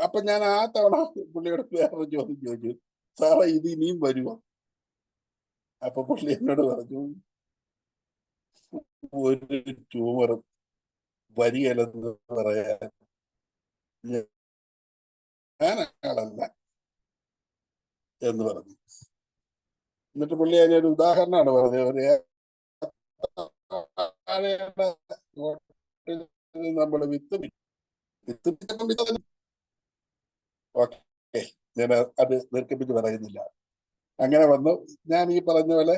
അപ്പൊ ഞാൻ ആ തവണ പുള്ളിയോട് വേറെ ചോദ്യം ചോദിച്ചു, സാറേ ഇത് ഇനിയും വരുമോ? അപ്പൊ പുള്ളി എന്നോട് പറഞ്ഞു, ഒരു ട്യൂമറും വരികയില്ലെന്ന് പറയാൻ ഞാൻ ആളല്ല എന്ന് പറഞ്ഞു. എന്നിട്ട് പുള്ളി അതിനൊരു ഉദാഹരണമാണ് പറഞ്ഞത്. നമ്മൾ വിത്ത് ഓക്കെ, ഞാൻ അത് ദീർഘിപ്പിച്ച് പറയുന്നില്ല. അങ്ങനെ വന്നു. ഞാൻ ഈ പറഞ്ഞ പോലെ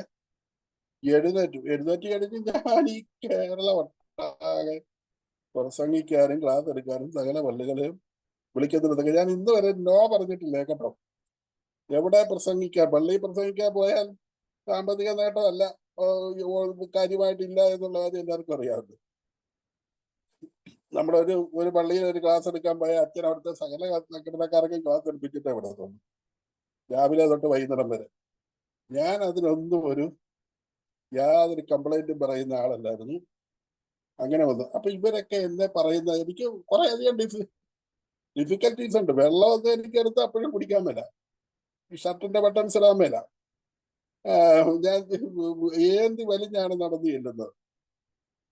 എഴുന്നേറ്റ് കഴിഞ്ഞ് ഞാൻ ഈ കേരള ഒട്ടാകെ പ്രസംഗിക്കാനും ക്ലാസ് എടുക്കാനും സകല പള്ളികളെയും വിളിക്കുന്നതൊക്കെ ഞാൻ ഇന്ന് വരെ നോ പറഞ്ഞിട്ടില്ല കേട്ടോ. എവിടെ പ്രസംഗിക്കാൻ, പള്ളി പ്രസംഗിക്കാൻ പോയാൽ സാമ്പത്തിക നേട്ടമല്ല കാര്യമായിട്ടില്ല എന്നുള്ള കാര്യം എല്ലാവർക്കും അറിയാറുണ്ട്. നമ്മുടെ ഒരു പള്ളിയിൽ ഒരു ക്ലാസ് എടുക്കാൻ പോയാൽ അച്ഛൻ അവിടുത്തെ സകല സംഘടനക്കാർക്കും ക്ലാസ് എടുപ്പിച്ചിട്ടേ ഇവിടെ തോന്നും, രാവിലെ തൊട്ട് വൈകുന്നേരം വരെ. ഞാൻ അതിനൊന്നും യാതൊരു കംപ്ലൈന്റും പറയുന്ന ആളല്ലായിരുന്നു. അങ്ങനെ വന്നു. അപ്പൊ ഇവരൊക്കെ എന്നെ പറയുന്ന, എനിക്ക് കുറെ അധികം ഡിഫിക്കൽട്ടീസ് ഉണ്ട്. വെള്ളമൊന്നും എനിക്ക് എടുത്ത് അപ്പോഴും കുടിക്കാൻ മേല, ഈ ഷർട്ടിന്റെ ബട്ടൺസ് ഇടാൻ മേല. ഞാൻ ഏന്തി വലിഞ്ഞാണ് നടന്നു ചെല്ലുന്നത്.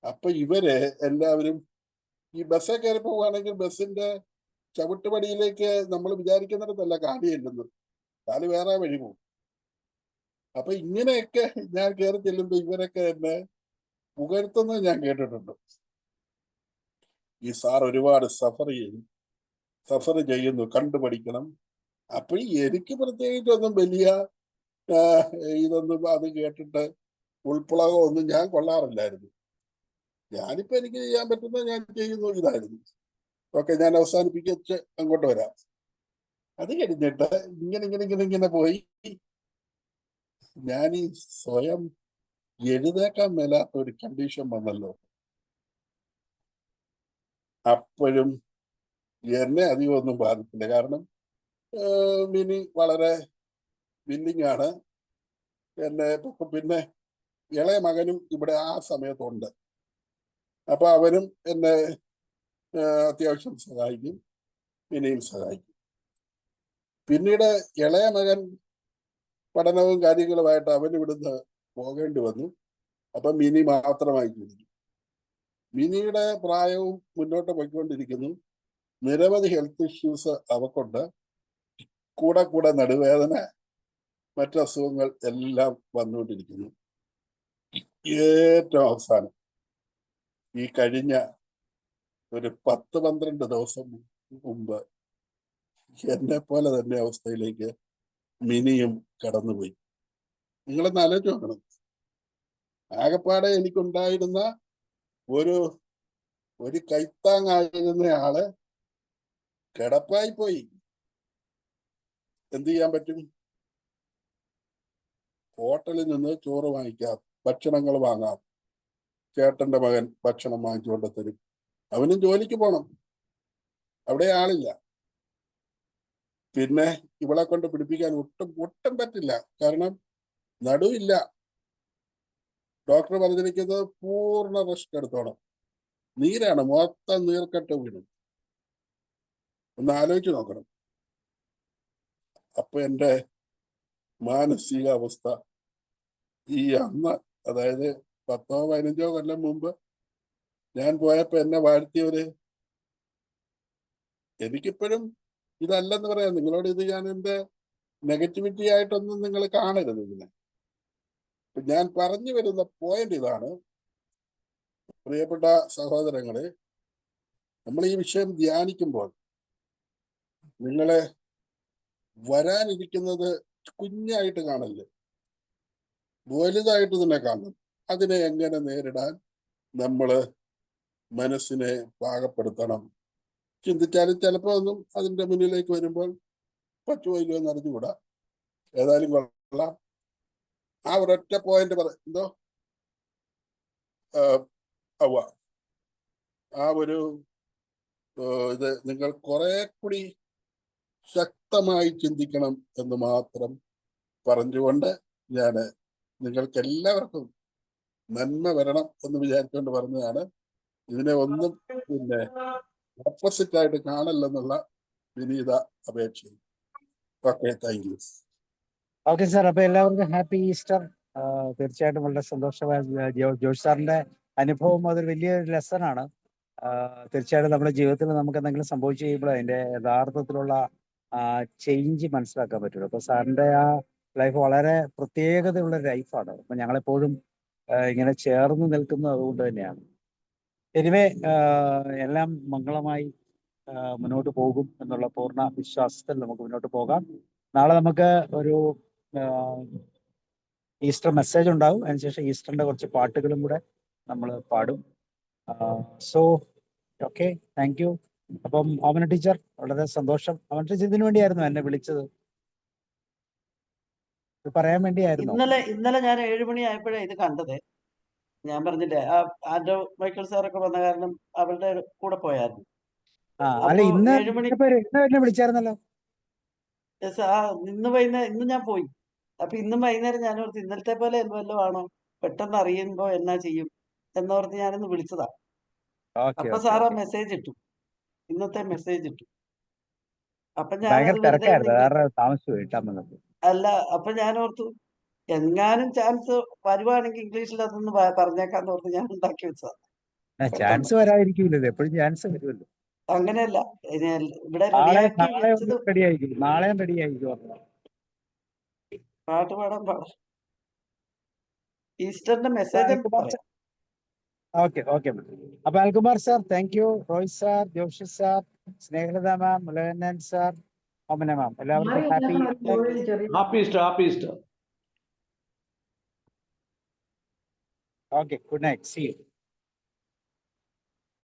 അപ്പൊ ഇവര് എല്ലാവരും ഈ ബസ്സെ കയറി പോവുകയാണെങ്കിൽ ബസ്സിന്റെ ചവിട്ടുപടിയിലേക്ക് നമ്മൾ വിചാരിക്കുന്നിടത്തല്ല കാലി ചെല്ലുന്നത്, കാല് വേറെ വഴി പോകും. അപ്പൊ ഇങ്ങനെയൊക്കെ ഞാൻ കയറി ചെല്ലുമ്പോ ഇവരൊക്കെ എന്നെ പുകഴ്ത്തുന്നത് ഞാൻ കേട്ടിട്ടുണ്ട്. ഈ സാർ ഒരുപാട് സഫർ ചെയ്യുന്നു, കണ്ടുപഠിക്കണം. അപ്പൊ എനിക്ക് പ്രത്യേകിച്ചൊന്നും വലിയ ഇതൊന്നും അത് കേട്ടിട്ട് ഉൾപ്പുളകമൊന്നും ഞാൻ കൊള്ളാറില്ലായിരുന്നു. ഞാനിപ്പോ എനിക്ക് ചെയ്യാൻ പറ്റുന്നത് ഞാൻ ചെയ്യുന്നു, ഇതായിരുന്നു. ഓക്കെ, ഞാൻ അവസാനിപ്പിച്ച് അങ്ങോട്ട് വരാം. അത് കഴിഞ്ഞിട്ട് ഇങ്ങനെ പോയി ഞാൻ ഈ സ്വയം എഴുന്നേക്കാൻ മേലാത്ത ഒരു കണ്ടീഷൻ വന്നല്ലോ. അപ്പോഴും എന്നെ അധികം ഒന്നും ബാധിക്കില്ല. കാരണം മിനി വളരെ വില്ലിങ് ആണ്. എന്നെ പിന്നെ ഇളയ മകനും ഇവിടെ ആ സമയത്തുണ്ട്. അപ്പൊ അവനും എന്നെ അത്യാവശ്യം സഹായിക്കും, മിനിയും സഹായിക്കും. പിന്നീട് ഇളയ മകൻ പഠനവും കാര്യങ്ങളുമായിട്ട് അവൻ ഇവിടുന്ന് പോകേണ്ടി വന്നു. അപ്പൊ മിനി മാത്രമായി കൂടി. മിനിയുടെ പ്രായവും മുന്നോട്ട് പോയിക്കൊണ്ടിരിക്കുന്നു. നിരവധി ഹെൽത്ത് ഇഷ്യൂസ് അവക്കുണ്ട്. കൂടെ നടുവേദന, മറ്റു അസുഖങ്ങൾ എല്ലാം വന്നുകൊണ്ടിരിക്കുന്നു. ഏറ്റവും അവസാനം ഈ കഴിഞ്ഞ ഒരു 10-12 ദിവസം മുമ്പ് എന്നെ പോലെ തന്നെ അവസ്ഥയിലേക്ക് മിനിയും കടന്നുപോയി. നിങ്ങളൊന്ന് ആലോചിച്ച് നോക്കണം. ആകപ്പാടെ എനിക്കുണ്ടായിരുന്ന ഒരു കൈത്താങ്ങായിരുന്ന ആള് കിടപ്പായി പോയി. എന്ത് ചെയ്യാൻ പറ്റും? ഹോട്ടലിൽ നിന്ന് ചോറ് വാങ്ങിക്കാം, ഭക്ഷണങ്ങൾ വാങ്ങാം. ചേട്ടന്റെ മകൻ ഭക്ഷണം വാങ്ങിച്ചുകൊണ്ട് തരും. അവനും ജോലിക്ക് പോണം, അവിടെ ആളില്ല. പിന്നെ ഇവളെ കൊണ്ട് പിടിപ്പിക്കാൻ ഒട്ടും പറ്റില്ല. കാരണം നടുവില്ല. ഡോക്ടർ പറഞ്ഞിരിക്കുന്നത് പൂർണ്ണ റെസ്റ്റ് എടുത്തോണം. നീരാണ്, മൊത്തം നീർക്കെട്ട് വീണു. ഒന്ന് ആലോചിച്ച് നോക്കണം. അപ്പൊ എൻ്റെ മാനസികാവസ്ഥ ഈ അന്ന്, അതായത് 10-15 കൊല്ലം മുമ്പ് ഞാൻ പോയപ്പോ എന്നെ വാഴ്ത്തിയവര്, എനിക്കിപ്പോഴും ഇതല്ലെന്ന് പറയാം. നിങ്ങളോട് ഇത് ഞാൻ എൻ്റെ നെഗറ്റിവിറ്റി ആയിട്ടൊന്നും നിങ്ങൾ കാണരുത് ഇതിനെ. ഞാൻ പറഞ്ഞു വരുന്ന പോയിന്റ് ഇതാണ്. പ്രിയപ്പെട്ട സഹോദരങ്ങളെ, നമ്മൾ ഈ വിഷയം ധ്യാനിക്കുമ്പോൾ നിങ്ങളെ വരാനിരിക്കുന്നത് കുഞ്ഞായിട്ട് കാണല്ലേ, വലുതായിട്ട് തന്നെ കാണണം. അതിനെ എങ്ങനെ നേരിടാൻ നമ്മൾ മനസ്സിനെ പാകപ്പെടുത്തണം. ചിന്തിച്ചാലും ചിലപ്പോൾ ഒന്നും അതിൻ്റെ മുന്നിലേക്ക് വരുമ്പോൾ പറ്റുമോ ഇല്ലയോ എന്ന് അറിഞ്ഞുകൂടാ. ഏതായാലും കൊള്ളാം. ആ ഒരൊറ്റ പോയിന്റ് എന്തോ ആ ഒരു ഇത് നിങ്ങൾ കുറെ കൂടി ശക്തമായി ചിന്തിക്കണം എന്ന് മാത്രം പറഞ്ഞുകൊണ്ട് ഞാൻ നിങ്ങൾക്ക് എല്ലാവർക്കും നന്മ വരണം എന്ന് വിചാരിച്ചുകൊണ്ട് പറഞ്ഞതാണ്. ഇതിനെ ഒന്നും പിന്നെ ഓപ്പോസിറ്റ് ആയിട്ട് കാണല്ലെന്നുള്ള വിനീത അപേക്ഷ. Okay, thank U. Okay sir, അപ്പൊ എല്ലാവർക്കും ഹാപ്പി ഈസ്റ്റർ. തീർച്ചയായിട്ടും വളരെ സന്തോഷമായ ജോഷ് സാറിന്റെ അനുഭവം അതൊരു വലിയൊരു ലെസൺ ആണ്. തീർച്ചയായിട്ടും നമ്മുടെ ജീവിതത്തിൽ നമുക്ക് എന്തെങ്കിലും സംഭവിച്ചു കഴിയുമ്പോൾ അതിന്റെ യഥാർത്ഥത്തിലുള്ള ചേഞ്ച് മനസ്സിലാക്കാൻ പറ്റുള്ളൂ. അപ്പൊ സാറിന്റെ ആ ലൈഫ് വളരെ പ്രത്യേകതയുള്ള ലൈഫാണ്. അപ്പൊ ഞങ്ങളെപ്പോഴും ഇങ്ങനെ ചേർന്ന് നിൽക്കുന്നത് അതുകൊണ്ട് തന്നെയാണ്. എനിവേ, എല്ലാം മംഗളമായി മുന്നോട്ട് പോകും എന്നുള്ള പൂർണ്ണ വിശ്വാസത്തിൽ നമുക്ക് മുന്നോട്ട് പോകാം. നാളെ നമുക്ക് ഒരു ഈസ്റ്റർ മെസ്സേജ് ഉണ്ടാവും. അതിനുശേഷം ഈസ്റ്ററിന്റെ കുറച്ച് പാട്ടുകളും കൂടെ നമ്മൾ പാടും. So okay, thank U. അപ്പം ഓമന ടീച്ചർ, വളരെ സന്തോഷം. ഓമന ടീച്ചർ ഇതിനു വേണ്ടിയായിരുന്നു എന്നെ വിളിച്ചത്, ഇത് പറയാൻ വേണ്ടിയായിരുന്നു. ഇന്നലെ ഞാൻ 7 മണി ആയപ്പോഴേ ഇത് കണ്ടത്. ഞാൻ പറഞ്ഞില്ലേ, ആൻഡ്രോ മൈക്കിൾ സാറൊക്കെ വന്ന കാരണം അവരുടെ കൂടെ പോയായിരുന്നു. അല്ല, ഇന്ന് എന്നെ വിളിച്ചായിരുന്നല്ലോ. ഇന്ന് ഞാൻ പോയി. അപ്പൊ ഇന്നും വൈകുന്നേരം ഞാൻ ഓർത്ത് ഇന്നലത്തെ പോലെ വല്ലതും ആണോ, പെട്ടെന്ന് അറിയുമ്പോ എന്നാ ചെയ്യും എന്നോർത്ത് ഞാനൊന്ന് വിളിച്ചതാ. അപ്പൊ സാറാ മെസ്സേജ് ഇട്ടു, ഇന്നത്തെ മെസ്സേജ് ഇട്ടു. അപ്പൊ ഞാനത് വെറുതെ അല്ല, അപ്പൊ ഞാൻ ഓർത്തു എങ്ങാനും ചാൻസ് വരുവാണെങ്കിൽ ഇംഗ്ലീഷിൽ അതൊന്ന് പറഞ്ഞേക്കാന്ന് ഓർത്ത് ഞാൻ ഉണ്ടാക്കി വെച്ചതാ. ചാൻസ് വരാതിരിക്കില്ലല്ലോ, എപ്പോഴും ചാൻസ് വരുമല്ലോ. അങ്ങനെയല്ല, ഇവിടെ നാളെയും റെഡി ആയിരിക്കും പാട്ട് പാടാൻ പാടാം. ഈസ്റ്ററിന്റെ മെസ്സേജ്. ഓക്കെ. അപ്പൊ Alkumar sir, thank you. Roy sir, Joshi sir, Snehalatha ma'am, Mulakannan sir, Omana ma'am, എല്ലാവർക്കും happy Easter. Okay, good night, see U.